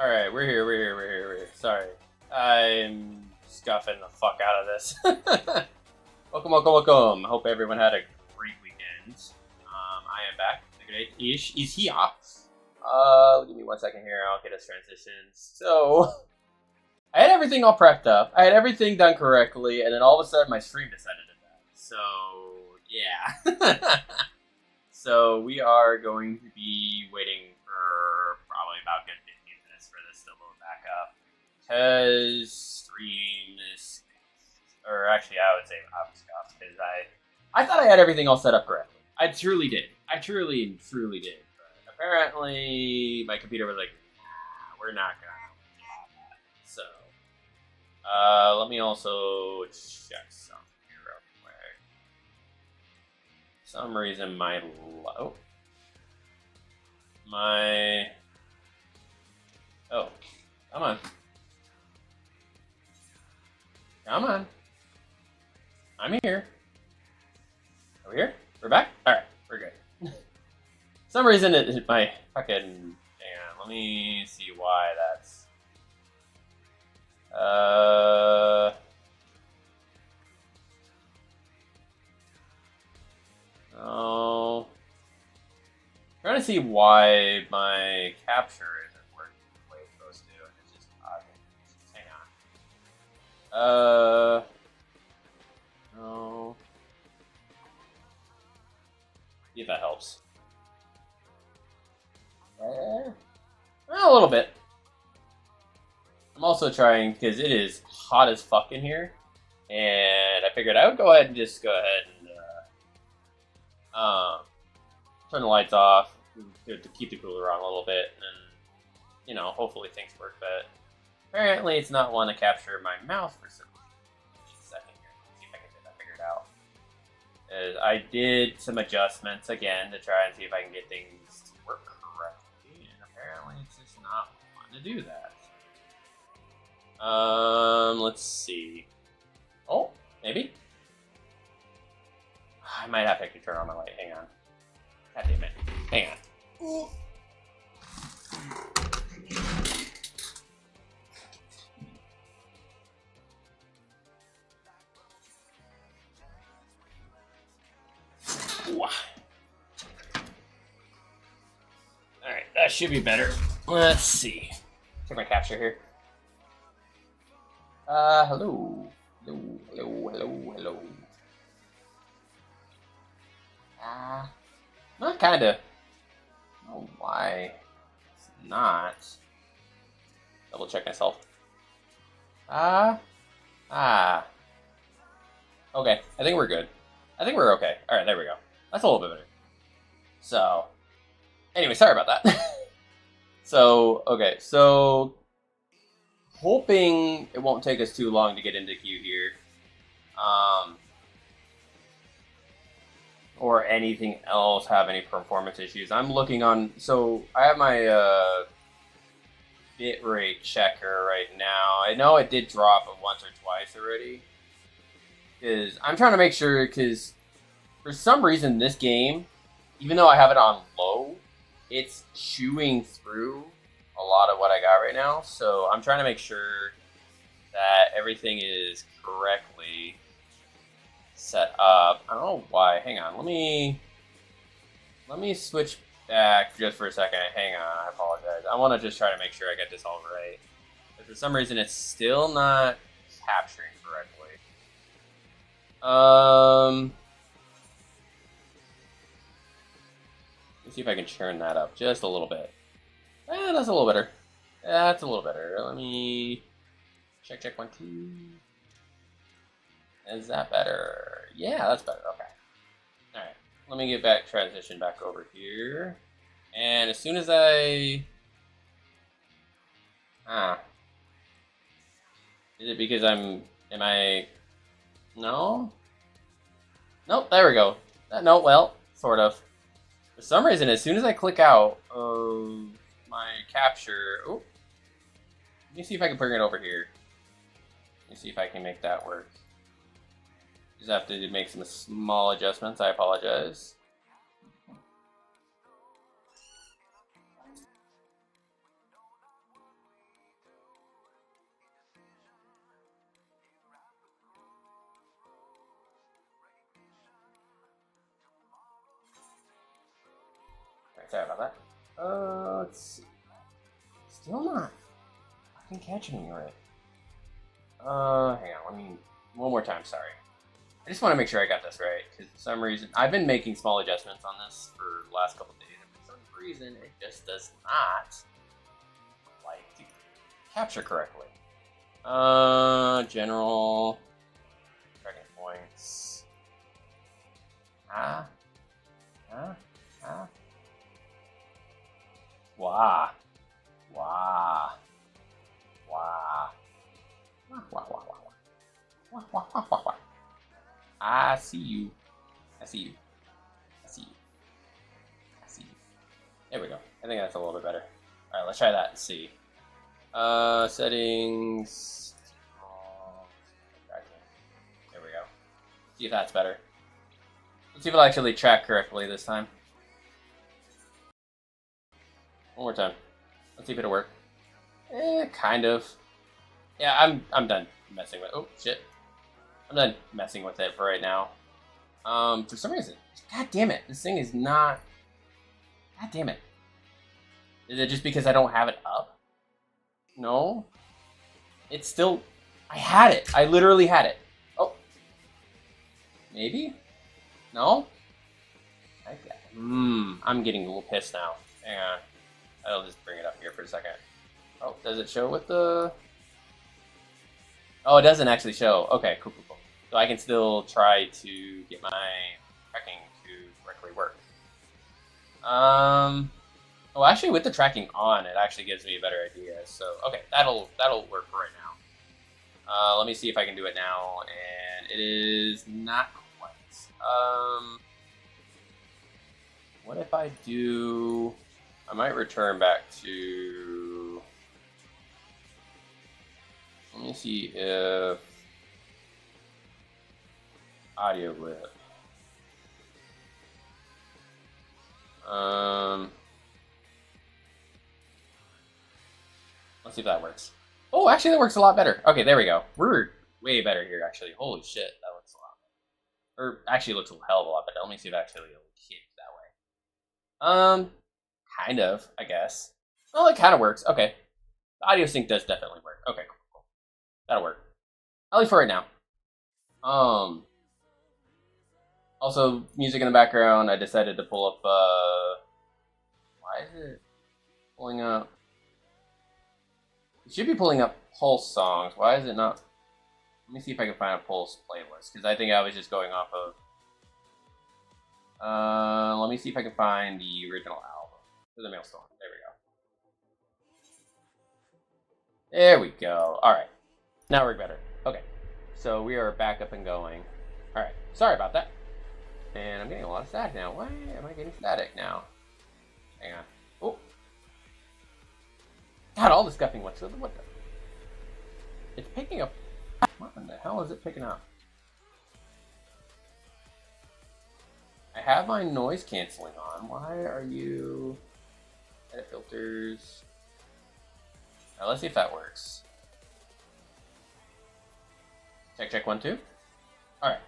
Alright, we're here. Sorry. I'm scuffing the fuck out of this. Welcome. Hope everyone had a great weekend. I am back. The great Ish is here. Give me 1 second here, I'll get us transitioned. So, I had everything all prepped up. I had everything done correctly, and then all of a sudden my stream decided to die. So, yeah. So, we are going to be waiting for probably about good 15 minutes for this to load back up. Because stream is... Or actually, I would say I was scuffed, because I thought I had everything all set up correctly. I truly did. I truly did. But apparently, my computer was like, nah, we're not going to have that. So, let me also check something here real quick. For some reason, Oh, come on. Come on. I'm here. Are we here? We're back? Alright, we're good. For some reason, my fucking... Hang on, let me see why that's... Oh... I'm trying to see why my capture isn't working the way it's supposed to, and it's just pausing. Hang on. No. See if that helps. A little bit. I'm also trying, because it is hot as fuck in here, and I figured I would go ahead and just go ahead and turn the lights off to keep the cooler on a little bit, and you know, hopefully things work. But apparently, it's not wanting to capture my mouse for some reason. Just a second here, see if I can get that figured out. As I did some adjustments again to try and see if I can get things to work correctly, and apparently, it's just not wanting to do that. Let's see. Oh, maybe. I might have to actually turn on my light. Hang on. God damn it. Hang on. Ooh. Alright, that should be better. Let's see. Check my capture here. Hello. Hello. Not kinda. I don't know why it's not. Double check myself. Okay, I think we're good. I think we're okay. Alright, there we go. That's a little bit better. So, anyway, sorry about that. Okay, so hoping it won't take us too long to get into queue here. Or anything else have any performance issues. I'm looking on, so I have my bitrate checker right now. I know it did drop once or twice already. Because I'm trying to make sure, because for some reason this game, even though I have it on low, it's chewing through a lot of what I got right now. So I'm trying to make sure that everything is correctly set up. I don't know why. Hang on. Let me switch back just for a second. Hang on. I apologize. I want to just try to make sure I get this all right. But for some reason, it's still not capturing correctly. Let's see if I can churn that up just a little bit. That's a little better. That's a little better. Let me check 1, 2. Is that better? Yeah, that's better. Okay. Alright. Let me get transition back over here. And as soon as I... Is it because am I... No? Nope, there we go. No, well, sort of. For some reason, as soon as I click out of my capture... Oh. Let me see if I can bring it over here. Let me see if I can make that work. Just have to make some small adjustments. I apologize. sorry about that. Let's see. Still not fucking catching me right. Hang on, let me... One more time, sorry. I just want to make sure I got this right, because for some reason... I've been making small adjustments on this for the last couple days, and for some reason, it just does not like to capture correctly. General... Tracking points... Wah. Wah. Wah. Wah, wah, wah, wah, wah. Wah, wah, wah, wah, wah. I see you. I see you. I see you. I see you. There we go. I think that's a little bit better. Alright, let's try that and see. Settings. There we go. See if that's better. Let's see if it'll actually track correctly this time. One more time. Let's see if it'll work. Kind of. Yeah, I'm done messing with it. Oh, shit. I'm done messing with it for right now. For some reason. God damn it. This thing is not... God damn it. Is it just because I don't have it up? No. It's still... I had it. I literally had it. Oh. Maybe? No? I'm getting a little pissed now. Hang on. I'll just bring it up here for a second. Oh, does it show with the... Oh, it doesn't actually show. Okay, cool. So I can still try to get my tracking to correctly work. Oh, actually, with the tracking on, it actually gives me a better idea. So, okay, that'll work for right now. Let me see if I can do it now, and it is not quite. What if I do... I might return back to... Let me see if... Audio whip. Let's see if that works. Oh, actually that works a lot better. Okay, there we go. We're way better here, actually. Holy shit, that looks a lot better. Or, actually looks a hell of a lot better. Let me see if actually it'll hit that way. Kind of, I guess. Well, it kind of works. Okay. The audio sync does definitely work. Okay, cool. That'll work. At least for right now. Also, music in the background, I decided to pull up, why is it pulling up? It should be pulling up Pulse songs. Why is it not? Let me see if I can find a Pulse playlist, because I think I was just going off of... let me see if I can find the original album. For the Maelstrom. There we go. Alright. Now we're better. Okay. So we are back up and going. Alright. Sorry about that. And I'm getting a lot of static now. Why am I getting static now? Hang on. Oh. God, all the scuffing. What the? It's picking up. What in the hell is it picking up? I have my noise canceling on. Why are you... Edit filters. Now let's see if that works. Check 1 2. Alright.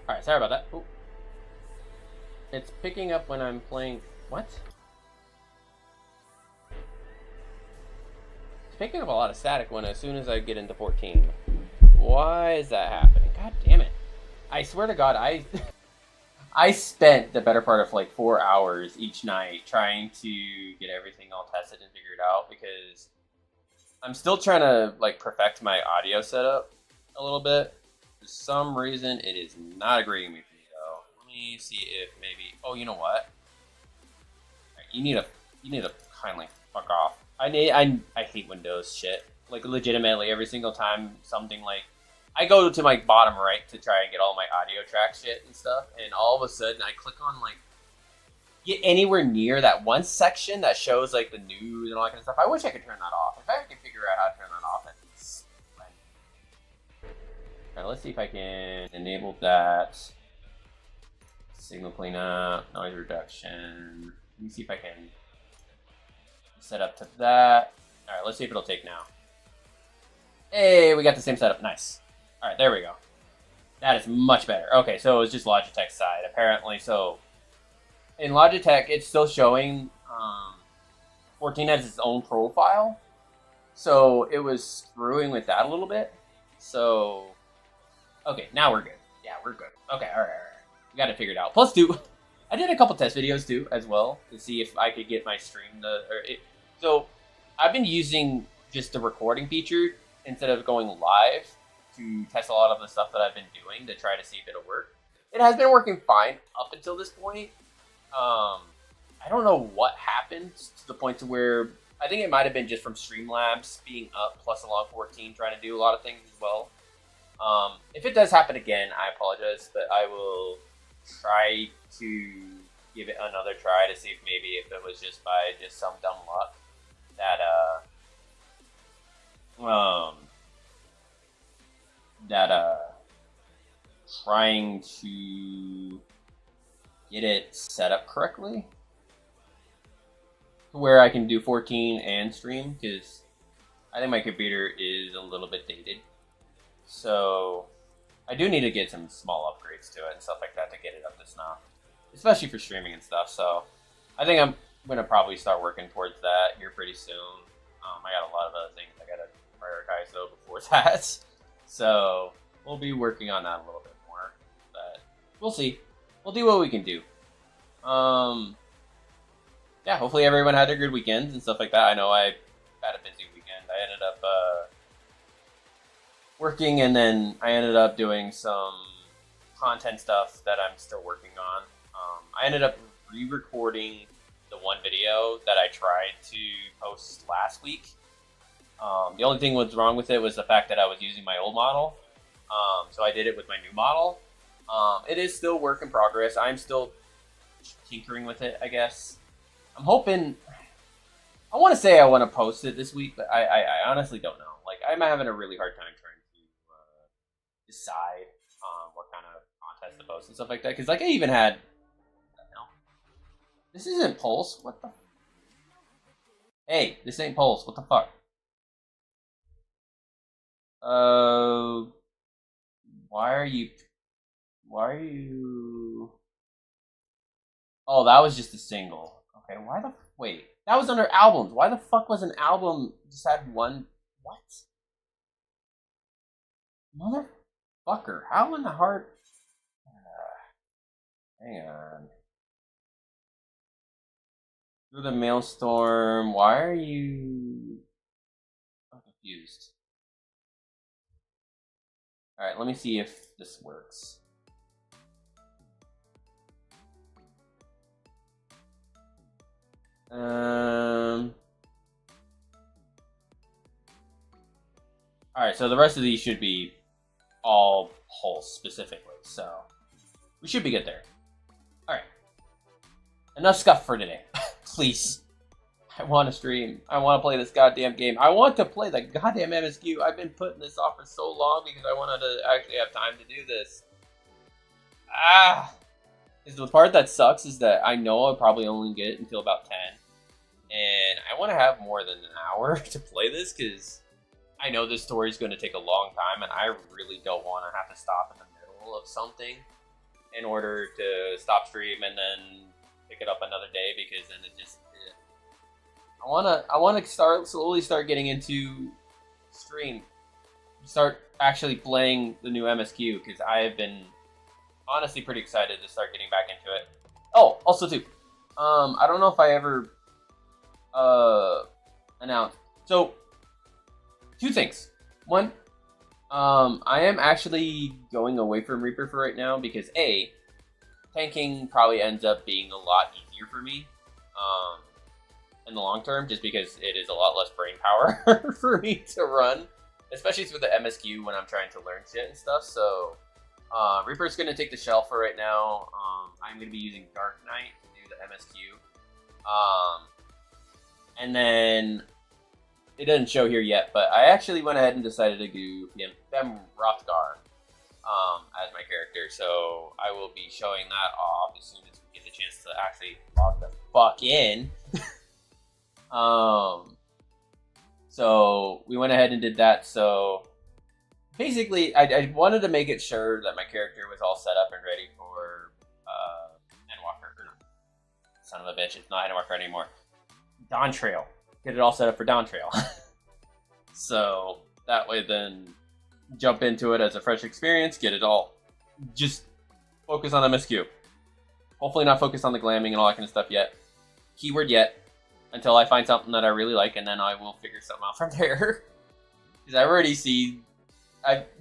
Alright, sorry about that. Ooh. It's picking up when I'm playing... What? It's picking up a lot of static as soon as I get into 14. Why is that happening? God damn it. I swear to God, I spent the better part of like 4 hours each night trying to get everything all tested and figured out, because I'm still trying to like perfect my audio setup a little bit. For some reason, it is not agreeing with me though. Let me see if maybe... Oh, you know what? You need to kindly fuck off. I hate Windows shit. Like legitimately, every single time something like... I go to my bottom right to try and get all my audio track shit and stuff, and all of a sudden I click on like... Get anywhere near that one section that shows like the news and all that kind of stuff. I wish I could turn that off. If I could figure out how to turn that off, it's fine. Alright, let's see if I can enable that. Signal cleanup, noise reduction. Let me see if I can set up to that. Alright, let's see if it'll take now. Hey, we got the same setup. Nice. Alright, there we go. That is much better. Okay, so it was just Logitech's side, apparently. So in Logitech, it's still showing 14 as its own profile. So it was screwing with that a little bit. So, okay, now we're good. Yeah, we're good. Okay, all right. We got it figured out. Plus, too, I did a couple test videos, too, as well, to see if I could get my stream to... So, I've been using just the recording feature instead of going live to test a lot of the stuff that I've been doing to try to see if it'll work. It has been working fine up until this point. I don't know what happened to the point to where I think it might have been just from Streamlabs being up plus along 14 trying to do a lot of things as well. If it does happen again, I apologize, but I will try to give it another try to see if maybe if it was just by just some dumb luck that trying to get it set up correctly to where I can do 14 and stream, because I think my computer is a little bit dated. So I do need to get some small upgrades to it and stuff like that to get it up to snuff, especially for streaming and stuff. So I think I'm going to probably start working towards that here pretty soon. I got a lot of other things I got to prioritize though before that. So we'll be working on that a little bit more, but we'll see. We'll do what we can do. Yeah, hopefully everyone had their good weekends and stuff like that. I know I had a busy weekend. I ended up working, and then I ended up doing some content stuff that I'm still working on. I ended up re-recording the one video that I tried to post last week. The only thing that was wrong with it was the fact that I was using my old model. So I did it with my new model. It is still work in progress. I'm still tinkering with it, I guess. I'm hoping... I want to say I want to post it this week, but I honestly don't know. Like, I'm having a really hard time trying to decide what kind of contest to post and stuff like that. Because, like, I even had... This isn't Pulse. What the... Hey, this ain't Pulse. What the fuck? Why are you... Oh, that was just a single. Okay, why the... Wait, that was under albums. Why the fuck was an album just had one... What? Motherfucker. How in the heart... hang on. Through the Maelstrom. Why are you... I'm confused. Alright, let me see if this works. Alright, so the rest of these should be all Pulse specifically, so we should be good there. Alright. Enough scuff for today. Please. I want to stream. I want to play this goddamn game. I want to play the goddamn MSQ. I've been putting this off for so long because I wanted to actually have time to do this. The part that sucks is that I know I'll probably only get it until about 10. And I want to have more than an hour to play this because I know this story is going to take a long time and I really don't want to have to stop in the middle of something in order to stop stream and then pick it up another day, because then it just... I want to slowly start getting into stream. Start actually playing the new MSQ, because I have been honestly pretty excited to start getting back into it. Oh, also too, I don't know if I ever announced. So, two things. One, I am actually going away from Reaper for right now because A, tanking probably ends up being a lot easier for me in the long term, just because it is a lot less brain power for me to run, especially through the MSQ when I'm trying to learn shit and stuff. So Reaper's going to take the shelf for right now. I'm going to be using Dark Knight to do the MSQ. And then, it doesn't show here yet, but I actually went ahead and decided to do Fem Rothgar as my character. So I will be showing that off as soon as we get the chance to actually log the fuck in. So we went ahead and did that. So basically, I wanted to make it sure that my character was all set up and ready for Endwalker. son of a bitch, it's not item marker anymore. Dawntrail. Get it all set up for Dawntrail. So that way then jump into it as a fresh experience, get it all. Just focus on MSQ. Hopefully not focus on the glamming and all that kind of stuff yet. Keyword yet. Until I find something that I really like, and then I will figure something out from there. Because I already see...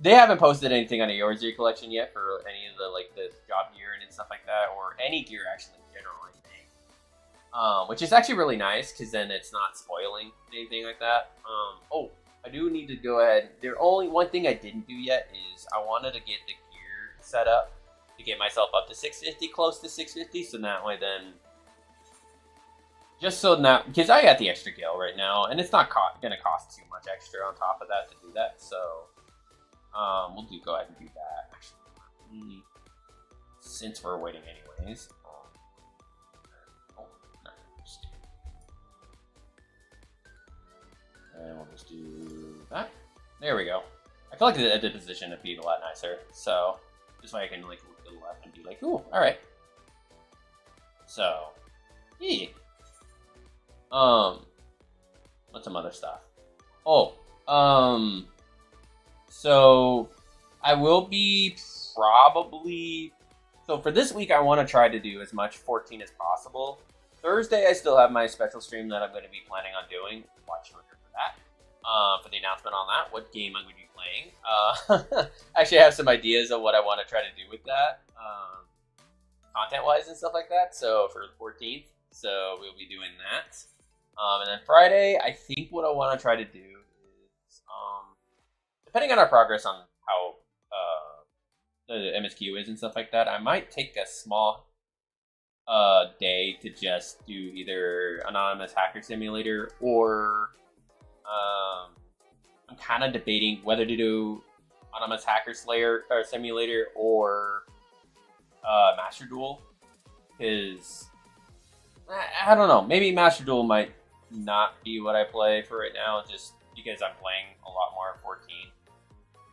they haven't posted anything on a Yours Gear collection yet for any of the the job gear and stuff like that, or any gear actually in general, I think. Which is actually really nice, because then it's not spoiling anything like that. Oh, I do need to go ahead. There only one thing I didn't do yet is I wanted to get the gear set up to get myself up to 650, close to 650, so that way then... Just so now, because I got the extra gil right now, and it's not going to cost too much extra on top of that to do that, so we'll go ahead and do that. Actually, since we're waiting anyways. And we'll just do that. There we go. I feel like the position would be a lot nicer, so this way I can look to the left and be like, ooh, all right. So, yeah. What's some other stuff? Oh, so I will be probably, so for this week I want to try to do as much 14 as possible. Thursday I still have my special stream that I'm going to be planning on doing. Watch for that. For the announcement on that, what game I'm going to be playing. Actually I have some ideas of what I want to try to do with that, content-wise and stuff like that, so for the 14th. So we'll be doing that. And then Friday, I think what I want to try to do is, depending on our progress on how the MSQ is and stuff like that, I might take a small day to just do either Anonymous Hacker Simulator or I'm kind of debating whether to do Anonymous Hacker Slayer or Simulator or Master Duel, because I don't know, maybe Master Duel might not be what I play for right now, just because I'm playing a lot more 14.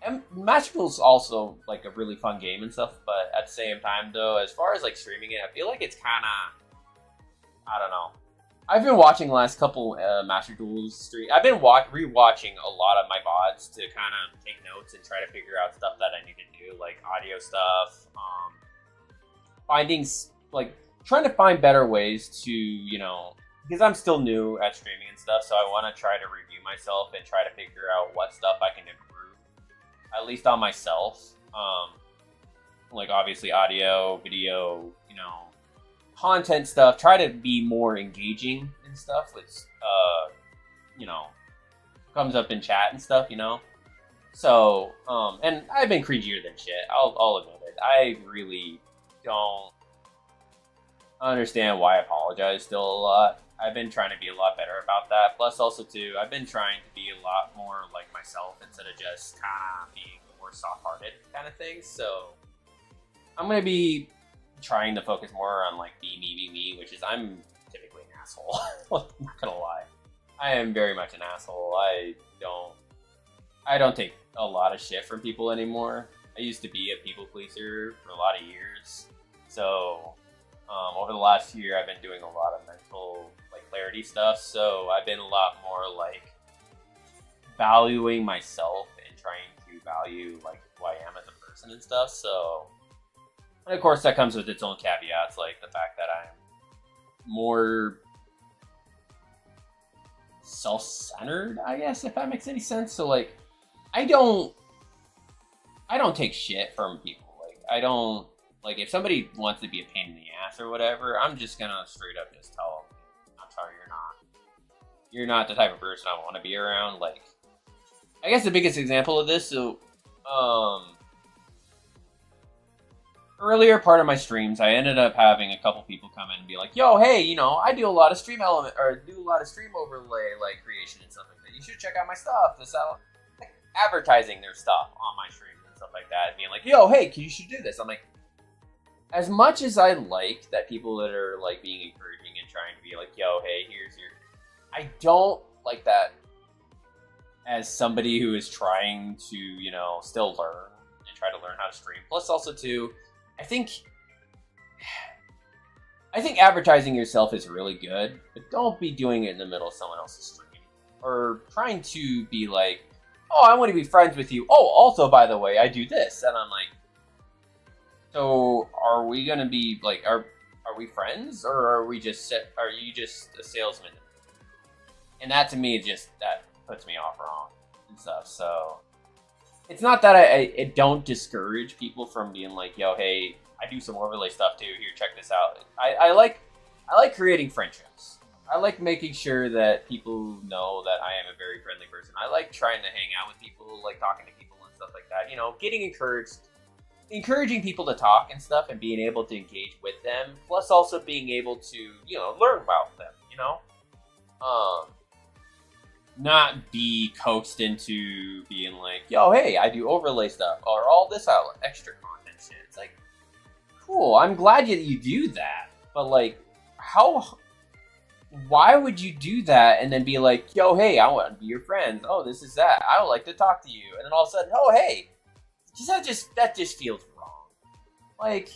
And Master Duel's also like a really fun game and stuff, but at the same time though, as far as like streaming it, I feel like it's kind of, I don't know. I've been watching the last couple Master Duels stream. I've been rewatching a lot of my VODs to kind of take notes and try to figure out stuff that I need to do, like audio stuff, trying to find better ways to, you know, because I'm still new at streaming and stuff, so I want to try to review myself and try to figure out what stuff I can improve, at least on myself. Like obviously audio, video, you know, content stuff. Try to be more engaging and stuff, which, you know, comes up in chat and stuff, you know. So, and I've been cringier than shit. I'll admit it. I really don't understand why I apologize still a lot. I've been trying to be a lot better about that. Plus also too, I've been trying to be a lot more like myself instead of just kind of being more soft-hearted kind of thing. So I'm going to be trying to focus more on like be me, which is I'm typically an asshole. I'm not going to lie. I am very much an asshole. I don't take a lot of shit from people anymore. I used to be a people pleaser for a lot of years. So over the last year, I've been doing a lot of mental like clarity stuff. So I've been a lot more like valuing myself and trying to value like who I am as a person and stuff. So, and of course, that comes with its own caveats, like the fact that I'm more self-centered, I guess, if that makes any sense. So like, I don't take shit from people. Like, I don't. Like, if somebody wants to be a pain in the ass or whatever, I'm just gonna straight up just tell them, I'm sorry, you're not the type of person I want to be around. Like, I guess the biggest example of this, so, earlier part of my streams, I ended up having a couple people come in and be like, yo, hey, you know, I do a lot of stream overlay, like, creation and stuff like that. You should check out my stuff. This out, like, advertising their stuff on my stream and stuff like that, and being like, yo, hey, you should do this. I'm like, as much as I like that people that are like being encouraging and trying to be like, yo, hey, here's your, I don't like that as somebody who is trying to, you know, still learn and try to learn how to stream. Plus also too, I think I think advertising yourself is really good, but don't be doing it in the middle of someone else's stream. Or trying to be like, oh, I want to be friends with you. Oh, also, by the way, I do this. And I'm like, so are we going to be like, are we friends? Or are you just a salesman? And that to me, that puts me off wrong and stuff. So it's not that I don't discourage people from being like, yo, hey, I do some overlay stuff too. Here, check this out. I like creating friendships. I like making sure that people know that I am a very friendly person. I like trying to hang out with people, like talking to people and stuff like that. You know, encouraging people to talk and stuff, and being able to engage with them. Plus, also being able to, you know, learn about them. You know, not be coaxed into being like, yo, hey, I do overlay stuff or all this extra content shit. It's like, cool. I'm glad you do that, but like, why would you do that and then be like, yo, hey, I want to be your friend. Oh, this is that. I would like to talk to you. And then all of a sudden, oh, hey, that just feels wrong. Like,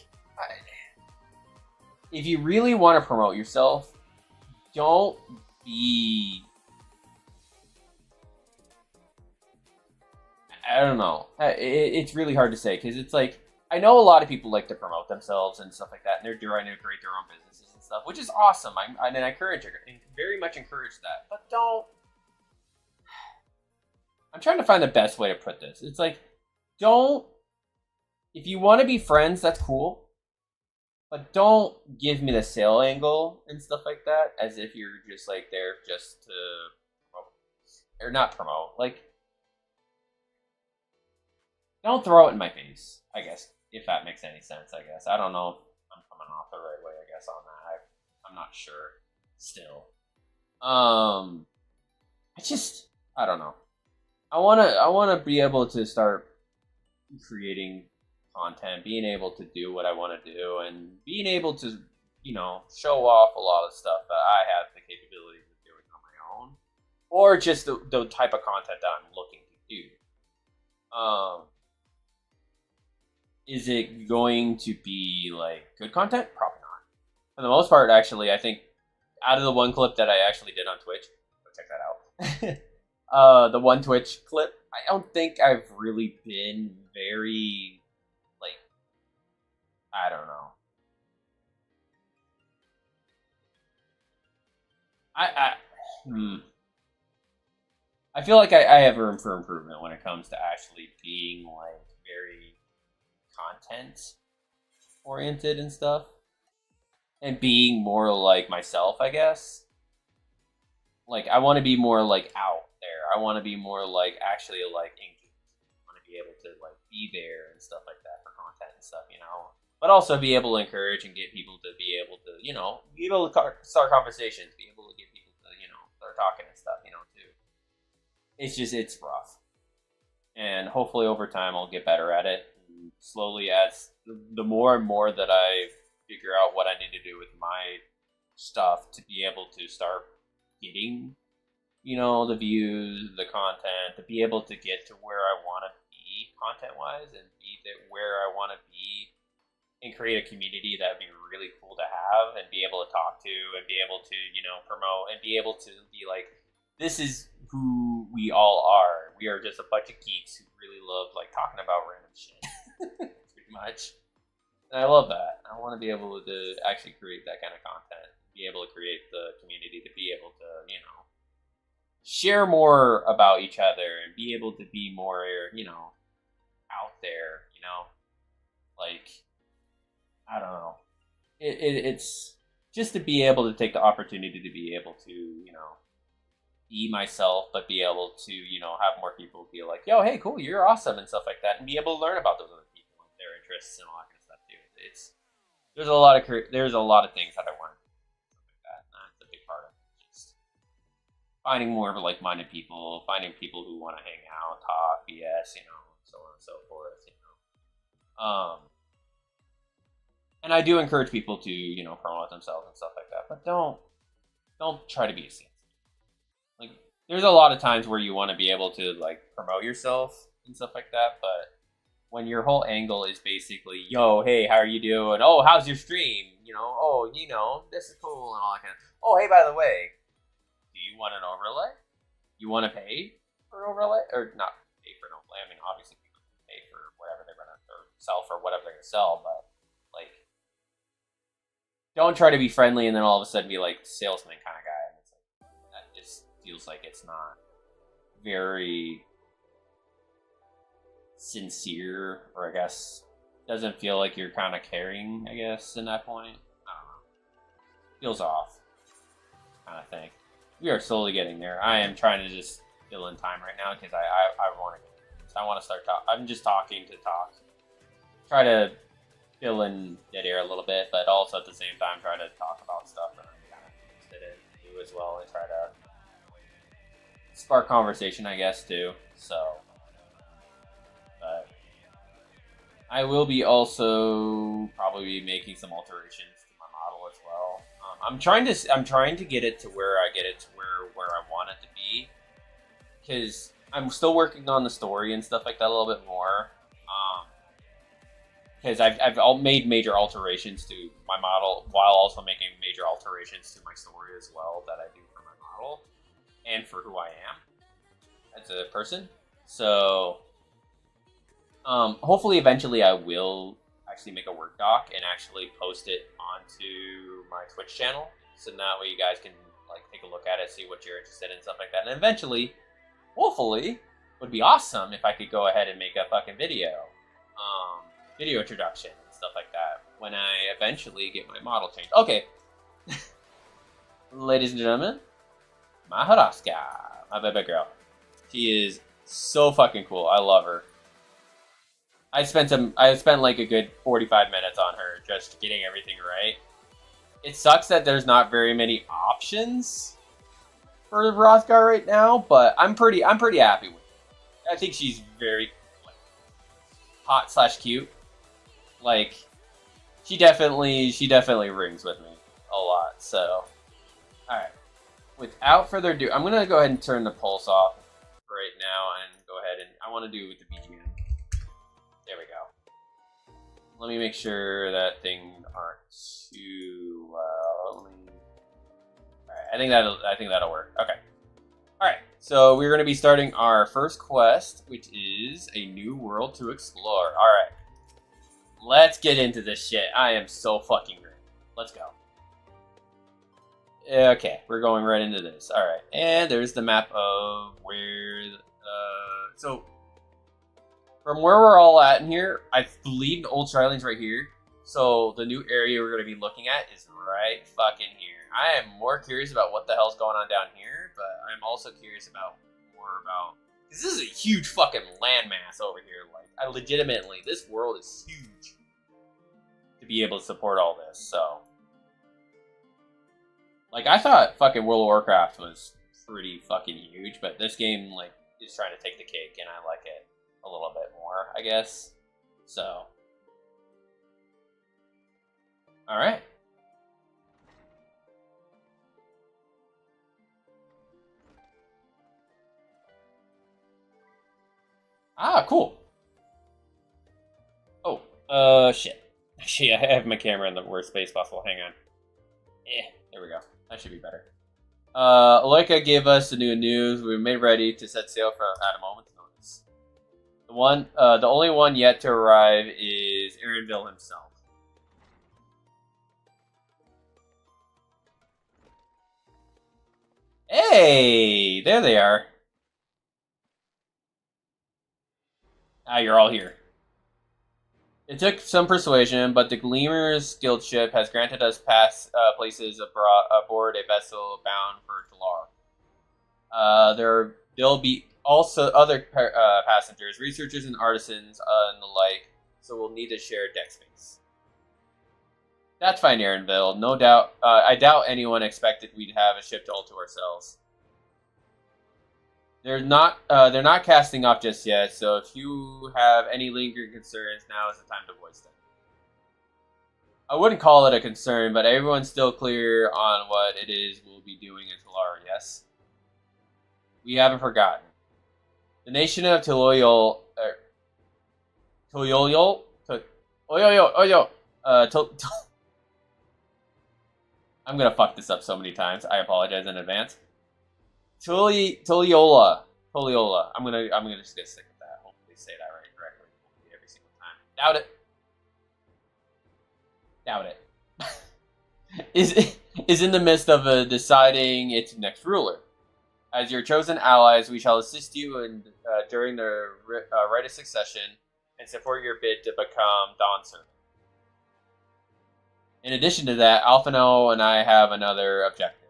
if you really want to promote yourself, don't be, I don't know. It's really hard to say because it's like, I know a lot of people like to promote themselves and stuff like that, and they're trying to create their own businesses and stuff, which is awesome. I very much encourage that. But don't. I'm trying to find the best way to put this. It's like, don't. If you want to be friends, that's cool. But don't give me the sale angle and stuff like that as if you're just like there just to promote. Or not promote. Like, don't throw it in my face, I guess. If that makes any sense, I guess. I don't know if I'm coming off the right way, I guess, on that. I'm not sure still. I don't know. I wanna be able to start creating content, being able to do what I want to do, and being able to, you know, show off a lot of stuff that I have the capabilities of doing on my own. Or just the type of content that I'm looking to do. Is it going to be like good content? Probably not. For the most part, actually, I think out of the one clip that I actually did on Twitch, go check that out. The one Twitch clip, I don't think I've really been very, like, I don't know. I feel like I have room for improvement when it comes to actually being like very content oriented and stuff, and being more like myself, I guess. Like, I want to be more like out there. I want to be more like actually like engaged. I want to be able to like be there and stuff like that for content and stuff, you know. But also be able to encourage and get people to be able to, you know, be able to start conversations, be able to get people to, you know, start talking and stuff, you know, too. It's rough. And hopefully over time I'll get better at it. And slowly, as the more and more that I figure out what I need to do with my stuff to be able to start getting, you know, the views, the content, to be able to get to where I want to be content-wise and be where I want to be and create a community that'd be really cool to have and be able to talk to and be able to, you know, promote and be able to be like, this is who we all are. We are just a bunch of geeks who really love like talking about random shit. Pretty much. And I love that. I want to be able to actually create that kind of content. Be able to create the community to be able to, you know, share more about each other and be able to be more, you know, out there, you know, like, I don't know. It's just to be able to take the opportunity to be able to, you know, be myself, but be able to, you know, have more people be like, yo, hey, cool, you're awesome and stuff like that, and be able to learn about those other people and their interests and all that kind of stuff too. There's a lot of things that I want to do, stuff like that. And that's a big part of it. Just finding more of like-minded people, finding people who want to hang out, talk, BS, you know, so on and so forth, you know. And I do encourage people to, you know, promote themselves and stuff like that, but don't try to be a salesman. Like, there's a lot of times where you want to be able to like promote yourself and stuff like that, but when your whole angle is basically, yo, hey, how are you doing? Oh, how's your stream? You know, oh, you know, this is cool and all that kind of. Oh, hey, by the way, do you want an overlay? You want to pay for overlay or not pay for an overlay? I mean, obviously people pay for whatever they're gonna or sell for whatever they're gonna sell, but like, don't try to be friendly and then all of a sudden be like salesman kind of guy. And it's like, that just feels like it's not very sincere, or I guess doesn't feel like you're kind of caring, I guess, in that point. I don't know. Feels off, kind of thing. We are slowly getting there. I am trying to just fill in time right now because I want to. I want to start talking. I'm just talking to talk. Try to fill in dead air a little bit, but also at the same time try to talk about stuff that I'm kind of interested in too as well, and try to spark conversation, I guess, too. So, but I will be also probably making some alterations to my model as well. I'm trying to get it to where I get it to where I want it to be, because I'm still working on the story and stuff like that a little bit more. Because I've made major alterations to my model while also making major alterations to my story as well that I do for my model and for who I am as a person. So hopefully eventually I will actually make a Word doc and actually post it onto my Twitch channel, so that way you guys can like take a look at it, see what you're interested in, stuff like that. And eventually, hopefully, would be awesome if I could go ahead and make a fucking video introduction and stuff like that when I eventually get my model changed. Okay, ladies and gentlemen, my Haraska, my baby girl. She is so fucking cool. I love her. I spent like a good 45 minutes on her just getting everything right. It sucks that there's not very many options for Hrothgar right now, but I'm pretty happy with it. I think she's very like, hot / cute. Like, she definitely rings with me a lot. So, all right. Without further ado, I'm gonna go ahead and turn the pulse off right now and go ahead and I want to do it with the BGM. There we go. Let me make sure that things aren't too loud. All right, I think that'll work. Okay. All right. So we're gonna be starting our first quest, which is a new world to explore. All right. Let's get into this shit. I am so fucking ready. Let's go. Okay, we're going right into this. All right, and there's the map of where. So from where we're all at in here, I believe the old Shriling's right here. So the new area we're going to be looking at is right fucking here. I am more curious about what the hell's going on down here, but I'm also curious about more about. This is a huge fucking landmass over here. Like, I legitimately, this world is huge to be able to support all this. So, like, I thought fucking World of Warcraft was pretty fucking huge, but this game, like, is trying to take the cake, and I like it a little bit more, I guess. So, all right. Ah, cool. Oh, shit. Actually, I have my camera in the worst space possible. Hang on. There we go. That should be better. Aloika gave us the new news. We're made ready to set sail at a moment's notice. The only one yet to arrive is Aaronville himself. Hey, there they are. Ah, you're all here. It took some persuasion, but the Gleamer's guild ship has granted us places aboard a vessel bound for Talar. There'll be also other passengers, researchers and artisans and the like, so we'll need to share deck space. That's fine, Aaronville. No doubt. I doubt anyone expected we'd have a ship all to ourselves. They're not casting off just yet, so if you have any lingering concerns, now is the time to voice them. I wouldn't call it a concern, but everyone's still clear on what it is we'll be doing in Talara, yes? We haven't forgotten. The nation of Taloyal Toyoyo. Oyo. I'm gonna fuck this up so many times. I apologize in advance. Toliola. I'm gonna just get sick of that. Hopefully say that right correctly every single time. Doubt it. is in the midst of deciding its next ruler. As your chosen allies, we shall assist you during the right of succession and support your bid to become Dawn Servant. In addition to that, Alphino and I have another objective.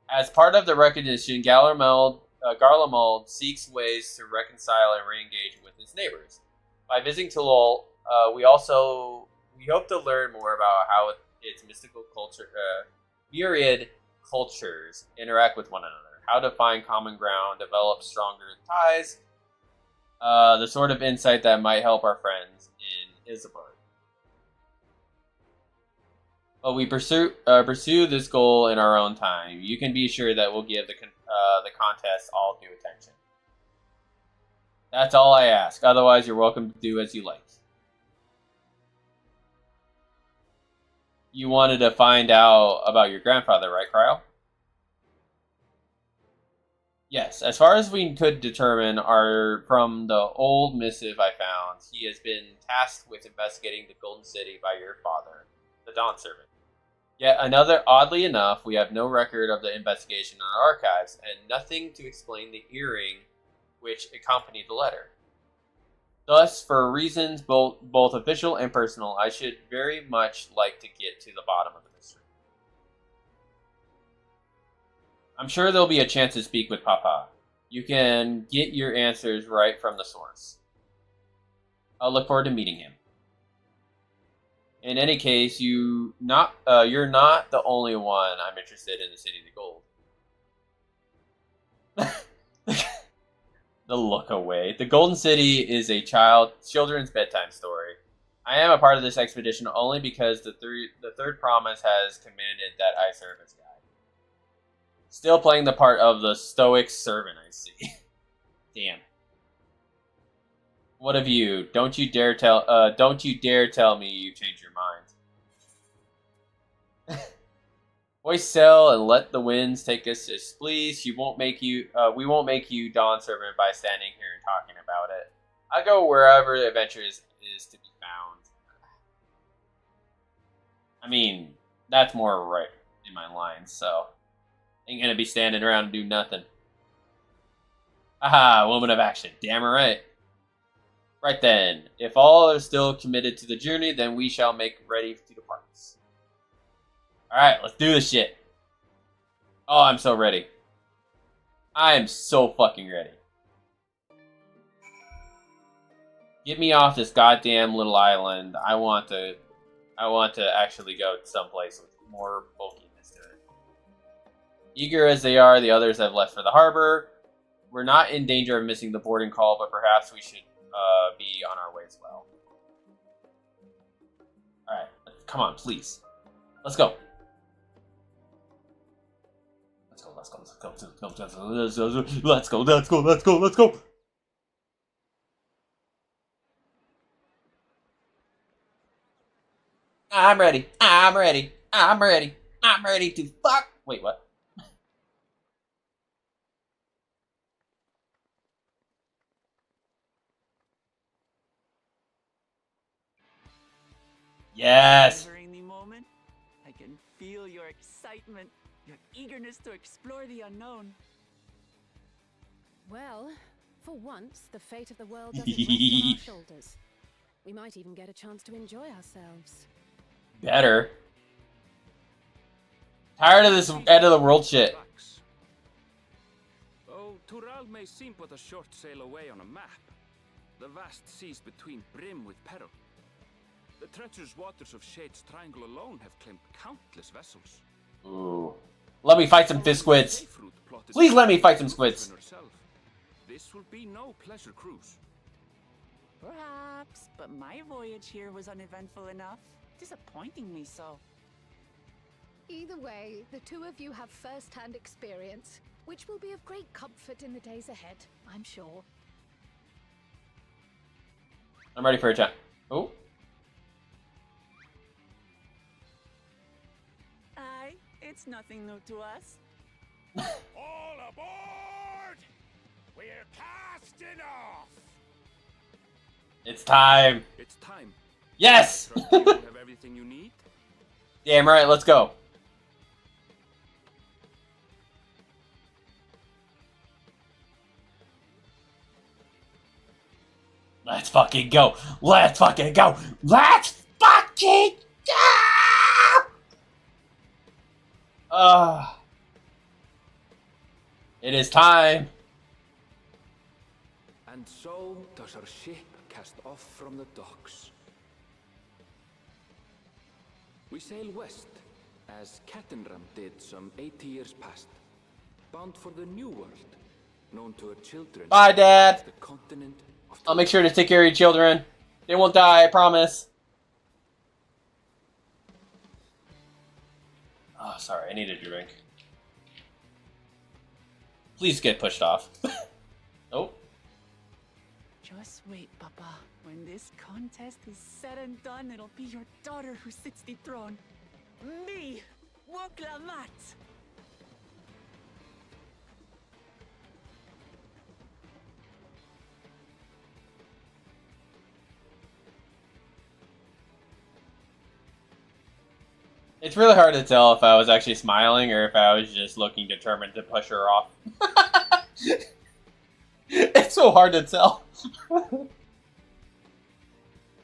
As part of the recognition, Garlemald seeks ways to reconcile and re-engage with his neighbors. By visiting Tulul, we hope to learn more about how its mystical culture, myriad cultures interact with one another, how to find common ground, develop stronger ties, the sort of insight that might help our friends in Isambard. But we pursue this goal in our own time. You can be sure that we'll give the contest all due attention. That's all I ask. Otherwise, you're welcome to do as you like. You wanted to find out about your grandfather, right, Cryo? Yes, as far as we could determine from the old missive I found, he has been tasked with investigating the Golden City by your father, the Dawn Servant. Yet another, oddly enough, we have no record of the investigation in our archives, and nothing to explain the earring which accompanied the letter. Thus, for reasons both official and personal, I should very much like to get to the bottom of the mystery. I'm sure there'll be a chance to speak with Papa. You can get your answers right from the source. I'll look forward to meeting him. In any case, you're not the only one I'm interested in the City of the Gold. The look away. The Golden City is a children's bedtime story. I am a part of this expedition only because the third promise has commanded that I serve as guide. Still playing the part of the stoic servant, I see. Damn. What of you? Don't you dare tell me you changed your mind. Hoist sail and let the winds take us as please. We won't make you Dawn Servant by standing here and talking about it. I go wherever the adventure is to be found. I mean, that's more right in my lines, so ain't gonna be standing around and do nothing. Aha, woman of action. Damn right. Right then, if all are still committed to the journey, then we shall make ready to depart. Alright, let's do this shit. Oh, I'm so ready. I am so fucking ready. Get me off this goddamn little island. I want to actually go someplace with more bulkiness to it. Eager as they are, the others have left for the harbor. We're not in danger of missing the boarding call, but perhaps we should be on our way as well. Alright, come on, please. Let's go. Let's go. I'm ready to fuck. Wait, what? Yes. During the moment, I can feel your excitement, your eagerness to explore the unknown. Well, for once, the fate of the world doesn't rest on our shoulders. We might even get a chance to enjoy ourselves. Better. Tired of this end of the world shit. Oh, Tural may seem but a short sail away on a map. The vast seas between brim with peril. The treacherous waters of Shade's Triangle alone have claimed countless vessels. Ooh. Let me fight some fish squids. Please let me fight some squids. This will be no pleasure cruise. Perhaps, but my voyage here was uneventful enough, disappointingly so. Either way, the two of you have first-hand experience, which will be of great comfort in the days ahead, I'm sure. I'm ready for a chat. Oh. Aye, it's nothing new to us. All aboard! We're casting off! It's time. It's time. Yes! Trust you have everything you need? Damn right, let's go. Let's fucking go. Let's fucking go. Let's fucking go! It is time. And so does our ship cast off from the docks. We sail west, as Cattenram did some 80 years past, bound for the New World, known to her children Bye, Dad. as the continent of I'll make sure to take care of your children. They won't die, I promise. Oh, sorry, I needed a drink. Please get pushed off. Oh. Just wait, Papa. When this contest is said and done, it'll be your daughter who sits the throne. Me, Woklamat. It's really hard to tell if I was actually smiling or if I was just looking determined to push her off. It's so hard to tell.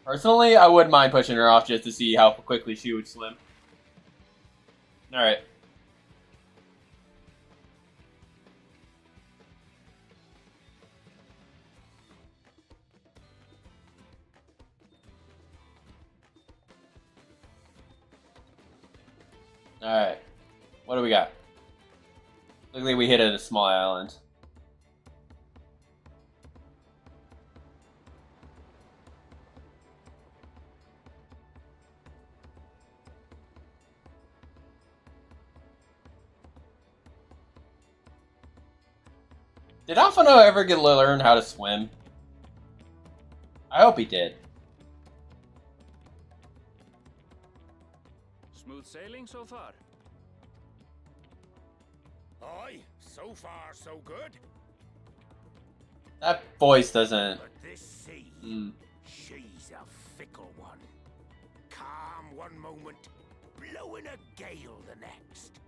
Personally, I wouldn't mind pushing her off just to see how quickly she would swim. Alright. Alright. What do we got? Looks like we hit a small island. Did Alphano ever get to learn how to swim? I hope he did. smooth sailing so far. Aye, so far so good. That voice doesn't... But this sea, Mm. she's a fickle one. Calm one moment, blowing a gale the next.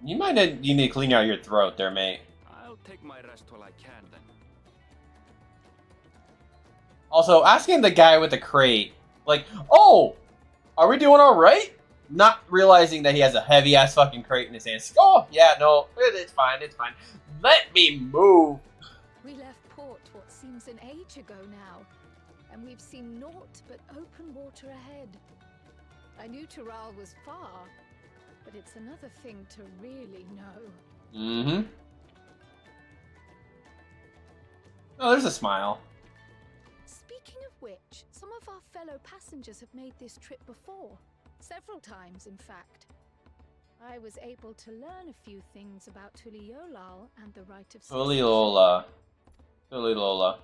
You might need to clean out your throat there, mate. I'll take my rest while I can then. Also, asking the guy with the crate, like, oh, are we doing alright? Not realizing that he has a heavy-ass fucking crate in his hands. Oh, yeah, no, it's fine, it's fine. Let me move. We left port what seems an age ago now, and we've seen naught but open water ahead. I knew Tural was far, but it's another thing to really know. Mm-hmm. Oh, there's a smile. Speaking of which, some of our fellow passengers have made this trip before. Several times, in fact. I was able to learn a few things about Tuliolal and the rite of Tulilola. Tulilola.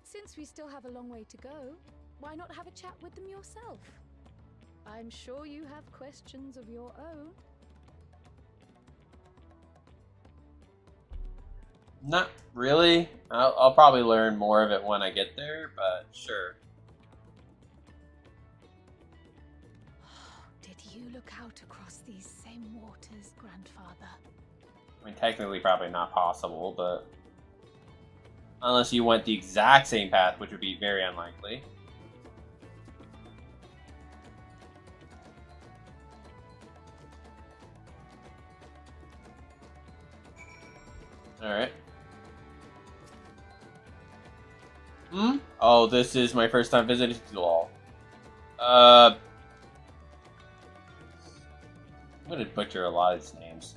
Since we still have a long way to go, why not have a chat with them yourself? I'm sure you have questions of your own. Not really. I'll probably learn more of it when I get there, but sure. Did you look out across these same waters, Grandfather? I mean, technically probably not possible, but... Unless you went the exact same path, which would be very unlikely. Alright. Hmm? Oh, this is my first time visiting Tulal. I'm gonna butcher a lot of these names.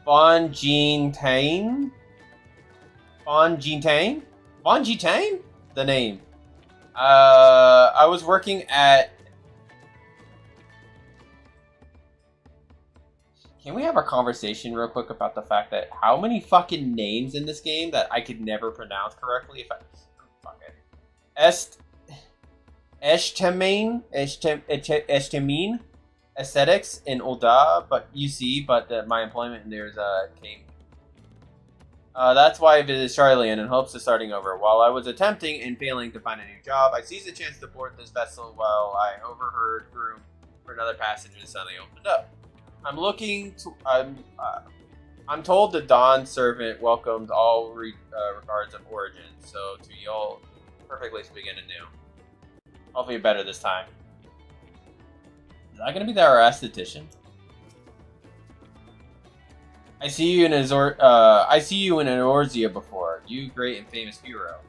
Bon Jean Tane? Bon Jean Tane? Bon Jean Tane? The name. I was working at... Can we have a conversation real quick about the fact that how many fucking names in this game that I could never pronounce correctly if I... Fuck it. Eshtemine aesthetics in Ulda, but my employment in there is came. That's why I visited Charlieland in hopes of starting over. While I was attempting and failing to find a new job, I seized the chance to board this vessel while I overheard room for another passenger and suddenly opened up. I'm told the Dawn servant welcomed all regards of origin, so to y'all, perfectly to begin anew. Hopefully better this time. Is that gonna be our esthetician? I see you in Eorzea before. You great and famous hero.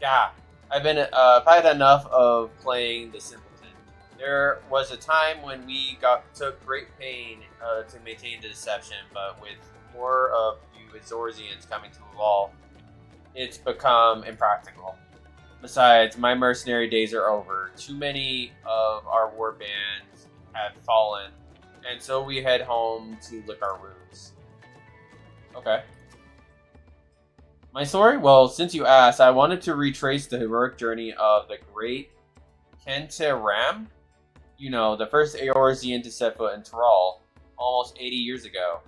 Yeah, I've had enough of playing the simpleton. There was a time when we took great pain to maintain the deception, but with more of you Eorzeans coming to the wall, it's become impractical. Besides, my mercenary days are over. Too many of our war bands have fallen, and so we head home to lick our wounds. Okay. My story? Well, since you asked, I wanted to retrace the heroic journey of the great Kente Ram. You know, the first Eorzean to set foot in Tyrol, almost 80 years ago.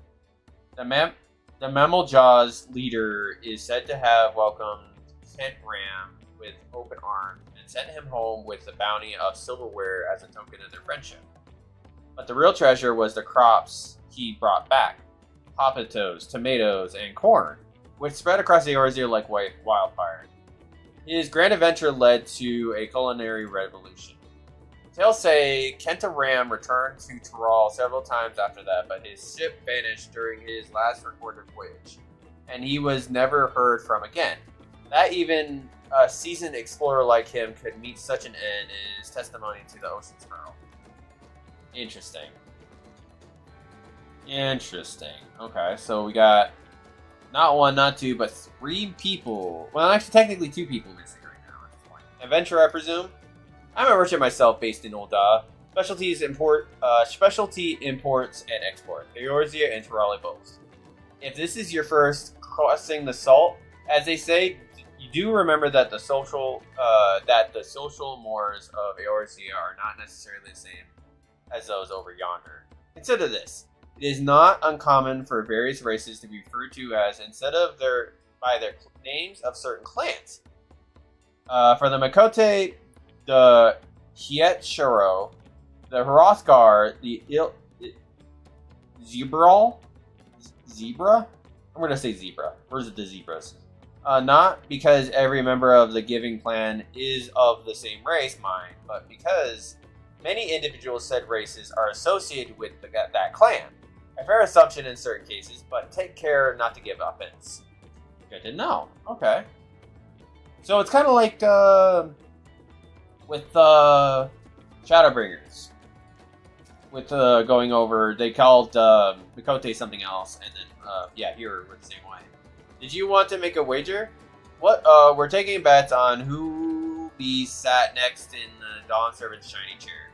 The Mammal Jaws leader is said to have welcomed Kent Ram with open arms and sent him home with the bounty of silverware as a token of their friendship. But the real treasure was the crops he brought back. Potatoes, tomatoes, and corn, which spread across Eorzea like wildfire. His grand adventure led to a culinary revolution. Tales say Kenta Ram returned to Tyrol several times after that, but his ship vanished during his last recorded voyage, and he was never heard from again. That even a seasoned explorer like him could meet such an end is testimony to the ocean's pearl. Interesting. Okay, so we got not one, not two, but 3 people. Well, actually, technically 2 people missing right now at this point. Adventurer, I presume. I'm a merchant myself, based in Ulda. Specialty imports and export. Eorzea and Tyrol both. If this is your first crossing the salt, as they say, you do remember that the social mores of Eorzea are not necessarily the same as those over yonder. Consider this. It is not uncommon for various races to be referred to as, instead of by their names of certain clans. For the Makote, the Hietshiro, the Hrothgar, the Zebra? I'm going to say zebra. Where's the zebras? Not because every member of the giving clan is of the same race, mind, but because many individual said races are associated with that clan. A fair assumption in certain cases, but take care not to give offense. Good to know. Okay. So it's kind of like with Shadowbringers. With going over, they called Mikote something else, and then here we're the same way. Did you want to make a wager? What? We're taking bets on who be sat next in the Dawn Servant's shiny chair.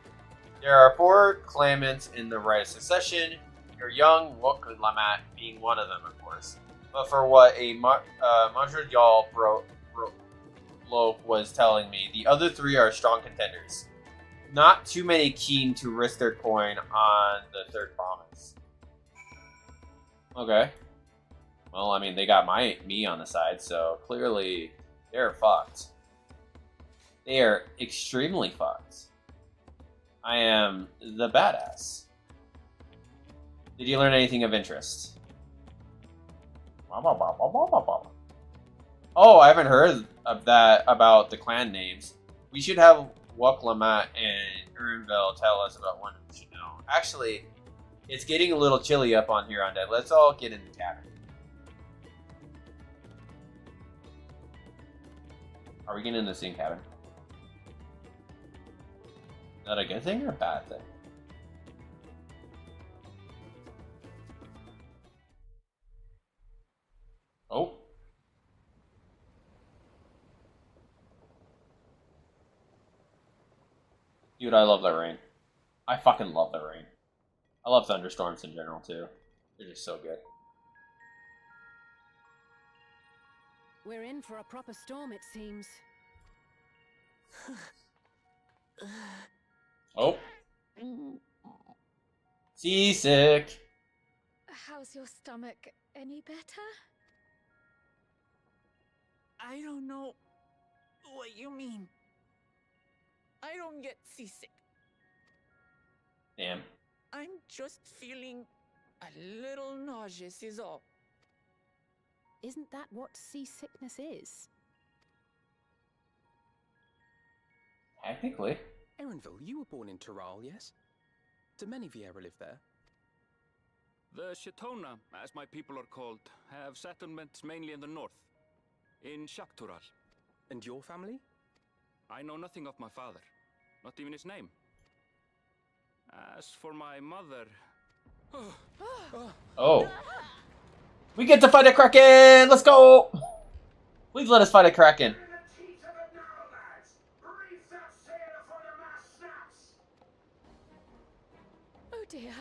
There are 4 claimants in the right of succession. Your young Wok-Lamat being one of them, of course. But for what a Montreal bloke was telling me, the other 3 are strong contenders. Not too many keen to risk their coin on the third promise. Okay. Well, I mean, they got me on the side, so clearly they're fucked. They are extremely fucked. I am the badass. Did you learn anything of interest? Oh, I haven't heard of that about the clan names. We should have Wok-Lamat and Urnvel tell us about one we should know. Actually, it's getting a little chilly up on here on deck. Let's all get in the cabin. Are we getting in the same cabin? Is that a good thing or a bad thing? Oh. Dude, I love that rain. I fucking love the rain. I love thunderstorms in general, too. They're just so good. We're in for a proper storm, it seems. Oh. Seasick. How's your stomach? Any better? I don't know what you mean. I don't get seasick. Damn. I'm just feeling a little nauseous is all. Isn't that what seasickness is? Technically. Erenville, you were born in Tyrol, yes? Do many Vieira live there? The Shatona, as my people are called, have settlements mainly in the north, in Shaktural. And your family? I know nothing of my father, not even his name. As for my mother... Oh. We get to fight a Kraken! Let's go! Please let us fight a Kraken. Oh dear.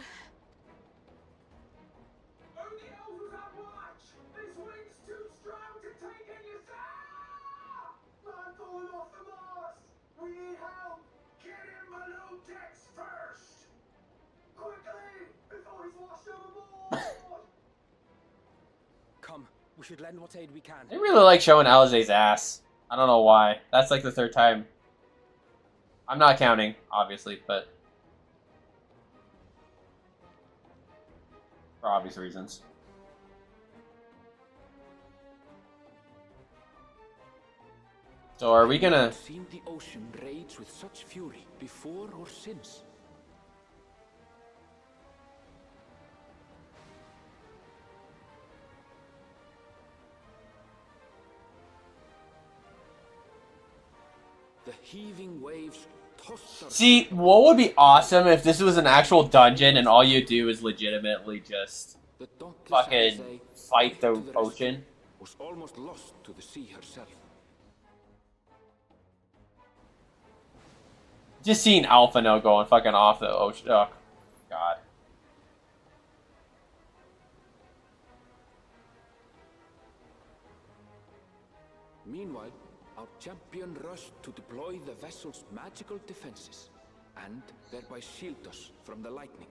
Come, we should lend what aid we can. I really like showing Alize's ass. I don't know why. That's like the third time. I'm not counting, obviously, but for obvious reasons. So are we gonna... I've seen the ocean rage with such fury before or since. The heaving waves tossed our... See, what would be awesome if this was an actual dungeon and all you do is legitimately just The dauntless fucking Alize, fight the to rescue, ocean. was almost lost to the sea herself. Just seeing Alphino going fucking off the ocean. Oh, God. Meanwhile, our champion rushed to deploy the vessel's magical defenses, and thereby shield us from the lightning.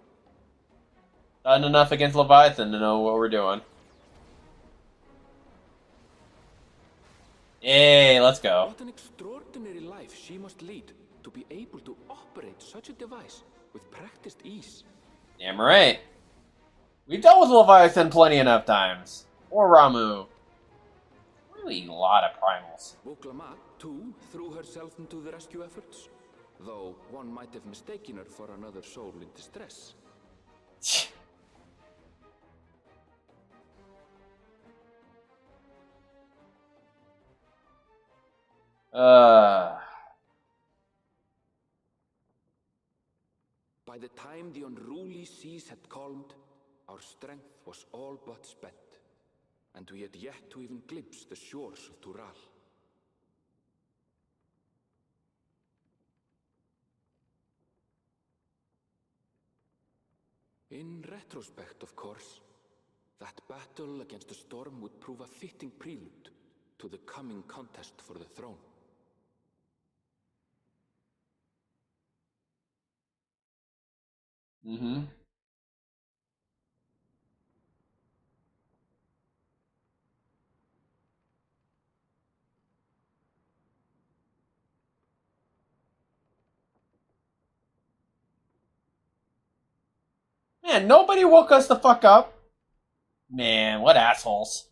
Done enough against Leviathan to know what we're doing. Hey, let's go. What an extraordinary life she must lead to be able to operate such a device with practiced ease. Damn right. We've dealt with Leviathan plenty enough times. Or Ramu. Really a lot of primals. Woklamat, too, threw herself into the rescue efforts, though one might have mistaken her for another soul in distress. By the time the unruly seas had calmed, our strength was all but spent, and we had yet to even glimpse the shores of Tural. In retrospect, of course, that battle against the storm would prove a fitting prelude to the coming contest for the throne. Mm-hmm. Man, nobody woke us the fuck up. Man, what assholes.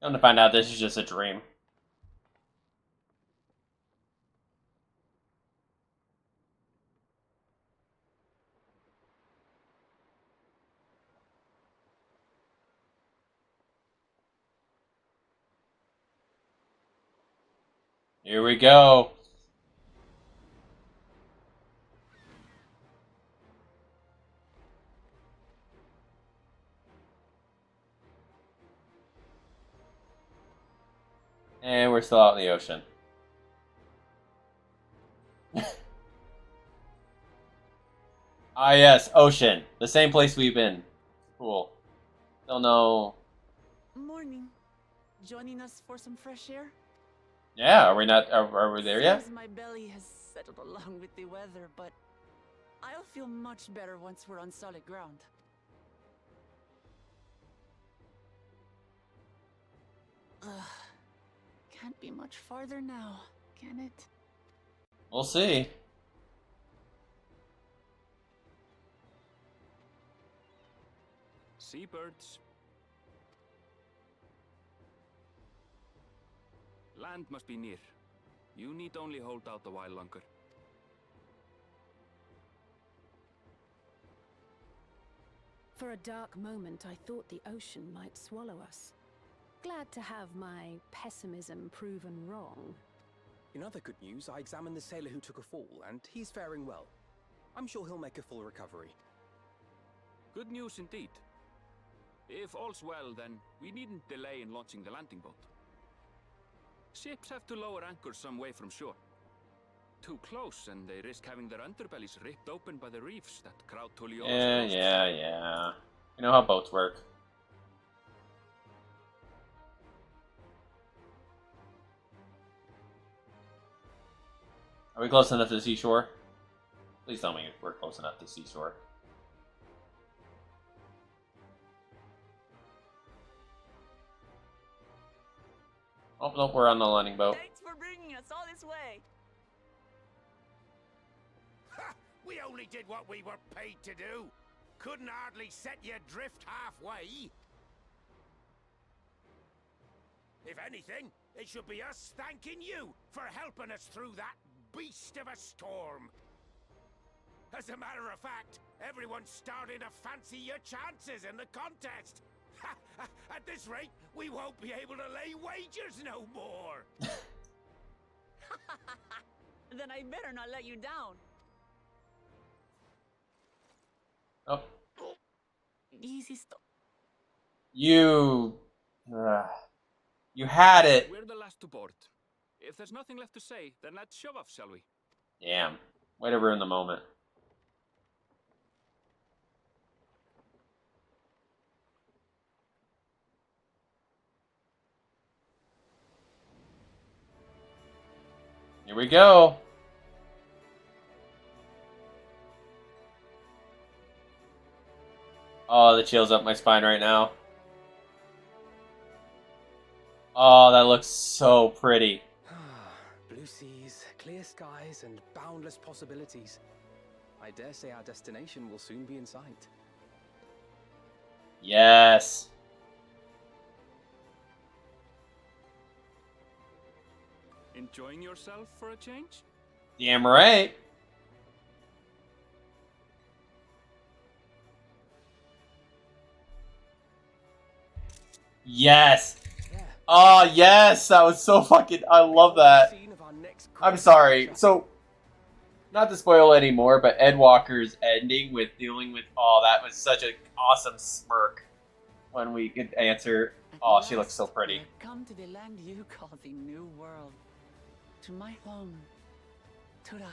Come to find out this is just a dream. Here we go. And we're still out in the ocean. Ah, yes, ocean. The same place we've been. Cool. Don't know. Morning. Joining us for some fresh air? Yeah, are we not? Are we there yet? Seems my belly has settled along with the weather, but I'll feel much better once we're on solid ground. Ugh. Can't be much farther now, can it? We'll see. Seabirds. Land must be near. You need only hold out a while longer. For a dark moment, I thought the ocean might swallow us. Glad to have my pessimism proven wrong. In other good news, I examined the sailor who took a fall, and he's faring well. I'm sure he'll make a full recovery. Good news indeed. If all's well, then we needn't delay in launching the landing boat. Ships have to lower anchors some way from shore. Too close, and they risk having their underbellies ripped open by the reefs that crowd Tuliola's coasts. Yeah. You know how boats work. Are we close enough to the seashore? Please tell me we're close enough to the seashore. Oh, nope, we're on the landing boat. Thanks for bringing us all this way. Ha! We only did what we were paid to do. Couldn't hardly set you adrift halfway. If anything, it should be us thanking you for helping us through that beast of a storm. As a matter of fact, everyone's starting to fancy your chances in the contest. At this rate, we won't be able to lay wagers no more. Then I better not let you down. Oh, Easy stop. you had it. We're the last to board. If there's nothing left to say, then let's shove off, shall we? Damn. Way to ruin the moment. Here we go. Oh, the chills up my spine right now. Oh, that looks so pretty. Blue seas, clear skies, and boundless possibilities. I dare say our destination will soon be in sight. Yes. Enjoying yourself for a change? Damn right. Yes. Yeah. Oh, yes. That was so fucking... I love that. Scene of our next I'm great sorry. adventure. So, not to spoil anymore, but Ed Walker's ending with dealing with... Oh, that was such an awesome smirk when we could answer... Oh, she looks so pretty. I've come to the land you call the New World. To my home, Tural.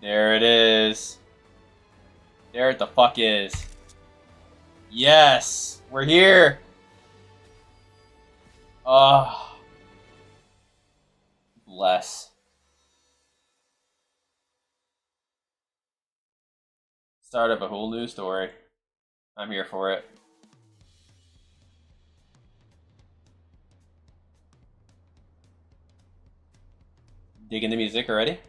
There it is. There it the fuck is. Yes! We're here! Oh. Bless. Start of a whole new story. I'm here for it. Digging the music already?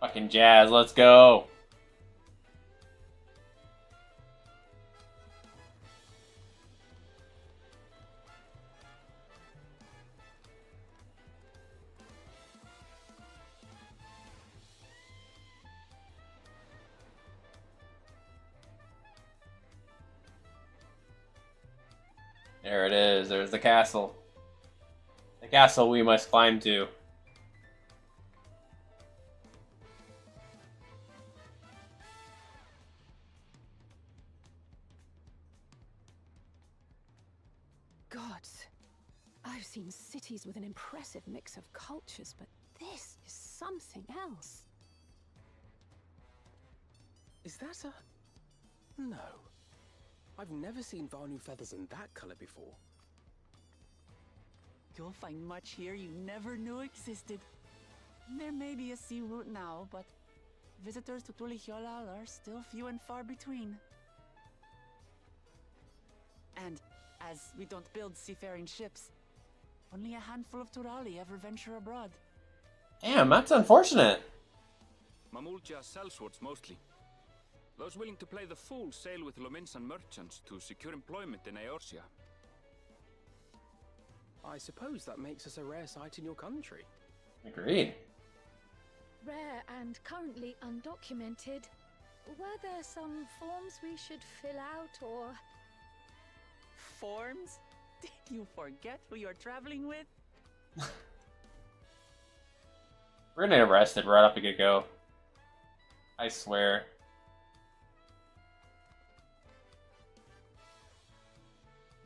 Fucking jazz, let's go. There it is. There's the castle. The castle we must climb to. Gods, I've seen cities with an impressive mix of cultures, but this is something else. Is that a... No. I've never seen Vanu feathers in that color before. You'll find much here you never knew existed. There may be a sea route now, but visitors to Tulihyolal are still few and far between. And as we don't build seafaring ships, only a handful of Turali ever venture abroad. Damn, that's unfortunate. Mamulja sellswords mostly. Those willing to play the fool sail with Lominsan merchants to secure employment in Eorzea. I suppose that makes us a rare sight in your country. Agreed. Rare and currently undocumented. Were there some forms we should fill out or... Forms? Did you forget who you're traveling with? We're gonna get arrested right off the get-go. I swear.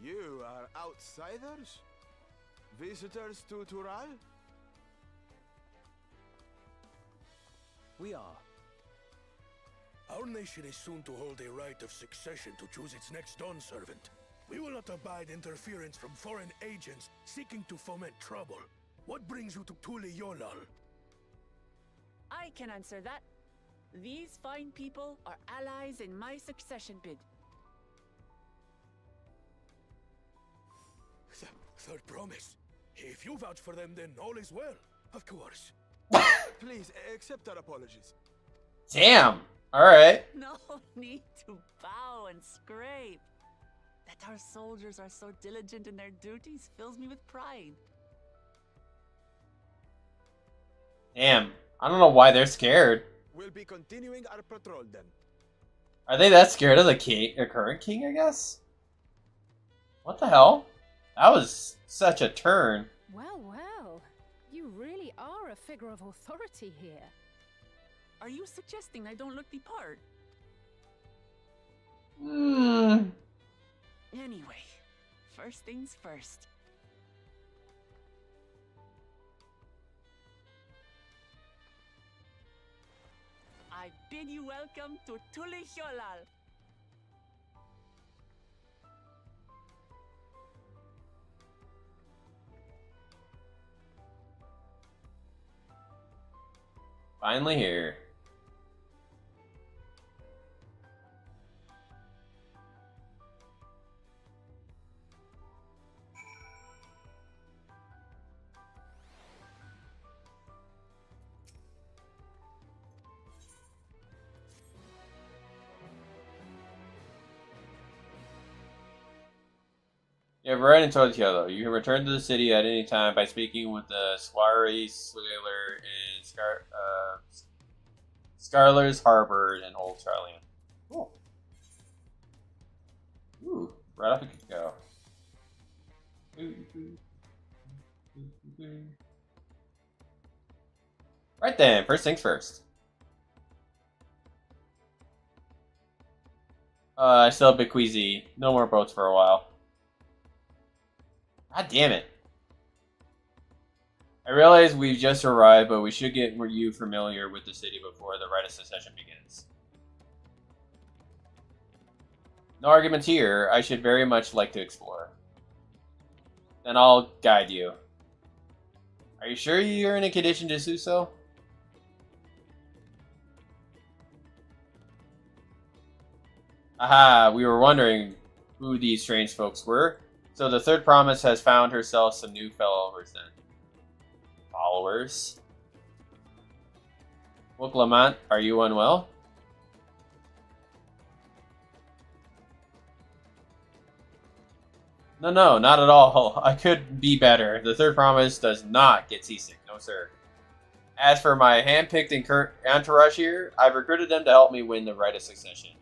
You are outsiders? Visitors to Tural? We are. Our nation is soon to hold a right of succession to choose its next Dawn servant. We will not abide interference from foreign agents seeking to foment trouble. What brings you to Tulihyolal? I can answer that. These fine people are allies in my succession bid. Third promise. If you vouch for them, then all is well. Of course. Please, accept our apologies. Damn. Alright. No need to bow and scrape. That our soldiers are so diligent in their duties fills me with pride. Damn. I don't know why they're scared. We'll be continuing our patrol then. Are they that scared of the king, the current king, I guess? What the hell? That was such a turn. Well, well. You really are a figure of authority here. Are you suggesting I don't look the part? Anyway, first things first. I bid you welcome to Tulihyolal. Finally here. You have right into Yellow. You can return to the city at any time by speaking with the Squire Sailor in Scarler's Harbor in Old Charlian. Cool. Ooh, right off the go. Right then, first things first. I still have Bequeezy. No more boats for a while. God damn it. I realize we've just arrived, but we should get you familiar with the city before the rite of succession begins. No arguments here. I should very much like to explore. Then I'll guide you. Are you sure you're in a condition to do so? Aha, we were wondering who these strange folks were. So the third promise has found herself some new followers then. Followers? Wooklamant, are you unwell? No, not at all. I could be better. The third promise does not get seasick. No, sir. As for my hand-picked entourage here, I've recruited them to help me win the rite of succession.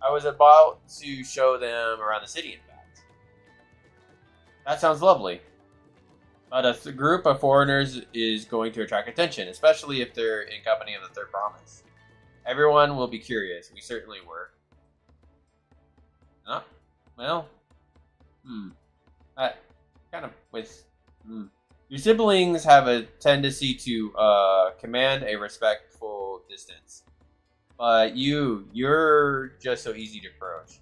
I was about to show them around the city, in fact. That sounds lovely. But a group of foreigners is going to attract attention, especially if they're in company of the Third Promise. Everyone will be curious. We certainly were. Huh? Well, that kind of with. Your siblings have a tendency to command a respectful distance, but you're just so easy to approach.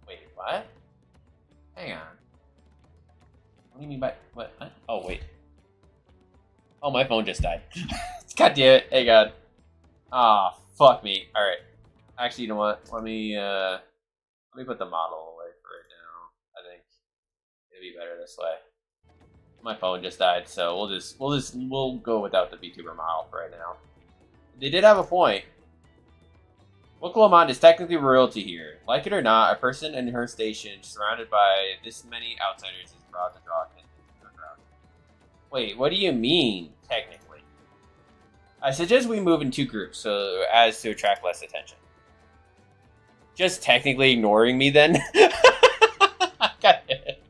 Wait, what? Hang on. What do you mean by what? Oh wait. Oh, my phone just died. God damn it! Hey God. Ah, fuck me. All right. Actually, you know what? Let me put the model away for right now. I think it'd be better this way. My phone just died, so we'll go without the VTuber model for right now. They did have a point. Wuklamont is technically royalty here. Like it or not, a person in her station, surrounded by this many outsiders, is proud to draw attention to the crowd. Wait, what do you mean, technically? I suggest we move in two groups so as to attract less attention. Just technically ignoring me then? God damn it.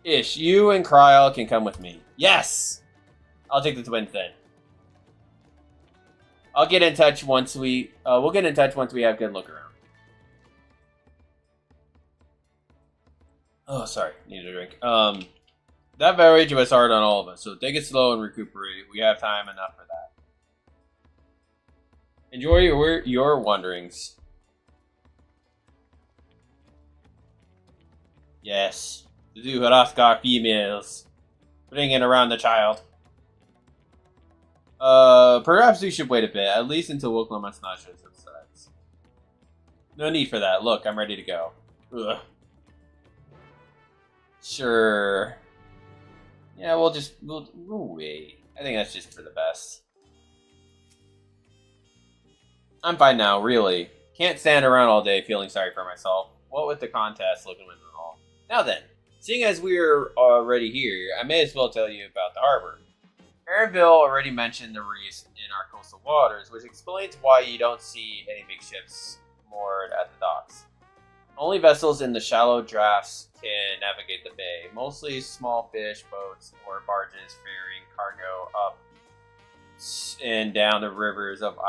Ish, you and Kryl can come with me. Yes! I'll take the twins then. I'll get in touch once we'll get in touch once we have a good look around. Oh, sorry. Need a drink. That voyage was hard on all of us, so take it slow and recuperate. We have time enough for that. Enjoy your wanderings. Yes. The two Haraskar females. Bringing around the child. Perhaps we should wait a bit, at least until Wuklamont Snatcher subsides. No need for that. Look, I'm ready to go. Ugh. Sure. Yeah, we'll wait. I think that's just for the best. I'm fine now, really. Can't stand around all day feeling sorry for myself. What with the contest, looking with it all. Now then, seeing as we're already here, I may as well tell you about the harbor. Aaronville already mentioned the reefs in our coastal waters, which explains why you don't see any big ships moored at the docks. Only vessels in the shallow drafts can navigate the bay, mostly small fish boats or barges ferrying cargo up and down the rivers of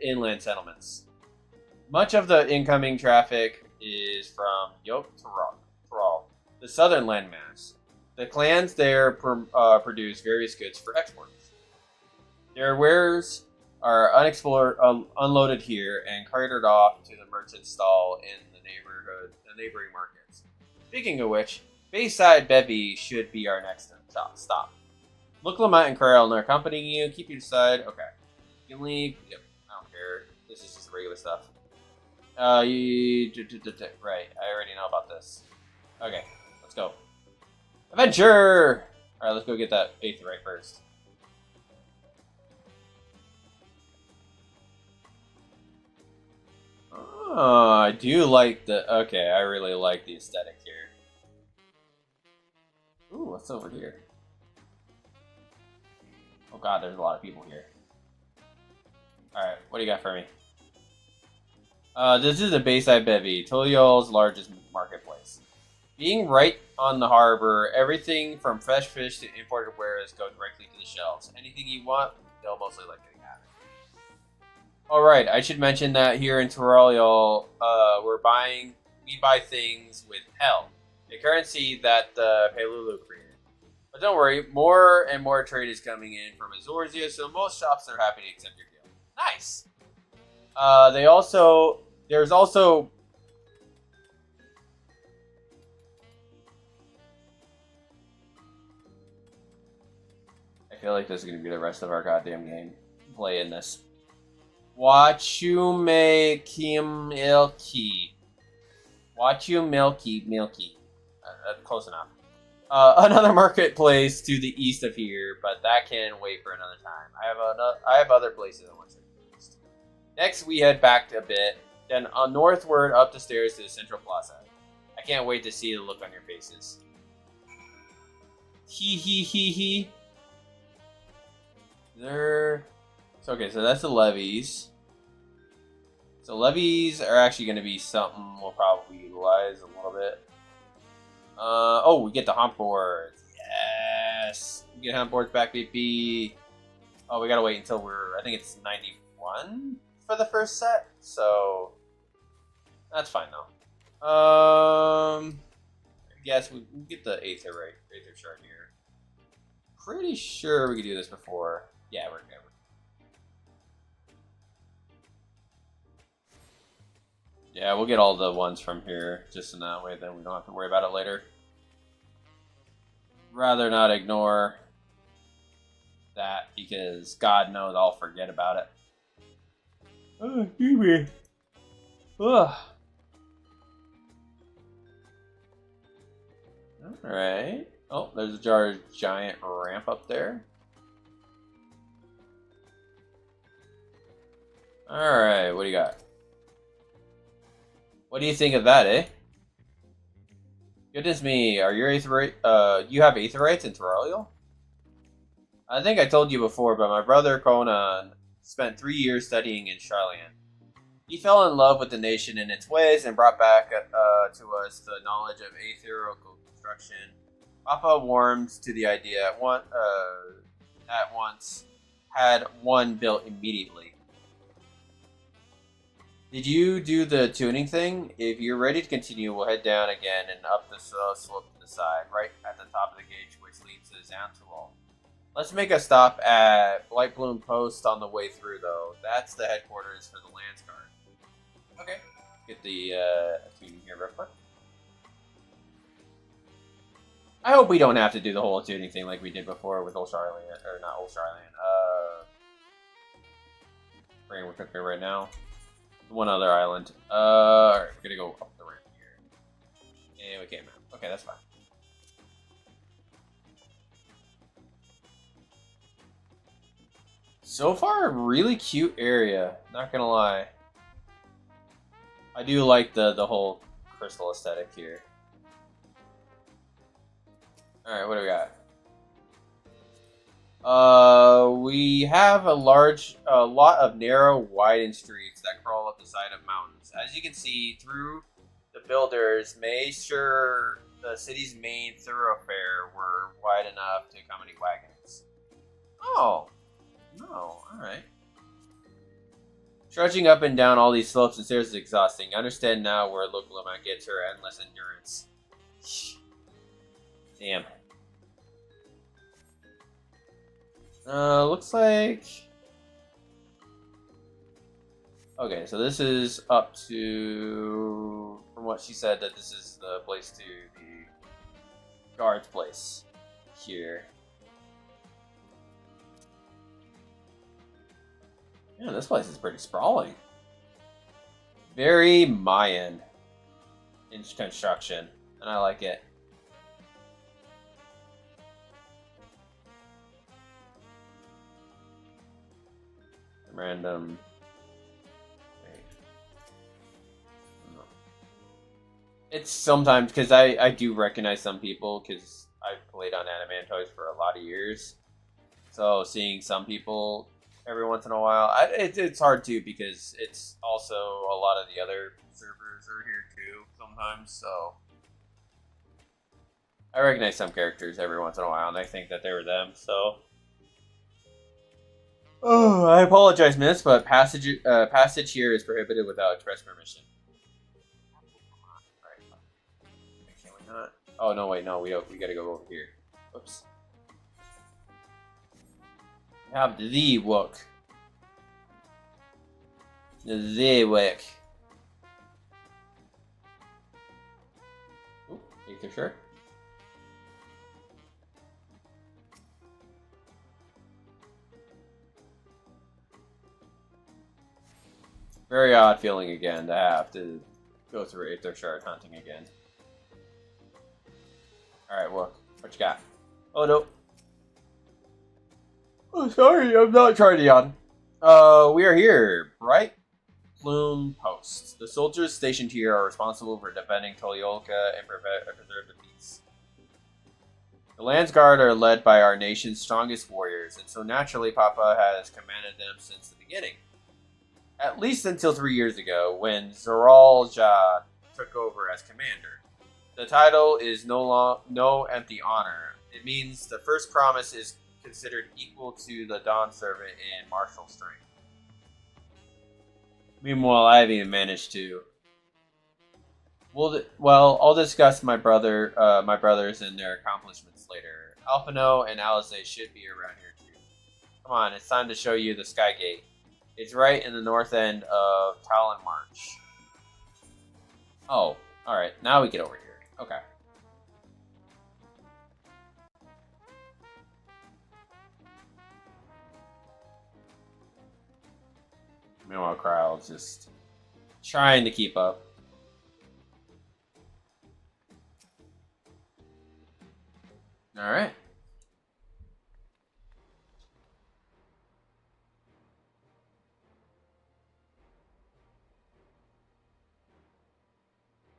inland settlements. Much of the incoming traffic is from Yoke to Thrall, the southern landmass. The clans there produce various goods for export. Their wares are unloaded here and carted off to the merchant stall in the neighboring markets. Speaking of which, Bayside Bevy should be our next stop. Wuklamont and Kryl are accompanying you. Keep your side. Okay. You can leave. Yep. I don't care. This is just regular stuff. Right. I already know about this. Okay. Let's go. Adventure! Alright, let's go get that faith right first. Oh, I do like the... Okay, I really like the aesthetic here. Ooh, what's over here? Oh god, there's a lot of people here. Alright, what do you got for me? This is the Bayside Bevy, Toliol's largest marketplace. Being right on the harbor, everything from fresh fish to imported wares go directly to the shelves. Anything you want, they'll mostly let you have it. Alright, I should mention that here in Toliol, we buy things with Hell, a currency that Pelulu created. But don't worry, more and more trade is coming in from Azorzia, so most shops are happy to accept your deal. Nice! There's also... I feel like this is going to be the rest of our goddamn game. Playing this. Wachume Kim Ilki. Wachu Milky. Close enough. Another marketplace to the east of here, but that can wait for another time. I have other places I want to visit. Next, we head back a bit, then northward up the stairs to the central plaza. I can't wait to see the look on your faces. Hee. There. So okay, so that's the levies. So levies are actually going to be something we'll probably utilize a little bit. Oh, we get the hump boards. Yes! We get hump boards back, baby. Oh, we gotta wait until I think it's 91 for the first set, so that's fine though. Yes, we get the Aether shard here. Pretty sure we could do this before. Yeah, we're good. Yeah, we'll get all the ones from here, just in that way, then we don't have to worry about it later. Rather not ignore that, because God knows I'll forget about it. Oh, excuse me. Ugh. Alright. Oh, there's a giant ramp up there. Alright, what do you got? What do you think of that, eh? Goodness me, are your you have Aetherites in Terrarial? I think I told you before, but my brother Conan spent 3 years studying in Sharlayan. He fell in love with the nation and its ways and brought back to us the knowledge of aetherical construction. Papa warmed to the idea at once, had one built immediately. Did you do the tuning thing? If you're ready to continue, we'll head down again and up the slope to the side, right at the top of the gauge, which leads to Zantual. Let's make a stop at Blight Bloom Post on the way through, though. That's the headquarters for the Lance Guard. Okay. Get the tuning here real quick. I hope we don't have to do the whole tuning thing like we did before with Old Sharlayan, or not Old Sharlayan. We're cooking right now. One other island. Alright, we're gonna go up the ramp here. And we came out. Okay, that's fine. So far, a really cute area. Not gonna lie. I do like the whole crystal aesthetic here. Alright, what do we got? We have a lot of narrow, widened streets that crawl up the side of mountains. As you can see, through the builders made sure the city's main thoroughfare were wide enough to accommodate wagons. Oh, no, alright. Trudging up and down all these slopes and stairs is exhausting. I understand now where local amount gets her endless endurance. Damn. Looks like... Okay, so this is up to... From what she said, that this is the place to the guard's place. Here. Yeah, this place is pretty sprawling. Very Mayan in construction, and I like it. Random. It's sometimes because I do recognize some people because I've played on Animantoys for a lot of years. So seeing some people every once in a while, it's hard too because it's also a lot of the other servers are here too sometimes. So I recognize some characters every once in a while and I think that they were them. So. Oh, I apologize, miss, but passage here is prohibited without express permission. Alright. Can we not? Oh, no, wait, no, we gotta go over here. Oops. We have the Wook. The Wick. Oop, Aether Shard. Very odd feeling again to have to go through Aether Shard hunting again. Alright, well, what you got? Oh, no. Oh, sorry, I'm not Chardion. We are here. Bright Plume Post. The soldiers stationed here are responsible for defending Toliolka and preserve the peace. The Lance Guard are led by our nation's strongest warriors, and so naturally Papa has commanded them since the beginning. At least until 3 years ago, when Zoral Ja took over as commander. The title is no empty honor. It means the first promise is considered equal to the Dawn servant in martial strength. Meanwhile, I haven't even managed to. Well, I'll discuss my brothers and their accomplishments later. Alphino and Alize should be around here too. Come on, it's time to show you the Sky Gate. It's right in the north end of Talon March. Oh, alright. Now we get over here. Okay. Meanwhile, Kryle's just trying to keep up. Alright.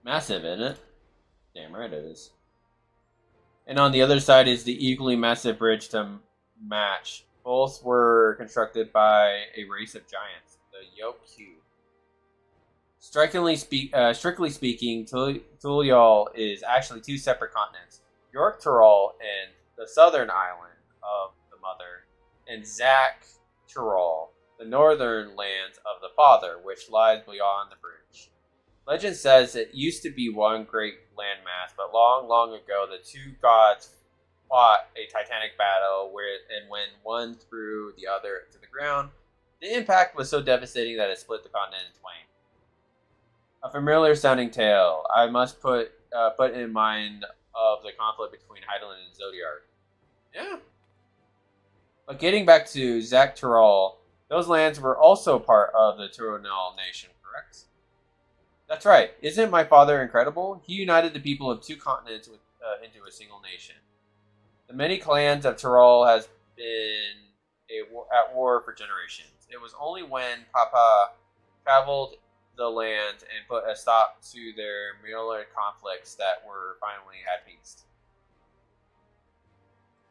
Massive, isn't it? Damn right it is. And on the other side is the equally massive bridge to match. Both were constructed by a race of giants, the Yokyu. Strictly speaking, Tulial is actually two separate continents. York Tural and the southern island of the Mother, and Zak Tural, the northern lands of the Father, which lies beyond the bridge. Legend says it used to be one great landmass, but long, long ago, the two gods fought a titanic battle and when one threw the other to the ground, the impact was so devastating that it split the continent in twain. A familiar sounding tale. I must put in mind of the conflict between Heidelin and Zodiark. Yeah. But getting back to Zak Tural, those lands were also part of the Turonel nation, correct? That's right. Isn't my father incredible? He united the people of two continents into a single nation. The many clans of Tural has been at war for generations. It was only when Papa traveled the land and put a stop to their myriad conflicts that were finally at peace.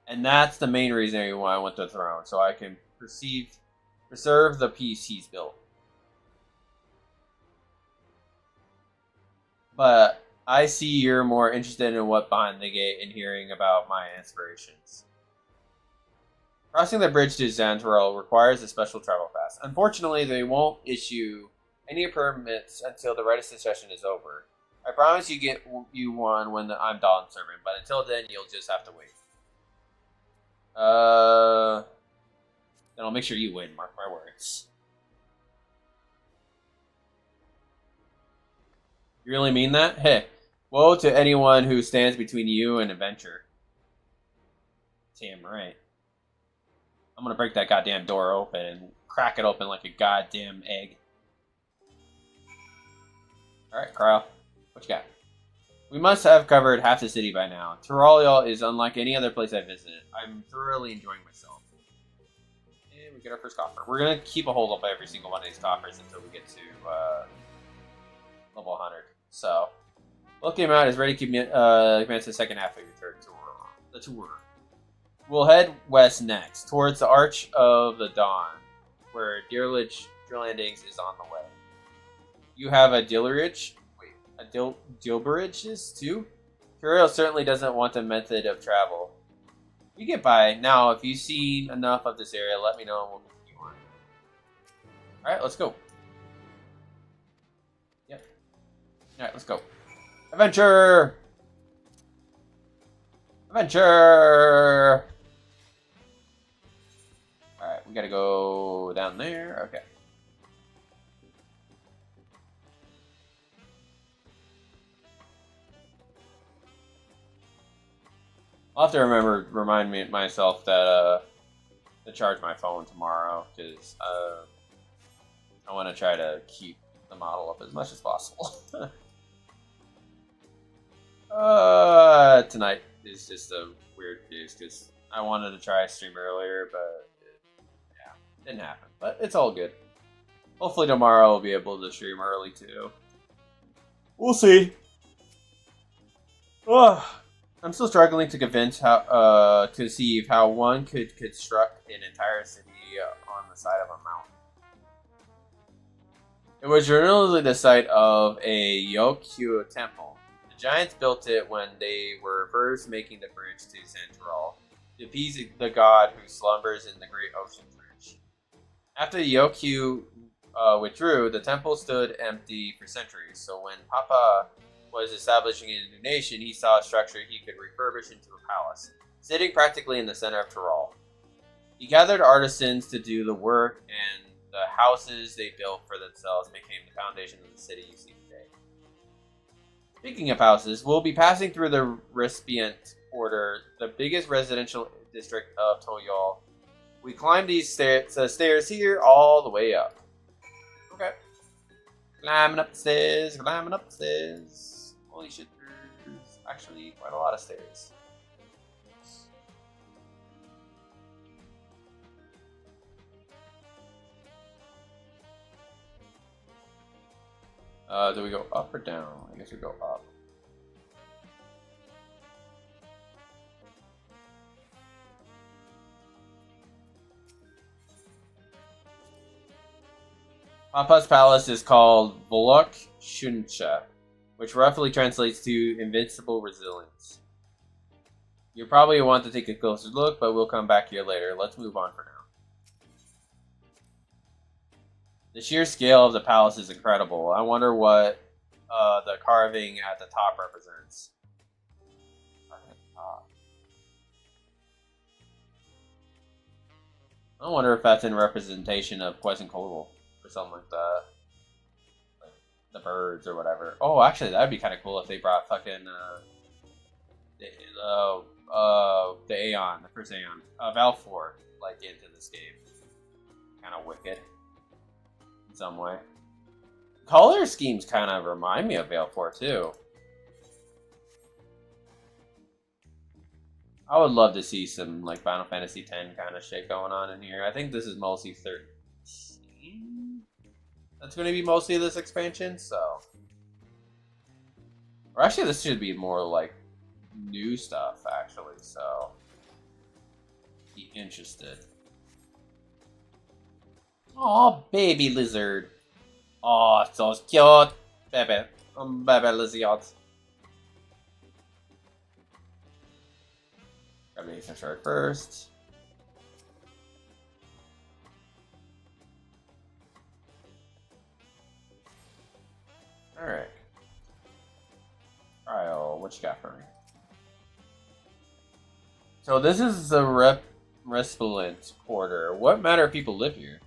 And that's the main reason why I want the throne, so I can preserve the peace he's built. But I see you're more interested in what's behind the gate and hearing about my inspirations. Crossing the bridge to Zantarel requires a special travel pass. Unfortunately, they won't issue any permits until the rite of succession is over. I promise you get you one when I'm Dawn Servant, but until then, you'll just have to wait. Then I'll make sure you win, mark my words. You really mean that? Heh. Woe to anyone who stands between you and adventure. Damn right. I'm gonna break that goddamn door open and crack it open like a goddamn egg. Alright, Carl. What you got? We must have covered half the city by now. Turalial is unlike any other place I've visited. I'm thoroughly enjoying myself. And we get our first coffer. We're gonna keep a hold of every single one of these coffers until we get to level 100. So, looking out is ready to commence the second half of your tour. We'll head west next, towards the Arch of the Dawn, where Deerlich Landings is on the way. You have a Dilberich? Wait, a Dilberiches too? Curiel certainly doesn't want a method of travel. You get by. Now, if you've seen enough of this area, let me know and we'll continue on. Alright, let's go. Yep. Alright, let's go. Adventure! Adventure! Alright, we gotta go down there. Okay. I'll have to remind myself that to charge my phone tomorrow, because I want to try to keep the model up as much as possible. Tonight is just a weird case because I wanted to try a stream earlier, but yeah, didn't happen. But it's all good. Hopefully tomorrow I'll be able to stream early too. We'll see. I'm still struggling to conceive how one could construct an entire city on the side of a mountain. It was originally the site of a Yokyu temple. The giants built it when they were first making the bridge to Central to appease the god who slumbers in the great ocean bridge. After the Yokyu withdrew, the temple stood empty for centuries, so when Papa was establishing a new nation, he saw a structure he could refurbish into a palace, sitting practically in the center of Tyrol. He gathered artisans to do the work, and the houses they built for themselves became the foundation of the city you see today. Speaking of houses, we'll be passing through the Recipient Quarter, the biggest residential district of Toyol. We climb these stairs here all the way up. Okay. Climbing up the stairs, climbing up the stairs. Holy shit, there's actually quite a lot of stairs. Do we go up or down? I guess we go up. Papa's palace is called Volok Shunsha, which roughly translates to Invincible Resilience. You probably want to take a closer look, but we'll come back here later. Let's move on for now. The sheer scale of the palace is incredible. I wonder what the carving at the top represents. I wonder if that's in representation of Quetzalcoatl or something like that. Like the birds or whatever. Oh, actually, that'd be kind of cool if they brought fucking the Aeon, the first Aeon, Valfor, like into this game. Kind of wicked. Some way. Color schemes kind of remind me of Valfor too. I would love to see some like Final Fantasy X kind of shit going on in here. I think this is mostly 13. That's going to be mostly this expansion, so. Or actually, this should be more like new stuff, actually, so. Be interested. Oh, baby lizard. Oh, so cute. Baby. Baby lizard. Grab the Ancient Shard first. Alright. Alright, what you got for me? So this is the Respelent Quarter. What matter if people live here?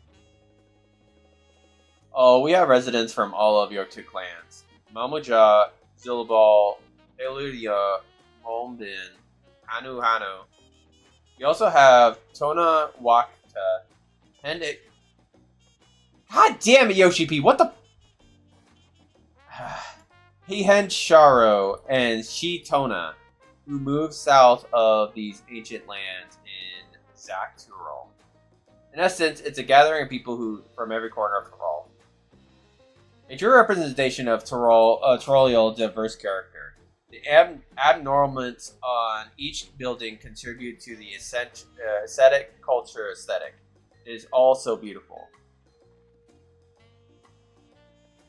Oh, we have residents from all of your two clans. Mamuja, Zilbal, Eludia, Mombin, Hanu Hanu. We also have Tona Wakta, and it... God damn it, Yoshi P, what the... Hihen Sharo and Shi-Tona, who moved south of these ancient lands in Zaktural. In essence, it's a gathering of people who from every corner of Tyrol. A true representation of Tyrolial diverse character. The abnormals on each building contribute to the aesthetic culture aesthetic. It is all so beautiful.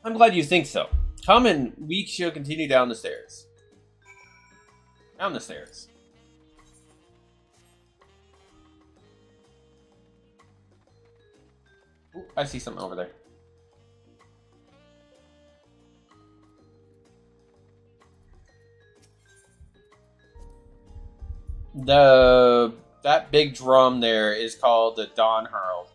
I'm glad you think so. Come and we shall continue down the stairs. Down the stairs. Ooh, I see something over there. That big drum there is called the Dawntrail.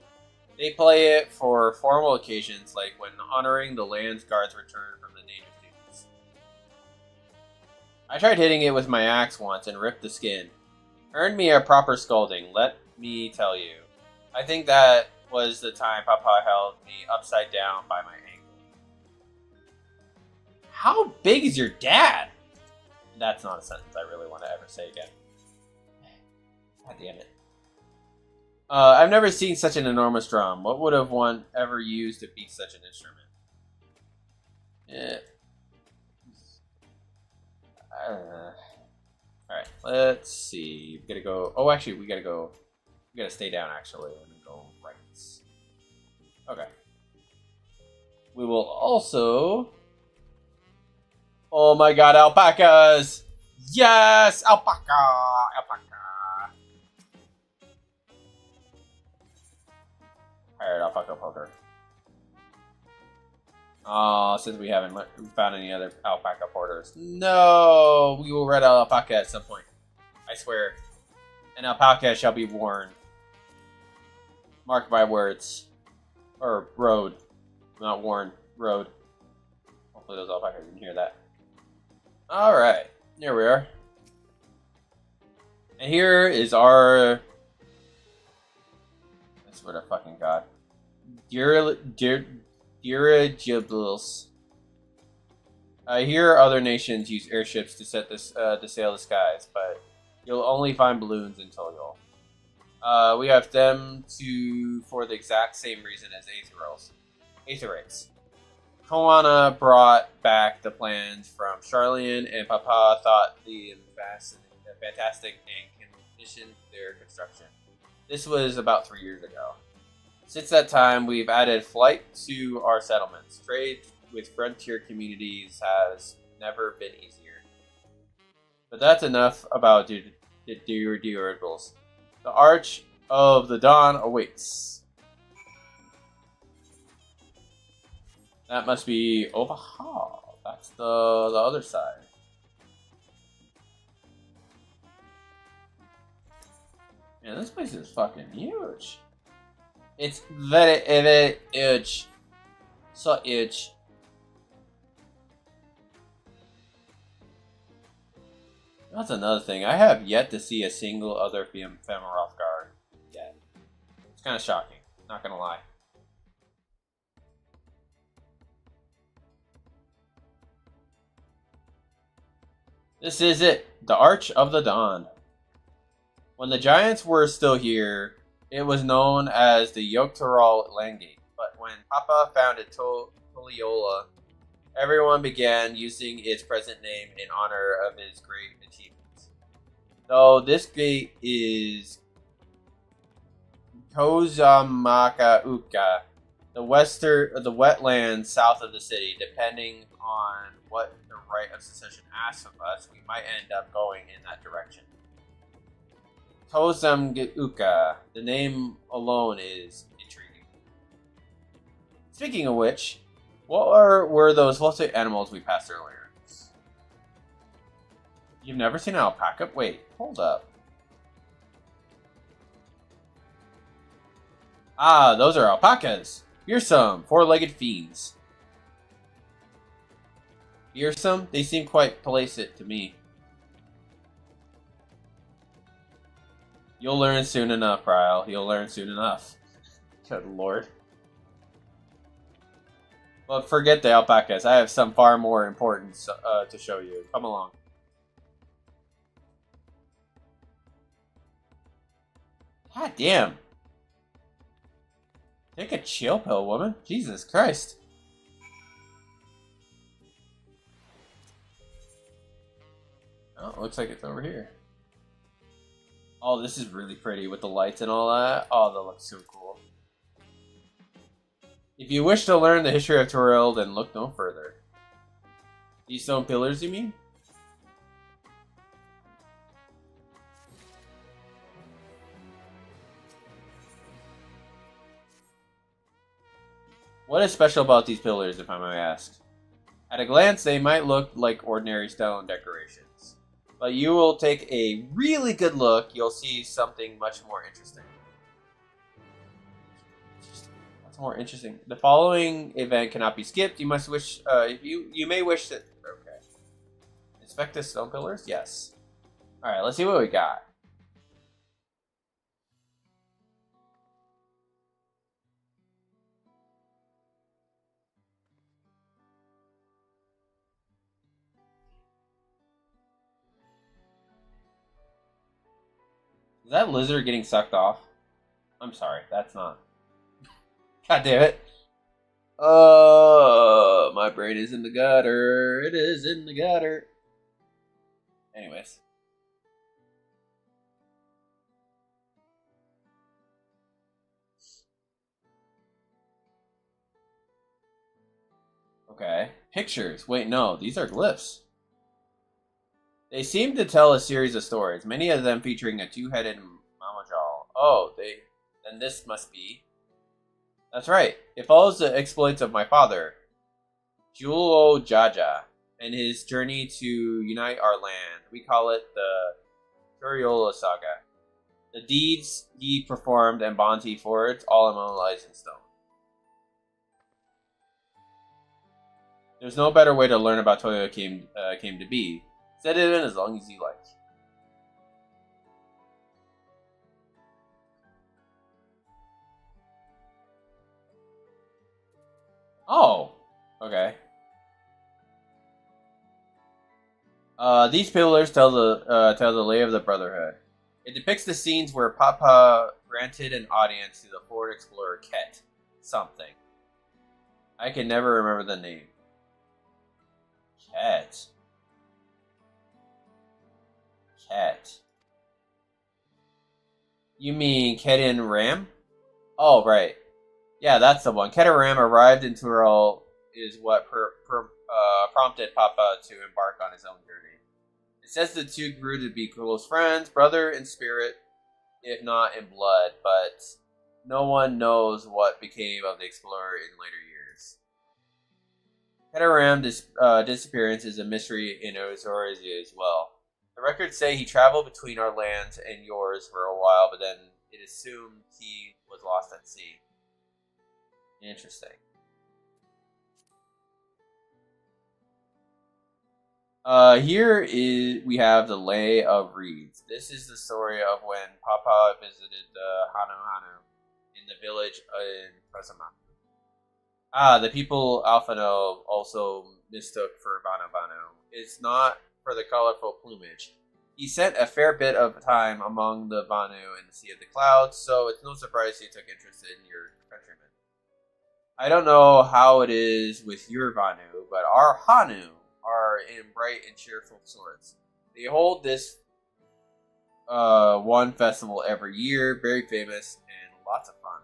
They play it for formal occasions, like when honoring the land's guard's return from the native duties. I tried hitting it with my axe once and ripped the skin. Earned me a proper scolding, let me tell you. I think that was the time Papa held me upside down by my ankle. How big is your dad? That's not a sentence I really want to ever say again. God damn it. I've never seen such an enormous drum. What would have one ever used to beat such an instrument? Yeah. Alright, let's see. We gotta go. Oh, actually, we gotta go. We gotta stay down, actually, and go right. Okay. We will also... Oh my god, alpacas! Yes! Alpaca! Alpaca! Alright, alpaca poker. Oh, since we haven't found any other alpaca porters. No! We will ride an alpaca at some point. I swear. An alpaca shall be worn. Mark my words. Or road. Not worn. Road. Hopefully those alpacas didn't hear that. Alright. Here we are. And here is our... I swear to fucking god. Dirigibles. Here other nations use airships to set this to sail the skies, but you'll only find balloons in Toyol. We have them for the exact same reason as Aetherites. Koana brought back the plans from Charlian, and Papa thought the fantastic and conditioned their construction. This was about 3 years ago. Since that time, we've added flight to our settlements. Trade with frontier communities has never been easier. But that's enough about the dirigibles. The Arch of the Dawn awaits. That must be Overhaul. That's the other side. Man, this place is fucking huge. It's very, very huge. So huge. That's another thing. I have yet to see a single other Femeroth guard yet. It's kind of shocking. Not gonna lie. This is it. The Arch of the Dawn. When the Giants were still here, it was known as the Yogg-Toroth Landgate, but when Papa founded Toliola, everyone began using its present name in honor of his great achievements. Though this gate is Kozamaka-uka, the wetlands south of the city. Depending on what the right of succession asks of us, we might end up going in that direction. Kozamaka, the name alone is intriguing. Speaking of which, what were those floating animals we passed earlier? You've never seen an alpaca? Wait, hold up. Ah, those are alpacas. Fearsome, four-legged fiends. Fearsome? They seem quite placid to me. You'll learn soon enough, Ryle. You'll learn soon enough. Good lord. But forget the alpacas. I have some far more important to show you. Come along. God damn. Take a chill pill, woman. Jesus Christ. Oh, it looks like it's over here. Oh, this is really pretty with the lights and all that. Oh, that looks so cool. If you wish to learn the history of Toyol, then look no further. These stone pillars, you mean? What is special about these pillars, if I may ask? At a glance, they might look like ordinary stone decorations. But you will take a really good look, you'll see something much more interesting. What's more interesting? The following event cannot be skipped. You must wish, you may wish that, okay. Inspect the stone pillars? Yes. Alright, let's see what we got. Is that lizard getting sucked off? I'm sorry, that's not. God damn it. My brain is in the gutter. It is in the gutter. Anyways. Okay. Pictures. Wait, no. These are glyphs. They seem to tell a series of stories, many of them featuring a two-headed Mamajal. Oh, then this must be... That's right. It follows the exploits of my father, Julo Jaja, and his journey to unite our land. We call it the Turiola Saga. The deeds he performed and bonds he forged, all immortalized in stone. There's no better way to learn about Toyo came to be. Set it in as long as you like. Oh, okay. These pillars tell the lay of the Brotherhood. It depicts the scenes where Papa granted an audience to the forward explorer Ket something. I can never remember the name. Ket. You mean Kedin Ram? Oh, right. Yeah, that's the one. Kedin Ram arrived in Turel is what prompted Papa to embark on his own journey. It says the two grew to be close friends, brother in spirit, if not in blood, but no one knows what became of the explorer in later years. Kedin Ram's disappearance is a mystery in Ozorizia as well. The records say he traveled between our lands and yours for a while, but then it assumed he was lost at sea. Interesting. Here we have the Lay of Reeds. This is the story of when Papa visited the Hanu in the village in Presama. The people Alphano also mistook for Vanu. It's not for the colorful plumage. He spent a fair bit of time among the Vanu in the Sea of the Clouds, so it's no surprise he took interest in your countrymen. I don't know how it is with your Vanu, but our Hanu are in bright and cheerful sorts. They hold this one festival every year, very famous and lots of fun.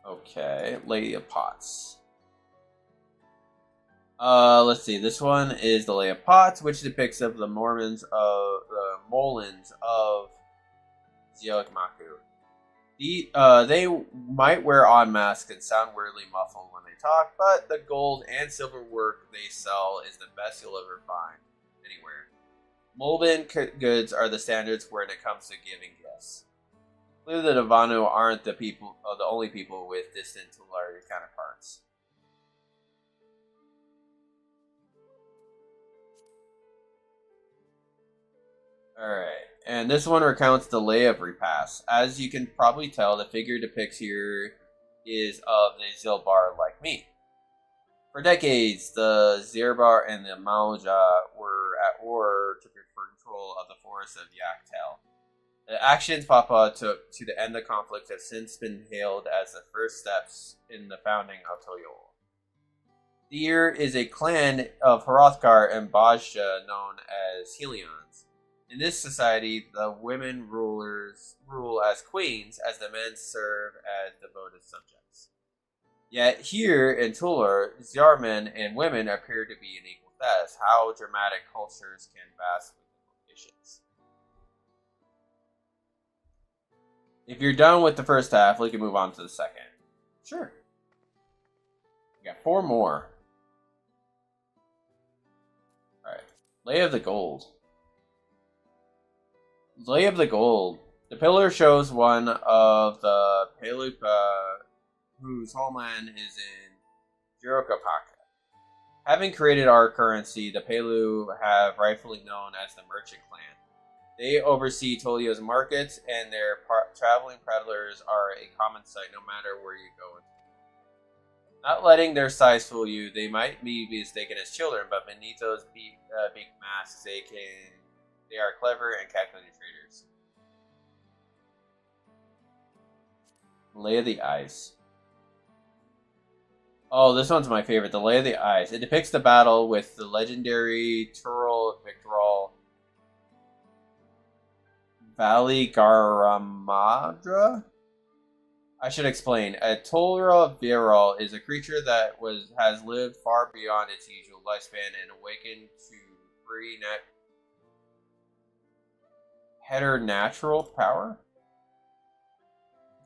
Okay, Lady of Pots. Let's see. This one is the Lay of Pots, which depicts of the Molins of Ziokmaku. They might wear on masks and sound weirdly muffled when they talk, but the gold and silver work they sell is the best you'll ever find anywhere. Molbin goods are the standards when it comes to giving gifts. Clearly, the Vanu aren't the only people with distant Tulari counterparts. Alright, and this one recounts the Lay of Repass. As you can probably tell, the figure depicts here is of the Zilbar like me. For decades, the Zirbar and the Malja were at war for control of the forests of Yaktel. The actions Papa took to end the conflict have since been hailed as the first steps in the founding of Toyol. There is a clan of Hrothgar and Bajja known as Helions. In this society, the women rulers rule as queens, as the men serve as devoted subjects. Yet here in Tular, Zarmen and women appear to be in equal status. How dramatic cultures can vast implications. If you're done with the first half, we can move on to the second. Sure. We got 4 more. Alright. Lay of the Gold. Lay of the Gold. The pillar shows one of the Pelupa whose homeland is in Jirokapaka. Having created our currency, the Pelu have rightfully known as the Merchant Clan. They oversee Tolio's markets, and their traveling peddlers are a common sight no matter where you go. Not letting their size fool you, they might be mistaken as children, but beneath those big masks, they are clever and calculated traders. Lay of the Ice. Oh, this one's my favorite. The Lay of the Ice. It depicts the battle with the legendary Turul Victoral Valley Garamadra. I should explain. A Tolra viral is a creature that has lived far beyond its usual lifespan and awakened to preternatural power.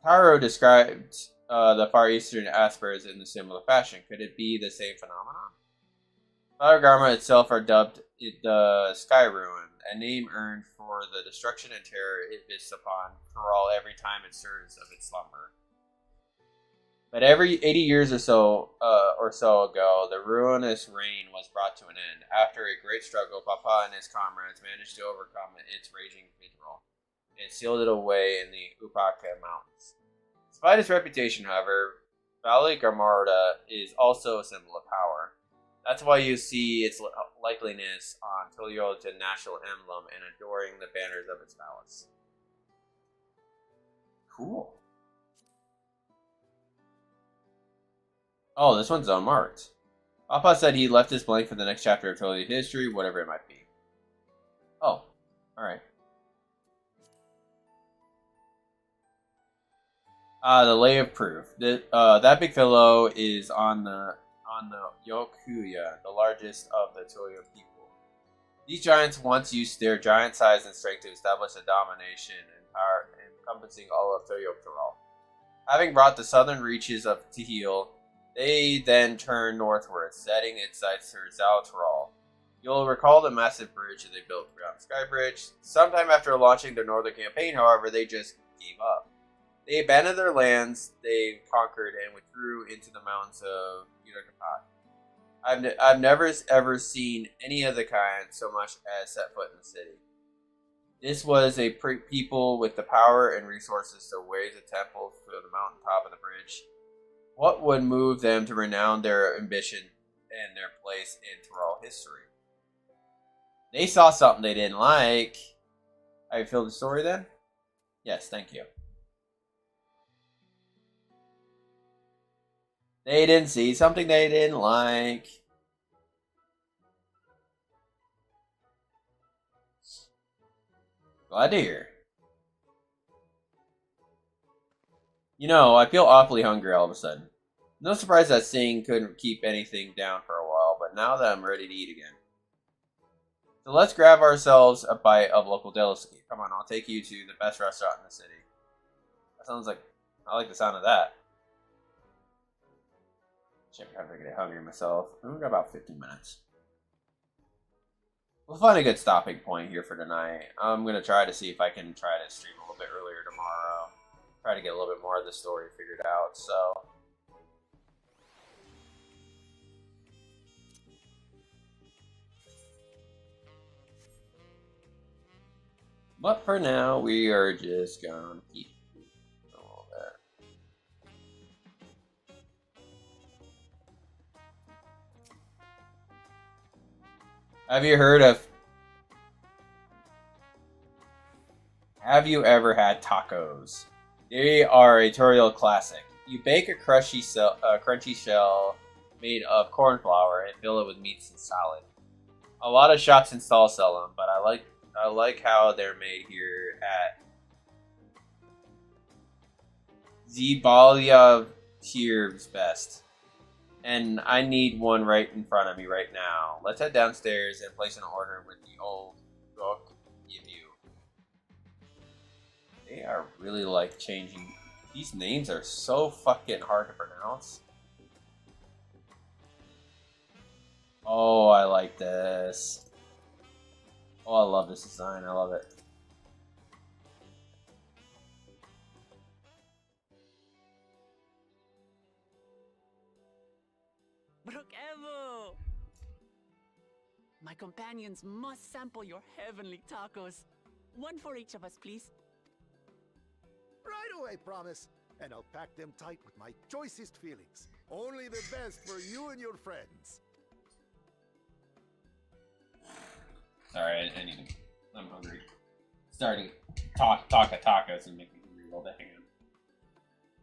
Taro described the Far Eastern Aspers in a similar fashion. Could it be the same phenomenon? Flowergarma itself are dubbed the Sky Ruin, a name earned for the destruction and terror it visits upon Thrall every time it stirs of its slumber. But every 80 years or so ago, the ruinous reign was brought to an end. After a great struggle, Papa and his comrades managed to overcome its raging vigil and sealed it away in the Upaka Mountains. Despite its reputation, however, Valley Garmarda is also a symbol of power. That's why you see its likeliness on Toyota's national emblem and adoring the banners of its palace. Cool. Oh, this one's unmarked. Papa said he left this blank for the next chapter of Toyota's history, whatever it might be. Oh, alright. The Lay of Proof. That big fellow is on the Yokuya, the largest of the Toyo people. These giants once used their giant size and strength to establish a domination and power encompassing all of Toyo Thrall. Having brought the southern reaches of Tehil, they then turned northward, setting its sights towards Zaltral. You'll recall the massive bridge that they built around the Sky Bridge. Sometime after launching their northern campaign, however, they just gave up. They abandoned their lands they conquered and withdrew into the mountains of Yurikapat. I've never ever seen any of the kind so much as set foot in the city. This was a people with the power and resources to raise a temple for the mountaintop of the bridge. What would move them to renounce their ambition and their place in Thrall history? They saw something they didn't like. I filled the story then? Yes, thank you. They didn't see something they didn't like. Glad to hear. You know, I feel awfully hungry all of a sudden. No surprise that Sing couldn't keep anything down for a while, but now that I'm ready to eat again. So let's grab ourselves a bite of local delicacy. Come on, I'll take you to the best restaurant in the city. That sounds like... I like the sound of that. Shit, I'm gonna get hungry myself. We've got about 15 minutes. We'll find a good stopping point here for tonight. I'm gonna try to see if I can try to stream a little bit earlier tomorrow. Try to get a little bit more of the story figured out, so... But for now, we are just gonna keep a little bit. Have you heard of... Have you ever had tacos? They are a Toriel classic. You bake a crunchy shell made of corn flour and fill it with meats and salad. A lot of shops and stalls sell them, but I like how they're made here at Zibalia Tier's best. And I need one right in front of me right now. Let's head downstairs and place an order with the old book give you. They are really like changing. These names are so fucking hard to pronounce. Oh, I like this. Oh, I love this design. I love it. Brook-Evo! My companions must sample your heavenly tacos. One for each of us, please. Right away, promise. And I'll pack them tight with my choicest feelings. Only the best for you and your friends. Sorry, I need to... I'm hungry. Starting talk tacos and make me hungry a little bit. Hang on.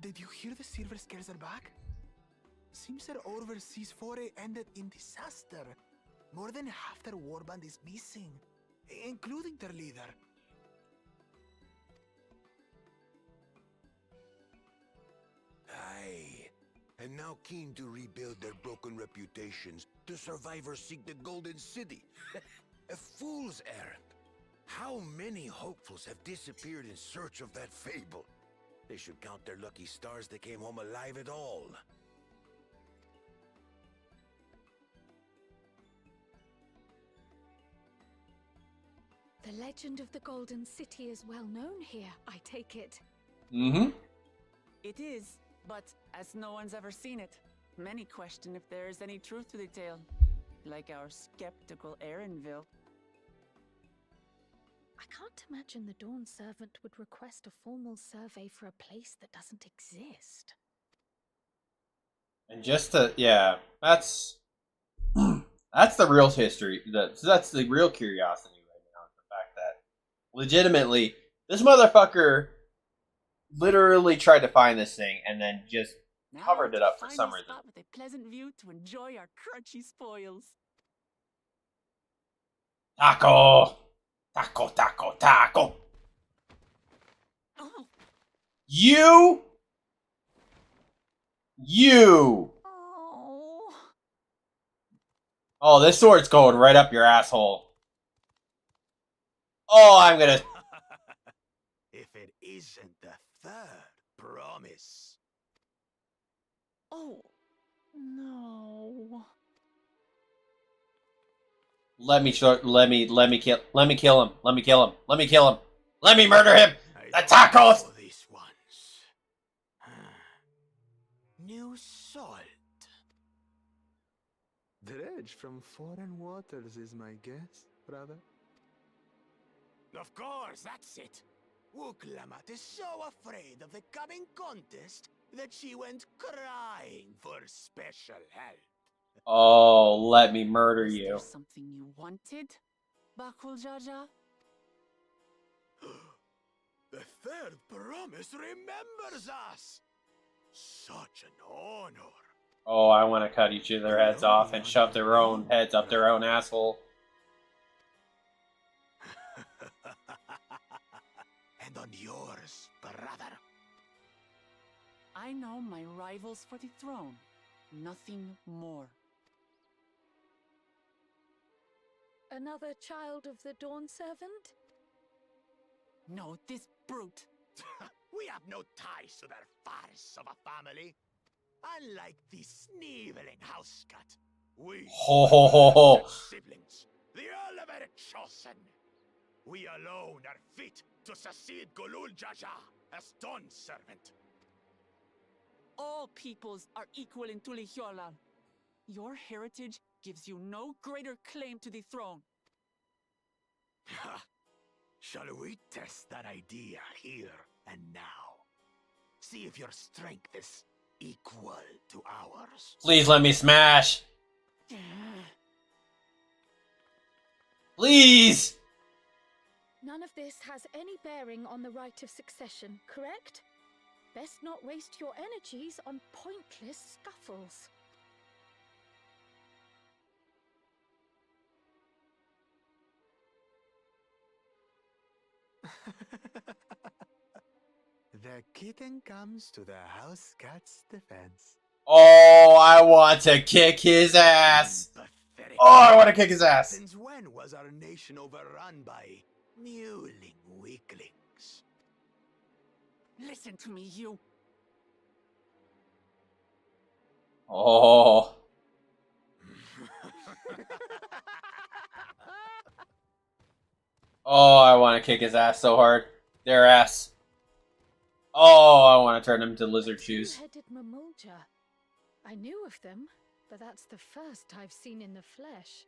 Did you hear the Silver Scares are back? Seems their overseas foray ended in disaster. More than half their warband is missing, including their leader. now keen to rebuild their broken reputations. The survivors seek the Golden City. A fool's errand. How many hopefuls have disappeared in search of that fable? They should count their lucky stars they came home alive at all. The legend of the Golden City is well known here, I take it. Mm-hmm. It is, but as no one's ever seen it, many question if there is any truth to the tale. Like our skeptical Erinville. I can't imagine the Dawn Servant would request a formal survey for a place that doesn't exist. And just to, yeah, that's the real history. That's the real curiosity right now. The fact that legitimately this motherfucker literally tried to find this thing and then just covered it up for some reason. Spot with a pleasant view to enjoy our crunchy spoils. Taco! Taco, taco, taco! Oh. You! Oh. Oh, this sword's going right up your asshole. Oh, I'm gonna... If it isn't the third promise. Oh. No. Let me kill him. Let me kill him. Let me murder him. The tacos. These ones. New salt. Dredge from foreign waters is my guess, brother. Of course, that's it. Wuklamat is so afraid of the coming contest that she went crying for special help. Oh, let me murder Was you. there something you wanted, Bakul Jaja? The third promise remembers us. Such an honor. Oh, I want to cut each of their heads off and shove their own heads up their own asshole. And on yours, brother. I know my rivals for the throne. Nothing more. Another child of the Dawn Servant? No, this brute. We have no ties to their farce of a family. Unlike the sneevling house cut, we Ho ho ho ho. siblings, the elevated chosen. We alone are fit to succeed Golul Jaja as Dawn Servant. All peoples are equal in Tulihyolal. Your heritage gives you no greater claim to the throne. Shall we test that idea here and now? See if your strength is equal to ours. Please let me smash. Please. None of this has any bearing on the right of succession, correct? Best not waste your energies on pointless scuffles. The kitten comes to the house cat's defense. Oh, I want to kick his ass. Pathetic. Oh, I want to kick his ass. Since when was our nation overrun by mewling weaklings? Listen to me, you. Oh. Oh, I want to kick his ass so hard. Their ass. Oh, I want to turn him to lizard shoes. Two-headed Mamulja. I knew of them, but that's the first I've seen in the flesh.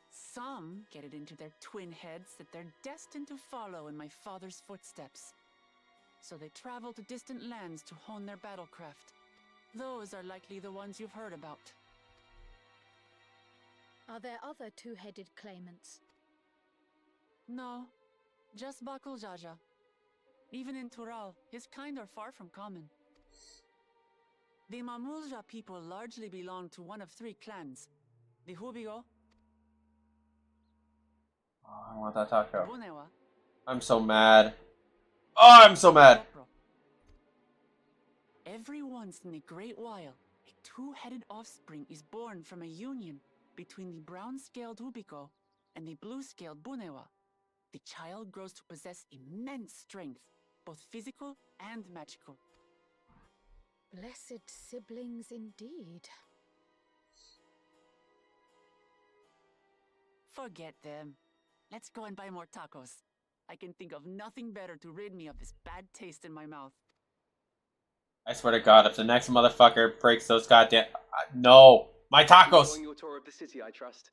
Some get it into their twin heads that they're destined to follow in my father's footsteps. So they travel to distant lands to hone their battlecraft. Those are likely the ones you've heard about. Are there other two-headed claimants? No, just Bakul Jaja. Even in Tural, his kind are far from common. The Mamulja people largely belong to one of three clans. The Hubigo, Oh, I want that taco. Bunewa, I'm so mad. Oh, I'm so mad. every once in a great while, a two-headed offspring is born from a union between the brown-scaled Ubiko and the blue-scaled Bunewa. The child grows to possess immense strength, both physical and magical. Blessed siblings indeed. Forget them. Let's go and buy more tacos. I can think of nothing better to rid me of this bad taste in my mouth. I swear to God, if the next motherfucker breaks those goddamn... no! My tacos! Enjoying your tour of the city, I trust.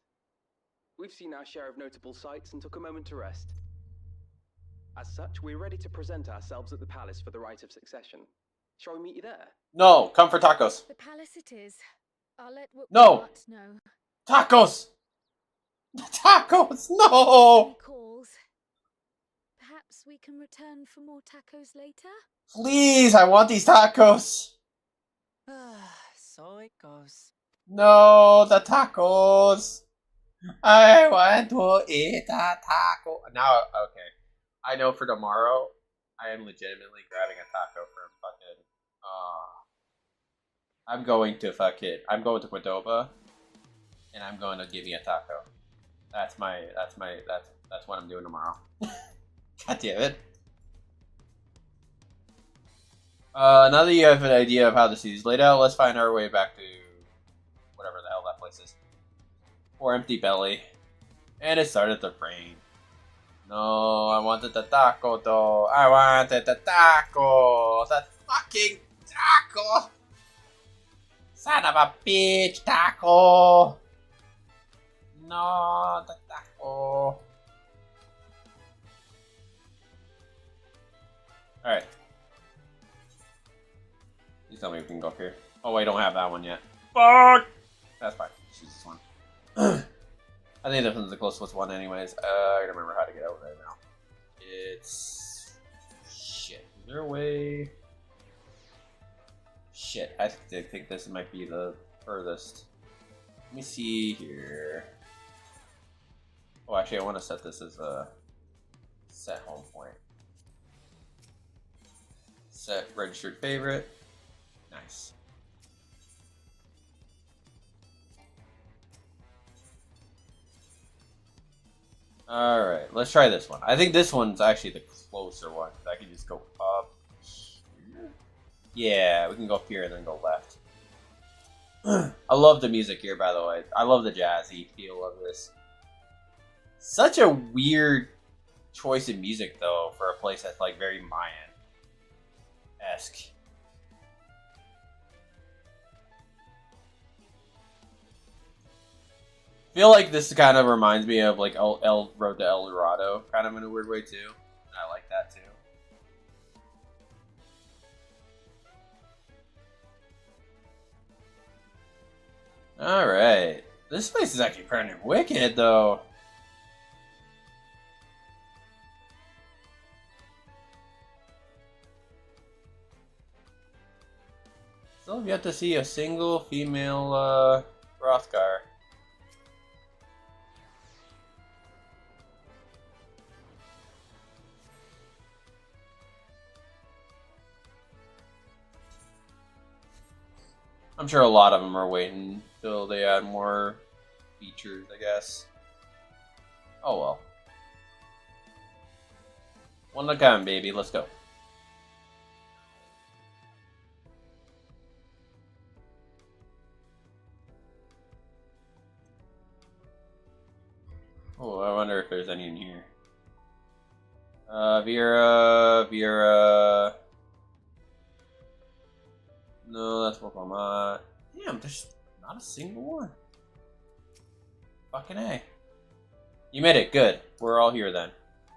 We've seen our share of notable sights and took a moment to rest. As such, we're ready to present ourselves at the palace for the rite of succession. Shall we meet you there? No! Come for tacos! The palace it is. I'll let No! know. Tacos! Tacos! No! Any calls? Perhaps we can return for more tacos later? Please, I want these tacos! So it goes. No, the tacos! I want to eat a taco. Now, okay. I know for tomorrow, I am legitimately grabbing a taco from fucking... I'm going to Cordoba, and I'm going to give me a taco. That's what I'm doing tomorrow. God damn it. Now that you have an idea of how the city's laid out, let's find our way back to whatever the hell that place is. Poor empty belly. And it started to rain. No, I wanted the taco though. I wanted the taco. The fucking taco. Son of a bitch, taco. No, the taco. Alright. Please tell me we can go up here. Oh, I don't have that one yet. Fuck! That's fine. Just use this one. I think this one's the closest one anyways. I gotta remember how to get over there now. It's... shit. Is there a way... shit, I think this might be the furthest. Let me see here. Oh, actually, I want to set this as a set home point. Set registered favorite. Nice. Alright, let's try this one. I think this one's actually the closer one. I can just go up here. Yeah, we can go up here and then go left. I love the music here, by the way. I love the jazzy feel of this. Such a weird choice of music, though, for a place that's like very Mayan-esque. I feel like this kind of reminds me of like El Road to El Dorado, kind of in a weird way too. I like that too. All right, this place is actually pretty wicked, though. Still have yet to see a single female Rothgar. I'm sure a lot of them are waiting till they add more features, I guess. Oh well. One look at him, baby. Let's go. Oh, I wonder if there's any in here. Vera. No, that's Pokemon. Damn, there's not a single one. Fucking A. You made it. Good. We're all here then.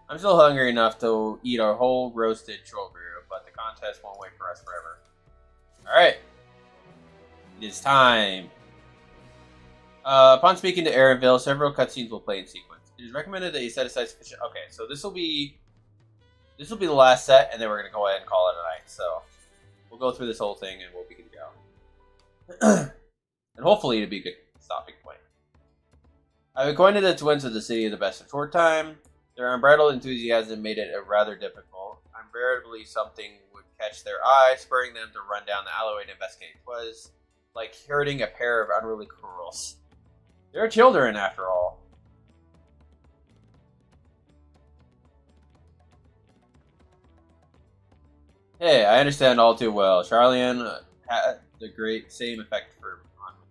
I'm still hungry enough to eat our whole roasted troll brew, but the contest won't wait for us forever. Alright. It is time. Upon speaking to Aaronville, several cutscenes will play in sequence. It is recommended that you set aside sufficient... Okay, so this will be the last set, and then we're going to go ahead and call it a night, so... We'll go through this whole thing and we'll be good to go. And hopefully it'll be a good stopping point. I've acquainted the twins of the city of the best in short time. Their unbridled enthusiasm made it rather difficult. Unveritably something which catch their eye, spurring them to run down the alleyway to investigate. It was like herding a pair of unruly squirrels. They're children, after all. Hey, I understand all too well. Charlian had the same effect on me.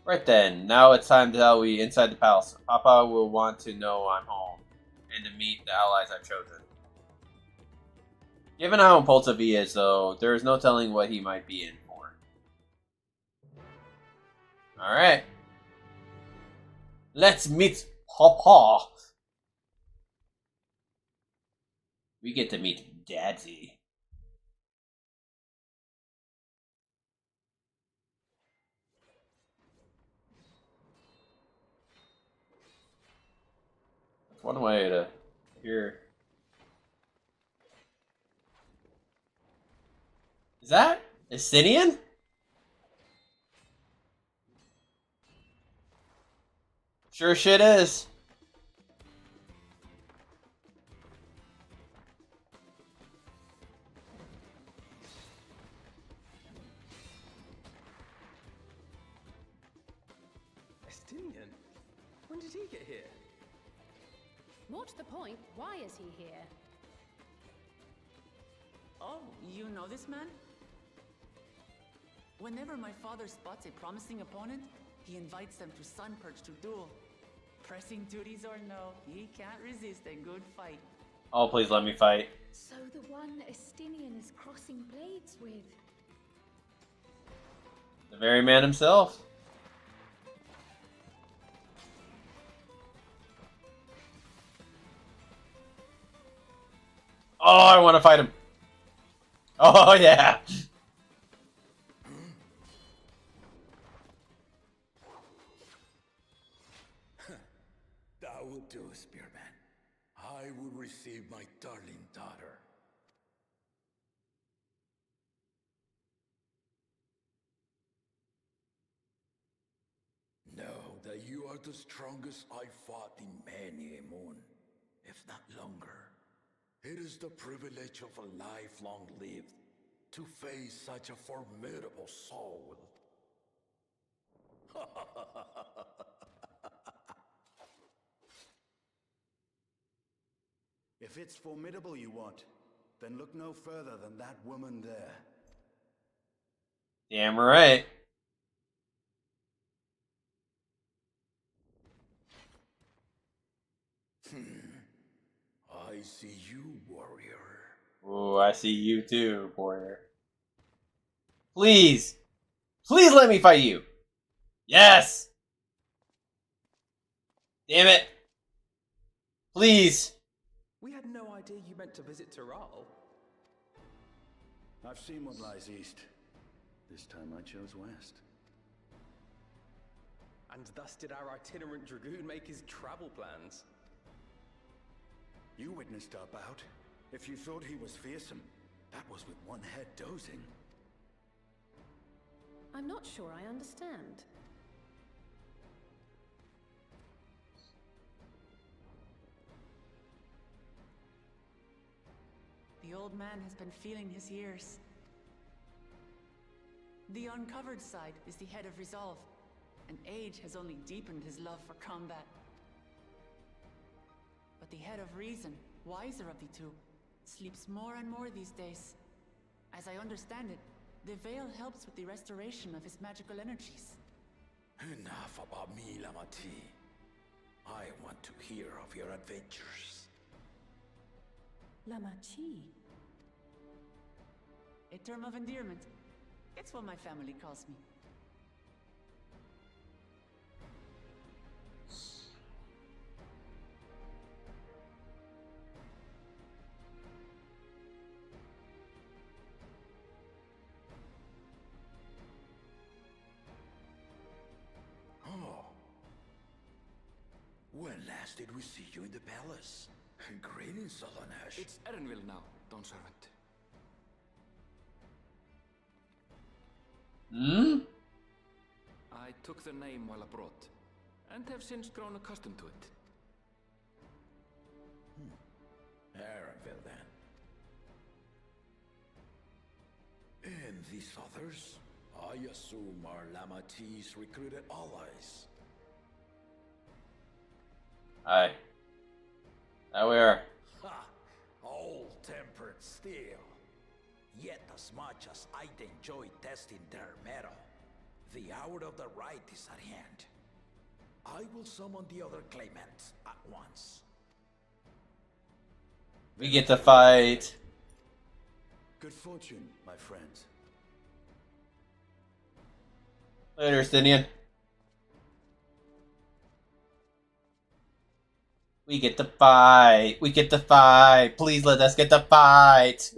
Right then, now it's time to tell we inside the palace. Papa will want to know I'm home, and to meet the allies I've chosen. Given how impulsive he is, though, there is no telling what he might be in for. Alright. Let's meet Papa. We get to meet Daddy. That's one way to hear. Is that Estinian? Sure shit is. Estinian? When did he get here? More to the point, why is he here? Oh, you know this man? Whenever my father spots a promising opponent, he invites them to Sunperch to duel. Pressing duties or no, he can't resist a good fight. Oh, please let me fight. So the one Estinian is crossing blades with. The very man himself. Oh, I want to fight him. Oh, yeah. That will do, Spearman. I will receive my darling daughter. Know that you are the strongest I fought in many a moon, if not longer. It is the privilege of a life long lived to face such a formidable soul. If it's formidable you want, then look no further than that woman there. Damn right. I see you, warrior. Ooh, I see you too, warrior. Please! Please let me fight you! Yes! Damn it! Please! We had no idea you meant to visit Tiral. I've seen what lies east. This time I chose west. And thus did our itinerant dragoon make his travel plans. You witnessed our bout. If you thought he was fearsome, that was with one head dozing. I'm not sure I understand. The old man has been feeling his years. The uncovered side is the head of resolve, and age has only deepened his love for combat. But the head of reason, wiser of the two, sleeps more and more these days. As I understand it, the veil helps with the restoration of his magical energies. Enough about me, Lamati. I want to hear of your adventures. Lamachi. A term of endearment. It's what my family calls me. Oh. When last did we see you in the palace? Greetings, Solonash. It's Erenville now, Dawnservant. Hmm? I took the name while abroad, and have since grown accustomed to it. Erenville, then. these others? I assume our Lamatis recruited allies. Aye. There we are. Ha! Old-tempered steel. Yet as much as I'd enjoy testing their metal, the hour of the right is at hand. I will summon the other claimants at once. We get to fight. Good fortune, my friends. Later, Stinian. We get to fight. We get to fight. Please let us get to fight.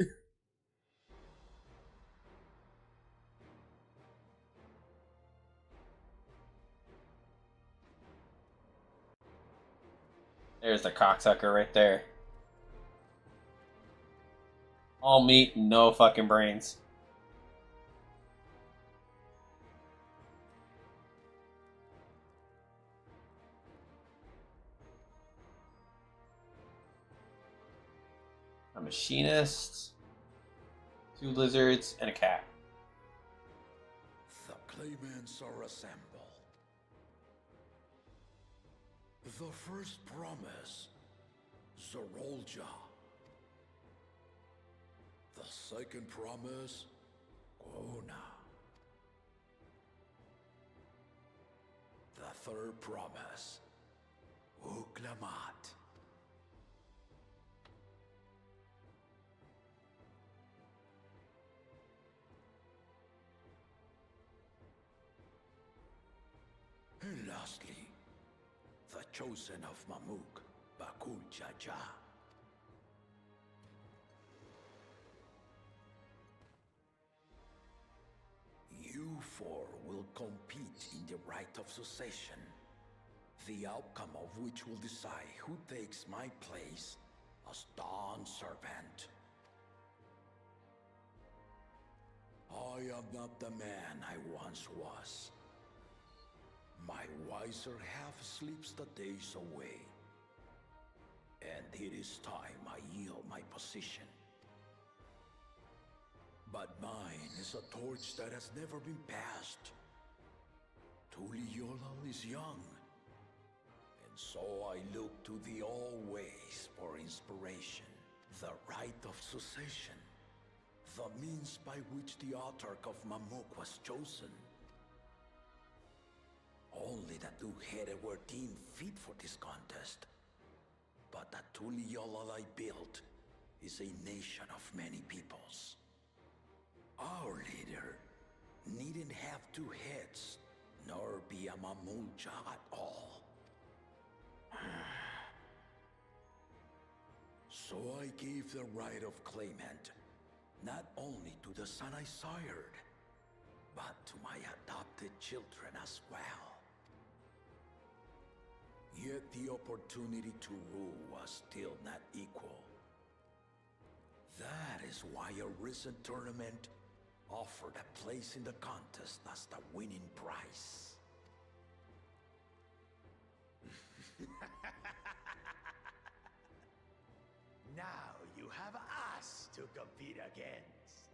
There's the cocksucker right there. All meat, no fucking brains. A machinist, 2 lizards, and a cat. The claimants are assembled. The first promise, Zorolja. The second promise, Gona. The third promise, Uklamat. And lastly, the chosen of Mamuk, Bakul Jaja. You four will compete in the right of succession, the outcome of which will decide who takes my place as Dawn Servant. I am not the man I once was. My wiser half sleeps the days away, and it is time I yield my position. But mine is a torch that has never been passed. Tuliyola is young, and so I look to the always for inspiration. The right of succession, the means by which the autarch of Mamuk was chosen. Only the two-headed were deemed fit for this contest. But the Tuliyola I built is a nation of many peoples. Our leader needn't have 2 heads, nor be a Mamulja at all. So I gave the right of claimant, not only to the son I sired, but to my adopted children as well. Yet the opportunity to rule was still not equal. That is why a recent tournament offered a place in the contest as the winning prize. Now you have us to compete against.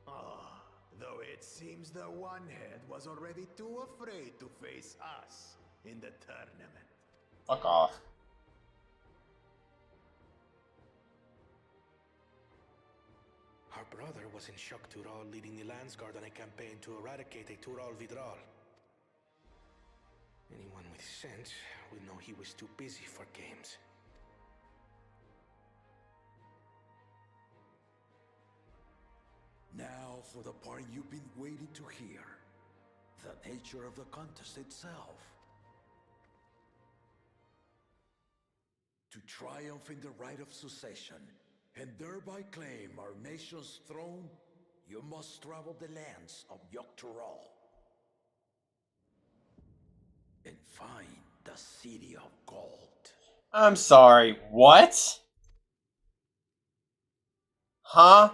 Ah, though it seems the one-head was already too afraid to face us in the tournament. Fuck off. Our brother was in Shock Tural leading the Landsguard on a campaign to eradicate a Tural Vidral. Anyone with sense would know he was too busy for games. Now for the part you've been waiting to hear. The nature of the contest itself. To triumph in the right of succession, and thereby claim our nation's throne, you must travel the lands of Yogg-Tural and find the City of Gold. I'm sorry, what? Huh?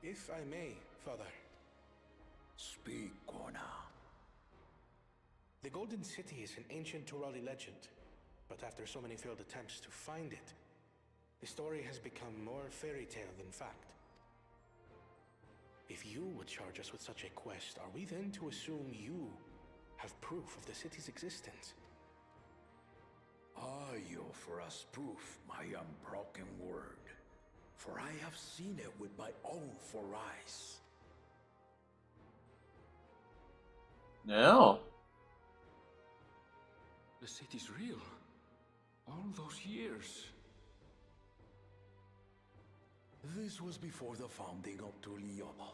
If I may, Father. Speak, Gona. The Golden City is an ancient Turali legend, but after so many failed attempts to find it, the story has become more fairy tale than fact. If you would charge us with such a quest, are we then to assume you have proof of the city's existence? Are you for us proof, my unbroken word? For I have seen it with my own 4 eyes. No. The city's real. All those years. This was before the founding of Tuliyola.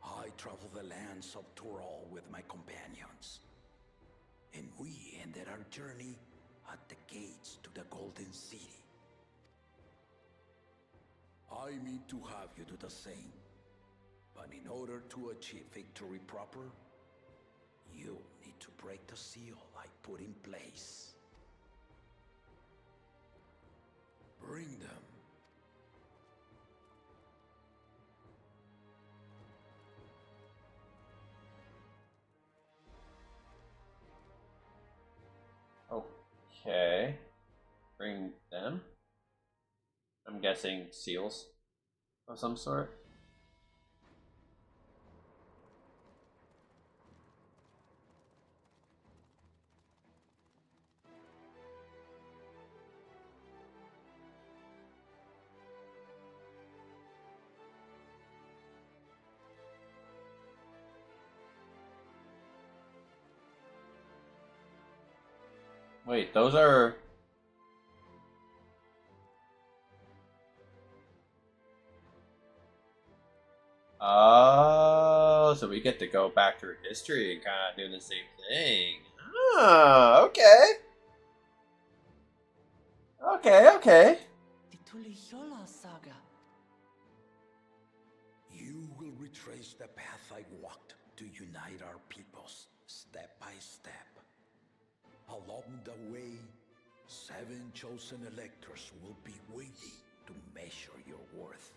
I traveled the lands of Tural with my companions. And we ended our journey at the gates to the Golden City. I mean to have you do the same. But in order to achieve victory proper, you need to break the seal I put in place. Bring them. Okay. Bring them. I'm guessing seals of some sort. Wait, those are... Oh, so we get to go back through history and kind of do the same thing. Ah, okay. Okay. The Tuliyola saga. You will retrace the path I walked to unite our peoples, step by step. Along the way, 7 chosen electors will be waiting to measure your worth.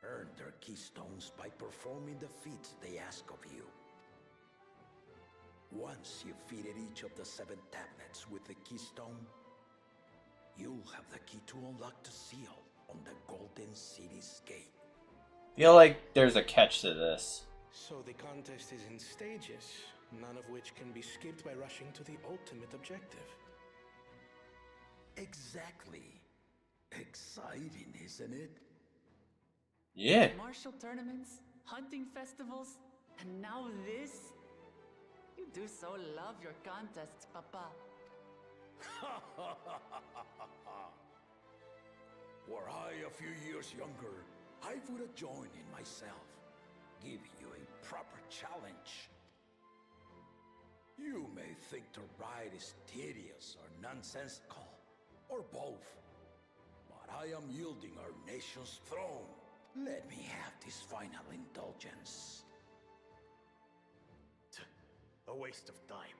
Earn their keystones by performing the feats they ask of you. Once you've fitted each of the 7 tablets with the keystone, you'll have the key to unlock the seal on the Golden City's gate. Feel like there's a catch to this. So the contest is in stages, none of which can be skipped by rushing to the ultimate objective. Exactly. Exciting, isn't it? Yeah. Martial tournaments, hunting festivals, and now this? You do so love your contests, Papa. Were I a few years younger, I would have joined in myself, giving you a proper challenge. You may think the ride is tedious or nonsensical, or both, but I am yielding our nation's throne. Let me have this final indulgence. A waste of time.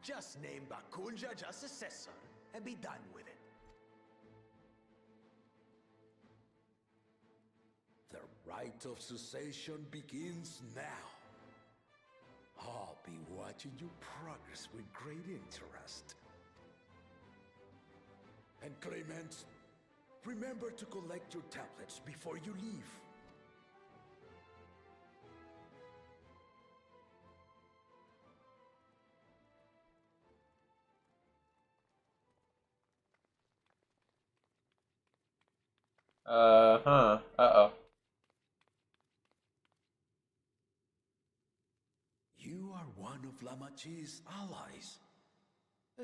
Just name Bakunja just successor and be done with it. The rite of succession begins now. I'll be watching your progress with great interest. And Clemens, remember to collect your tablets before you leave. Uh-oh. You are one of Lamachi's allies.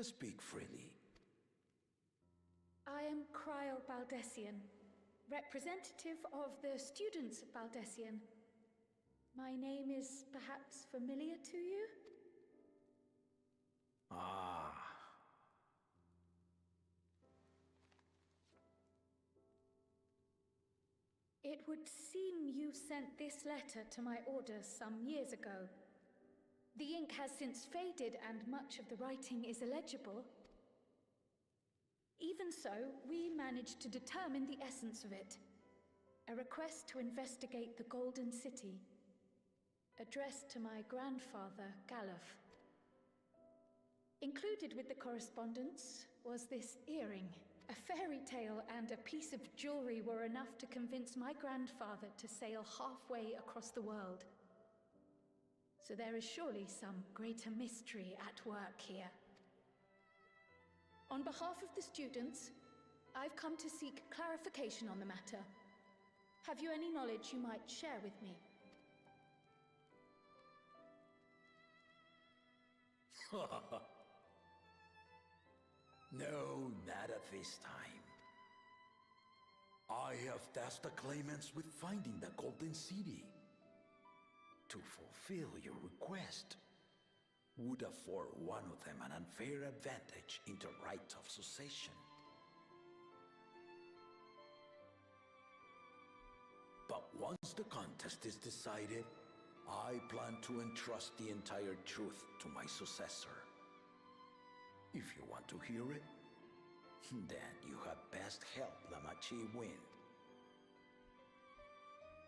Speak freely. I am Cryle Baldessian, representative of the students of Baldessian. My name is perhaps familiar to you? Ah. It would seem you sent this letter to my orders some years ago. The ink has since faded and much of the writing is illegible. Even so, we managed to determine the essence of it. A request to investigate the Golden City. addressed to my grandfather, Galuf. Included with the correspondence was this earring. A fairy tale and a piece of jewelry were enough to convince my grandfather to sail halfway across the world. So there is surely some greater mystery at work here. On behalf of the students, I've come to seek clarification on the matter. Have you any knowledge you might share with me? No, not at this time. I have tasked the claimants with finding the Golden City. To fulfill your request would afford one of them an unfair advantage in the right of succession. But once the contest is decided, I plan to entrust the entire truth to my successor. If you want to hear it, then you had best help Lamachi win.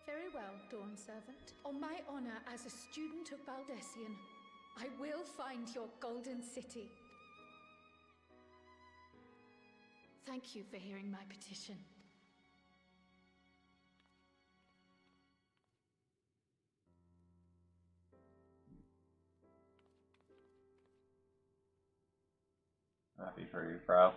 Very well, Dawn Servant. On my honor as a student of Baldessian, I will find your Golden City. Thank you for hearing my petition. Happy for you, bro.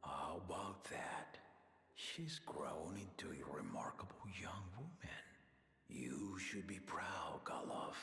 How about that? She's grown into a remarkable young woman. You should be proud, Galuf.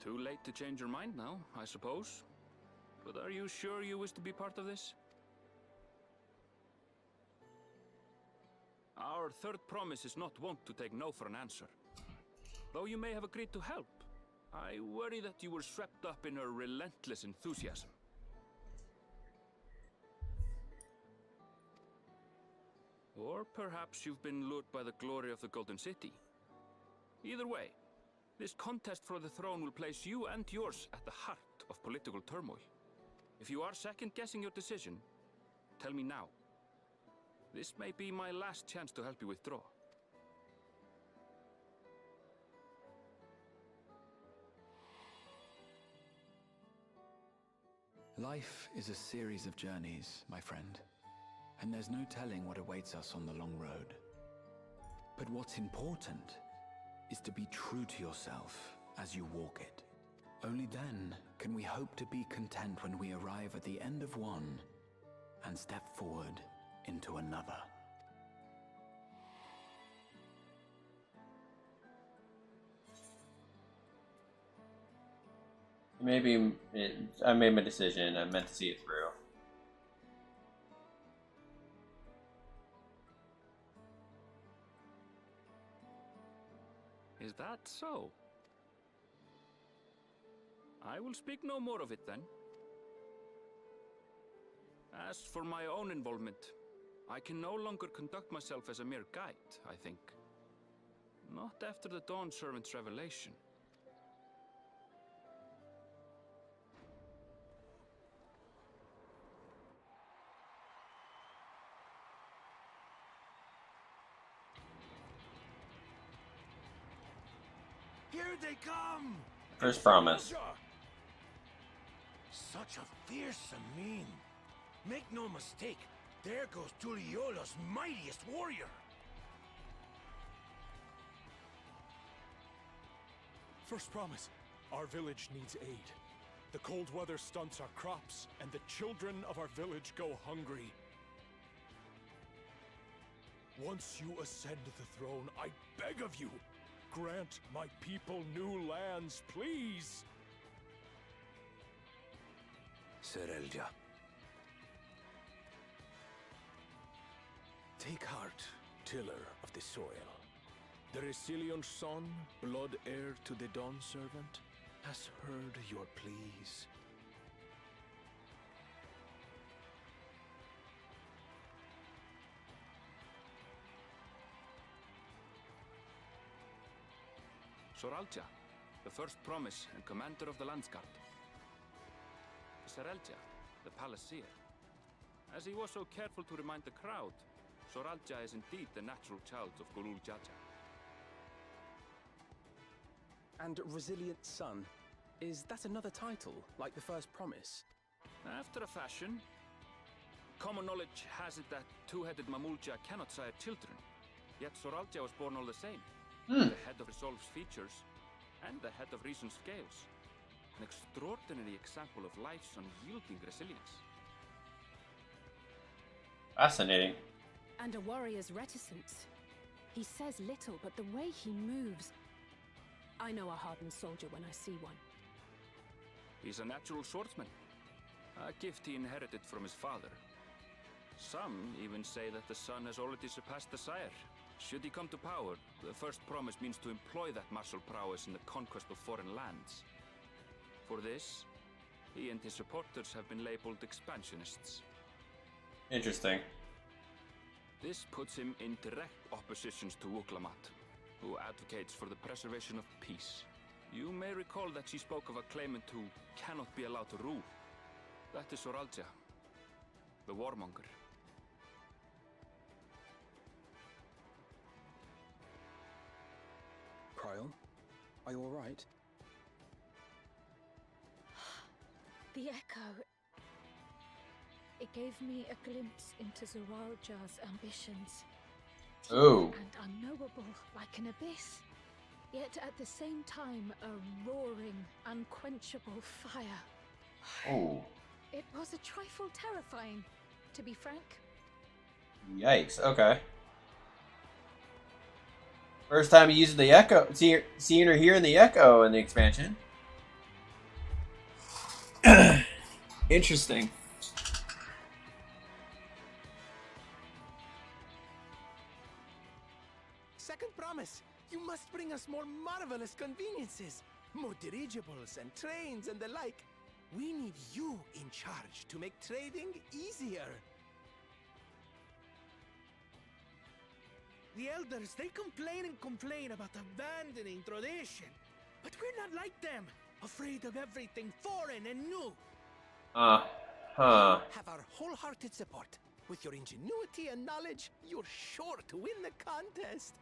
Too late to change your mind now, I suppose. But are you sure you wish to be part of this? Our third promise is not wont to take no for an answer. Though you may have agreed to help, I worry that you were swept up in her relentless enthusiasm. Or perhaps you've been lured by the glory of the Golden City. Either way, this contest for the throne will place you and yours at the heart of political turmoil. If you are second-guessing your decision, tell me now. This may be my last chance to help you withdraw. Life is a series of journeys, my friend, and there's no telling what awaits us on the long road. But what's important is to be true to yourself as you walk it. Only then can we hope to be content when we arrive at the end of one and step forward into another. Maybe I made my decision. I meant to see it through. Is that so? I will speak no more of it then. As for my own involvement, I can no longer conduct myself as a mere guide, I think. Not after the Dawn Servant's revelation. Here they come! First promise. Such a fearsome mien. Make no mistake, there goes Tuliola's mightiest warrior. First promise, our village needs aid. The cold weather stunts our crops, and the children of our village go hungry. Once you ascend the throne, I beg of you, grant my people new lands, please! Serelja. Take heart, tiller of the soil. The resilient son, blood heir to the Dawn Servant, has heard your pleas. Soralja, the first promise and commander of the Landsguard. Serelja, the palace seer. As he was so careful to remind the crowd, Soralja is indeed the natural child of Gulul Jaja. And Resilient Son, is that another title, like the first promise? After a fashion. Common knowledge has it that two-headed Mamulja cannot sire children, yet Soralja was born all the same. The head of Resolve's features, and the head of Reason's scales. An extraordinary example of life's unyielding resilience. Fascinating. And a warrior's reticence. He says little, but the way he moves... I know a hardened soldier when I see one. He's a natural swordsman, a gift he inherited from his father. Some even say that the son has already surpassed the sire. Should he come to power, the first promise means to employ that martial prowess in the conquest of foreign lands. For this, he and his supporters have been labeled expansionists. Interesting. This puts him in direct opposition to Wuklamat, who advocates for the preservation of peace. You may recall that she spoke of a claimant who cannot be allowed to rule. That is Soralja, the warmonger. Kryl, are you alright? The echo. It gave me a glimpse into Zoralja's ambitions. Oh. And unknowable, like an abyss. Yet at the same time, a roaring, unquenchable fire. Oh. It was a trifle terrifying, to be frank. Yikes. Okay. First time using the echo, seeing or hearing the echo in the expansion. Interesting. Second promise, you must bring us more marvelous conveniences. More dirigibles and trains and the like. We need you in charge to make trading easier. The elders, they complain about abandoning tradition. But we're not like them, afraid of everything foreign and new. Have our wholehearted support. With your ingenuity and knowledge, you're sure to win the contest.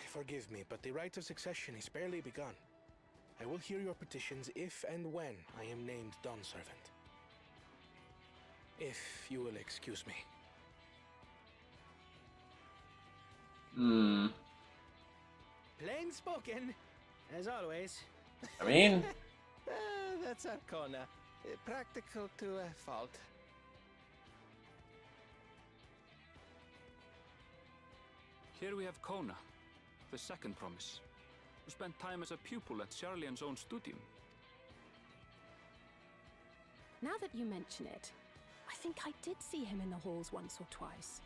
Forgive me, but the rite of succession is barely begun. I will hear your petitions if and when I am named Dawn Servant. If you will excuse me. Plain spoken, as always. I mean... That's Arcona. Practical to a fault. Here we have Kona, the second promise, who spent time as a pupil at Charlian's own studium. Now that you mention it, I think I did see him in the halls once or twice.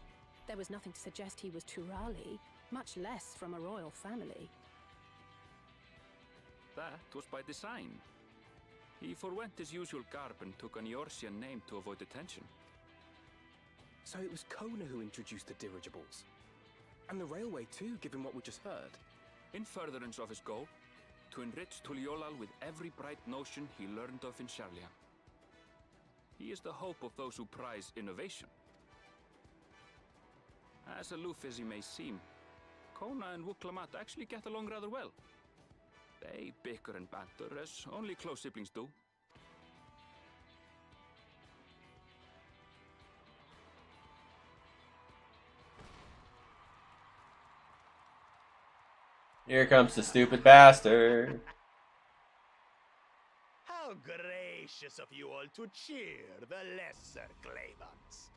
There was nothing to suggest he was Turali, much less from a royal family. That was by design. He forwent his usual garb and took an Eorzean name to avoid attention. So it was Kona who introduced the dirigibles. And the railway too, given what we just heard. In furtherance of his goal, to enrich Tuliolal with every bright notion he learned of in Charlian. He is the hope of those who prize innovation. As aloof as he may seem, Kona and Wuklamat actually get along rather well. They bicker and banter as only close siblings do. Here comes the stupid bastard. How gracious of you all to cheer the lesser claimants.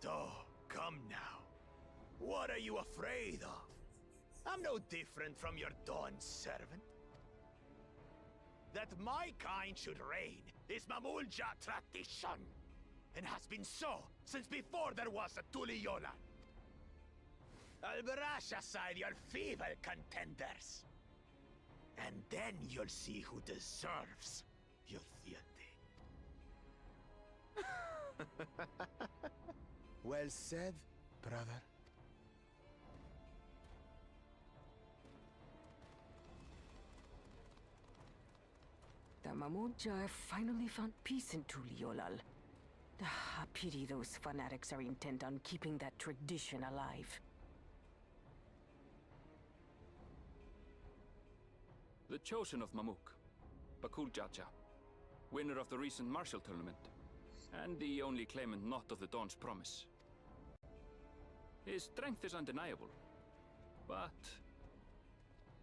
Oh, come now. What are you afraid of? I'm no different from your Dawn servant. That my kind should reign is Mamulja tradition, and has been so since before there was a Tuliyolan. I'll brush aside your feeble contenders, and then you'll see who deserves your deity. Well said, brother. The Mamulja have finally found peace in Tuliolal. I pity those fanatics are intent on keeping that tradition alive. The chosen of Mamuk, Bakul Jaja, winner of the recent martial tournament, and the only claimant not of the Dawn's promise. His strength is undeniable, but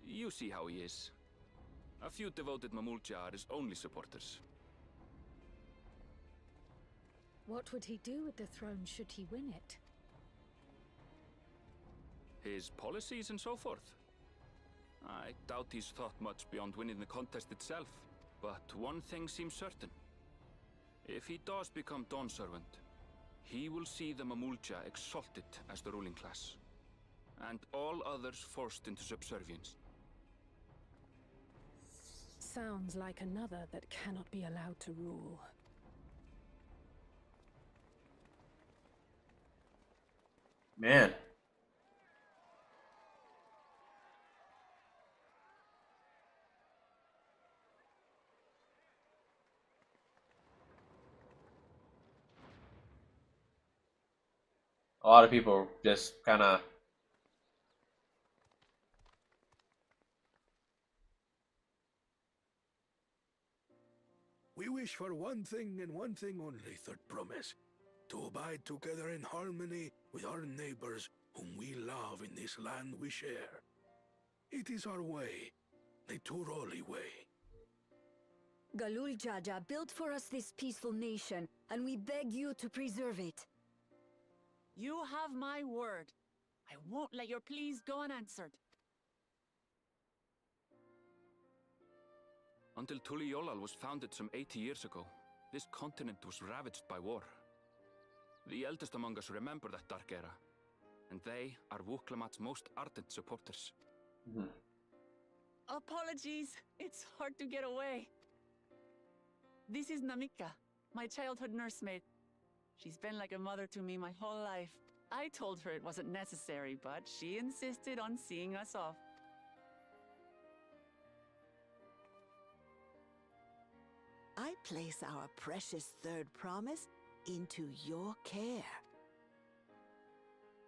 you see how he is. A few devoted Mamulja are his only supporters. What would he do with the throne should he win it? His policies and so forth. I doubt he's thought much beyond winning the contest itself, but one thing seems certain. If he does become Dawn Servant, he will see the Mamulja exalted as the ruling class, and all others forced into subservience. Sounds like another that cannot be allowed to rule. Man. A lot of people just kind of We wish for one thing and one thing only, Third Promise. To abide together in harmony with our neighbors whom we love in this land we share. It is our way, the Turoli way. Galul Jaja built for us this peaceful nation, and we beg you to preserve it. You have my word. I won't let your pleas go unanswered. Until Tuliolal was founded some 80 years ago, this continent was ravaged by war. The eldest among us remember that dark era, and they are Wuklamat's most ardent supporters. Apologies, it's hard to get away. This is Namika, my childhood nursemaid. She's been like a mother to me my whole life. I told her it wasn't necessary, but she insisted on seeing us off. I place our precious third promise into your care.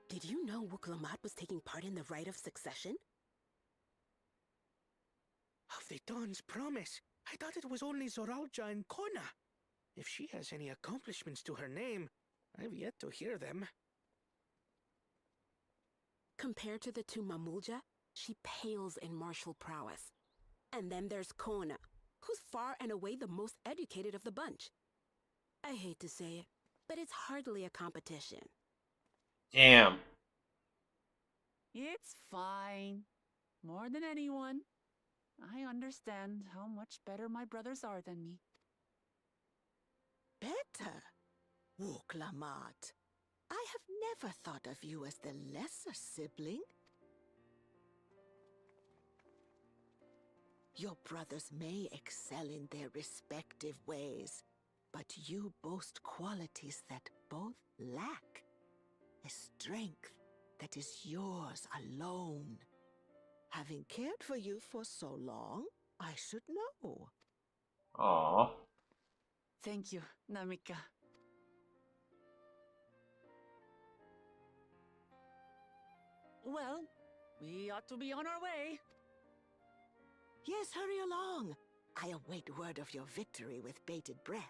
Did you know Wuklamat was taking part in the rite of succession? Of the Dawn's promise? I thought it was only Zoralja and Kona. If she has any accomplishments to her name, I've yet to hear them. Compared to the two Mamulja, she pales in martial prowess. And then there's Kona, who's far and away the most educated of the bunch. I hate to say it, but it's hardly a competition. damn. It's fine. More than anyone, I understand how much better my brothers are than me. Better? Wuklamat. I have never thought of you as the lesser sibling. Your brothers may excel in their respective ways, but you boast qualities that both lack. A strength that is yours alone. Having cared for you for so long, I should know. Aww. Thank you, Namika. Well, we ought to be on our way. Yes, hurry along. I await word of your victory with bated breath.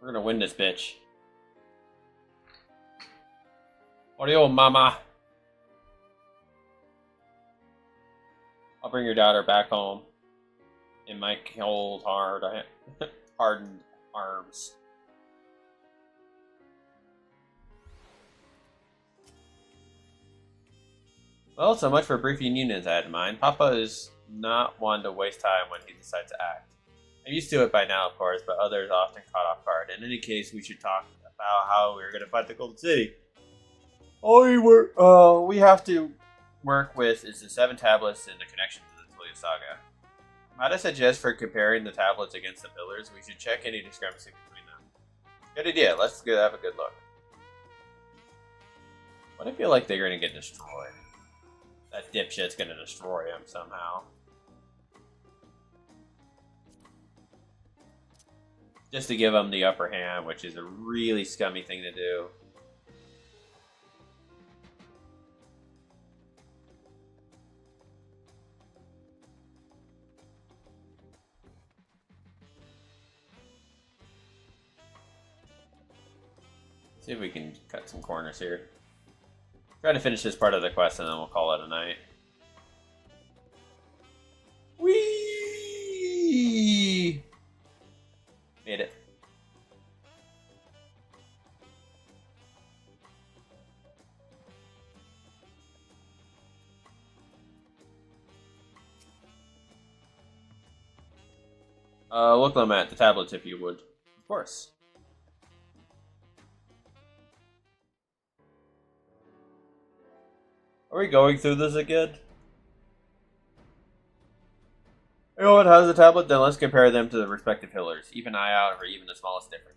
We're gonna win this bitch. Audio mama. I'll bring your daughter back home in my cold, hardened arms. Well, so much for briefing units I had in mind. Papa is not one to waste time when he decides to act. I'm used to it by now, of course, but others often caught off guard. In any case, we should talk about how we're going to fight the Golden City. All we have to work with is the 7 tablets and the connection to the Tulia Saga. Might I suggest for comparing the tablets against the pillars, we should check any discrepancy between them. Good idea. Let's go have a good look. But I feel like they're going to get destroyed. That dipshit's going to destroy him somehow. Just to give him the upper hand, which is a really scummy thing to do. See if we can cut some corners here. Try to finish this part of the quest and then we'll call it a night. Whee! Made it. Look them at the tablets if you would. Of course. Are we going through this again? Everyone has a tablet, then let's compare them to the respective pillars. Even eye out for even the smallest differences.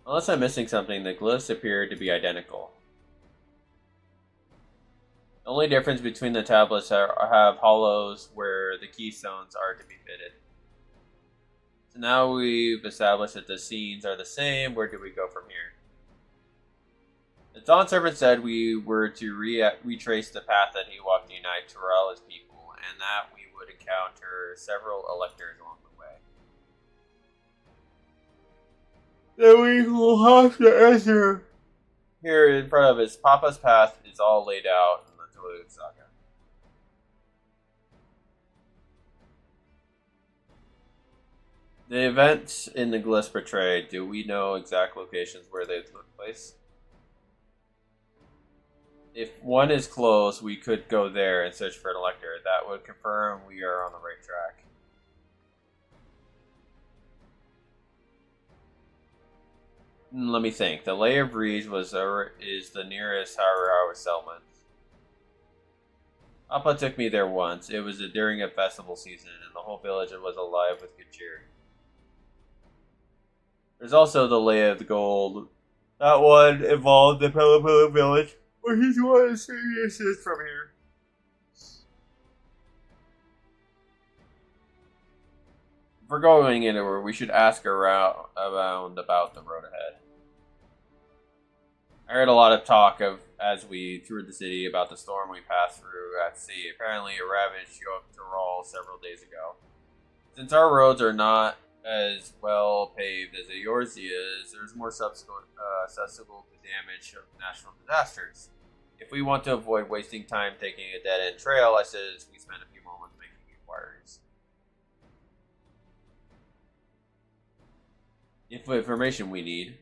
Unless I'm missing something, the glyphs appear to be identical. The only difference between the tablets have hollows where the keystones are to be fitted. So now we've established that the scenes are the same. Where do we go from here? The Dawn Servant said we were to retrace the path that he walked to unite Torala's people, and that we would encounter several electors along the way. Then we will have to enter. Here in front of us, Papa's path is all laid out in the Tulia Saga. The events in the glyphs portrayed, do we know exact locations where they took place? If one is close, we could go there and search for an elector. That would confirm we are on the right track. Let me think. The Lay of Reeds is the nearest Haruhawa settlement. Appa took me there once. It was during a festival season, and the whole village was alive with good cheer. There's also the Lay of the Gold. That one involved the Pelopilla village, which is one of the serious from here. If we're going anywhere, we should ask around about the road ahead. I heard a lot of talk as we toured the city about the storm we passed through at sea. Apparently it ravaged Toral several days ago. Since our roads are not as well paved as yours is, there's more susceptible to damage of natural disasters. If we want to avoid wasting time taking a dead-end trail, I suggest we spend a few moments making inquiries. Information we need.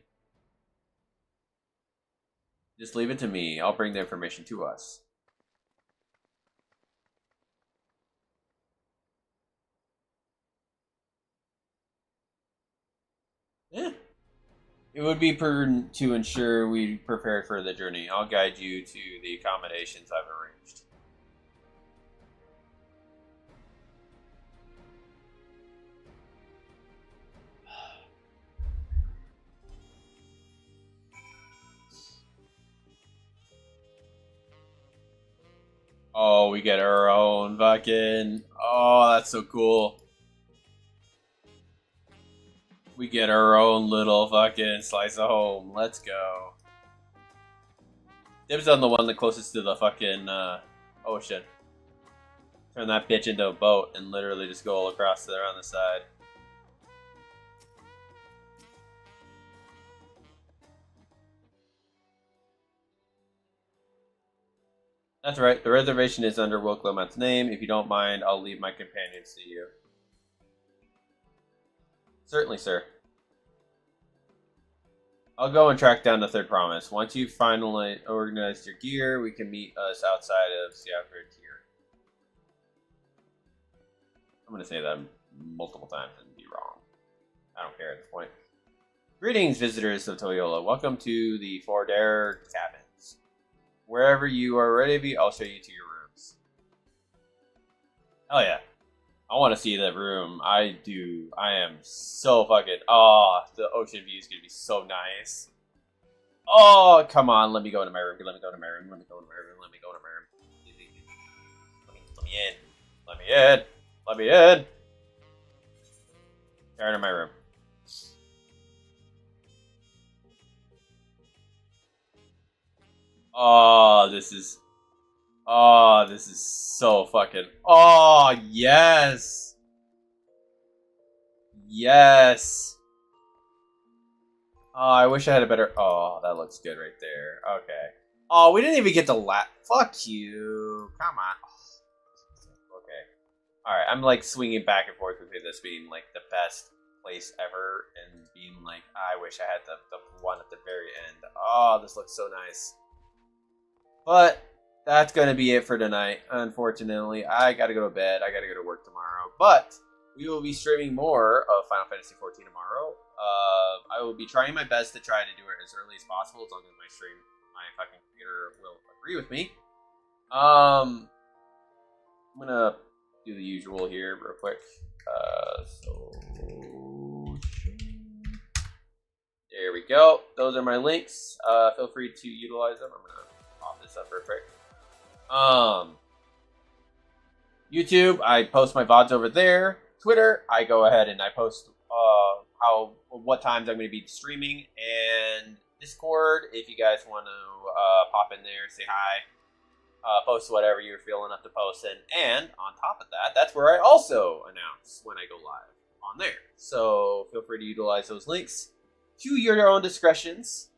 Just leave it to me. I'll bring the information to us. It would be prudent to ensure we prepare for the journey. I'll guide you to the accommodations I've arranged. Oh, we get our own fucking... Oh, that's so cool. We get our own little fucking slice of home. Let's go. Dibs on the one the closest to the fucking ocean. Turn that bitch into a boat and literally just go all across there on the side. That's right, the reservation is under Will Clement's name. If you don't mind, I'll leave my companions to you. Certainly, sir. I'll go and track down the third promise. Once you've finally organized your gear, we can meet us outside of Seaford here. I'm going to say that multiple times and be wrong. I don't care at this point. Greetings, visitors of Toyola. Welcome to the Fordare Cabins. Wherever you are ready to be, I'll show you to your rooms. Hell yeah. I want to see that room. I do. I am so fucking... Oh, the ocean view is going to be so nice. Oh, come on. Let me go into my room. Let me go into my room. Let me go into my room. Let me go into my room. Let me in. Let me in. Let me in. Right into my room. Oh, this is so fucking... Oh, yes! Yes! Oh, I wish I had a better... Oh, that looks good right there. Okay. Oh, we didn't even get to Fuck you. Come on. Okay. Alright, I'm like swinging back and forth with this being like the best place ever and being like, I wish I had the one at the very end. Oh, this looks so nice. But that's going to be it for tonight. Unfortunately, I got to go to bed. I got to go to work tomorrow. But we will be streaming more of Final Fantasy XIV tomorrow. I will be trying my best to try to do it as early as possible, as long as my fucking computer will agree with me. I'm going to do the usual here real quick. There we go. Those are my links. Feel free to utilize them. I'm going to pop this up real quick. YouTube, I post my VODs over there. Twitter, I go ahead and I post what times I'm going to be streaming. And Discord, if you guys want to pop in there, say hi, post whatever you're feeling up to post. And on top of that, that's where I also announce when I go live on there. So feel free to utilize those links to your own discretions.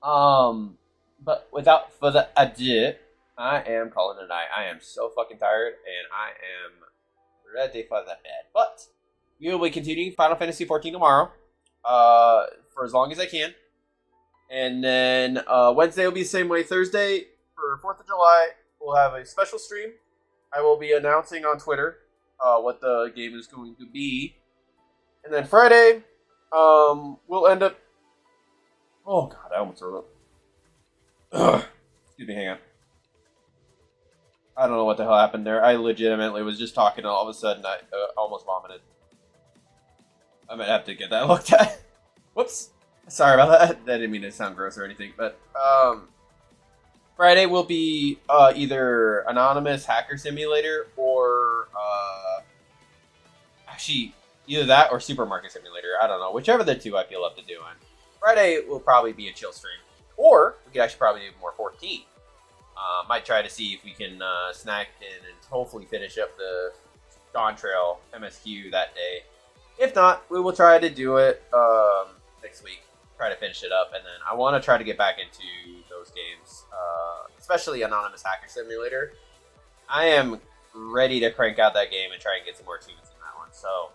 But without further ado, I am calling it a night. I am so fucking tired, and I am ready for the bed. But we will be continuing Final Fantasy XIV tomorrow, for as long as I can. And then Wednesday will be the same way. Thursday, for 4th of July, we'll have a special stream. I will be announcing on Twitter what the game is going to be. And then Friday, we'll end up... Oh, God, I almost threw up. Excuse me, hang on. I don't know what the hell happened there. I legitimately was just talking and all of a sudden I almost vomited. I might have to get that looked at. Whoops. Sorry about that. I didn't mean to sound gross or anything. But Friday will be either Anonymous Hacker Simulator or actually either that or Supermarket Simulator. I don't know. Whichever of the two I feel up to doing. Friday will probably be a chill stream. Or we could actually probably do more 14. Might try to see if we can snack in and hopefully finish up the Dawntrail MSQ that day. If not, we will try to do it next week. Try to finish it up, and then I want to try to get back into those games, especially Anonymous Hacker Simulator. I am ready to crank out that game and try and get some more achievements in that one. So,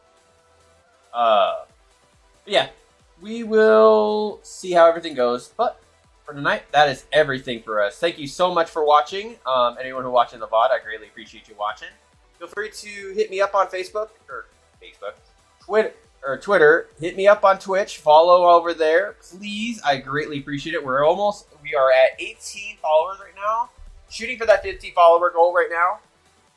yeah, we will see how everything goes, but for tonight, that is everything for us. Thank you so much for watching. Anyone who's watching the VOD, I greatly appreciate you watching. Feel free to hit me up on Twitter. Hit me up on Twitch. Follow over there, please. I greatly appreciate it. We are at 18 followers right now. Shooting for that 50 follower goal right now.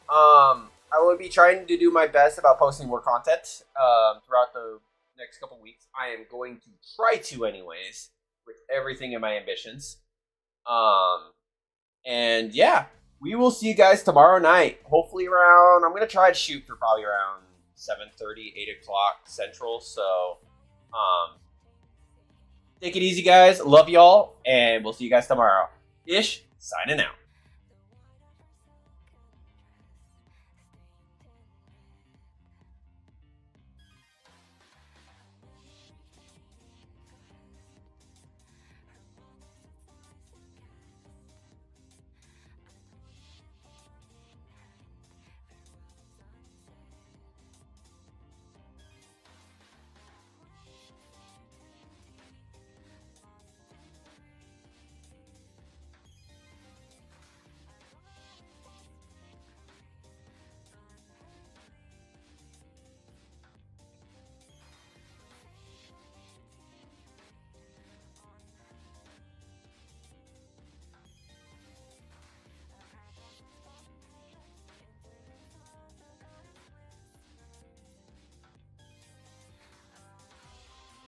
I will be trying to do my best about posting more content throughout the next couple weeks. I am going to try to, anyways, with everything in my ambitions. And yeah, we will see you guys tomorrow night. Hopefully around, I'm going to try to shoot for probably around 7:30, 8 o'clock Central. So, take it easy, guys. Love y'all, and we'll see you guys tomorrow. Ish, signing out.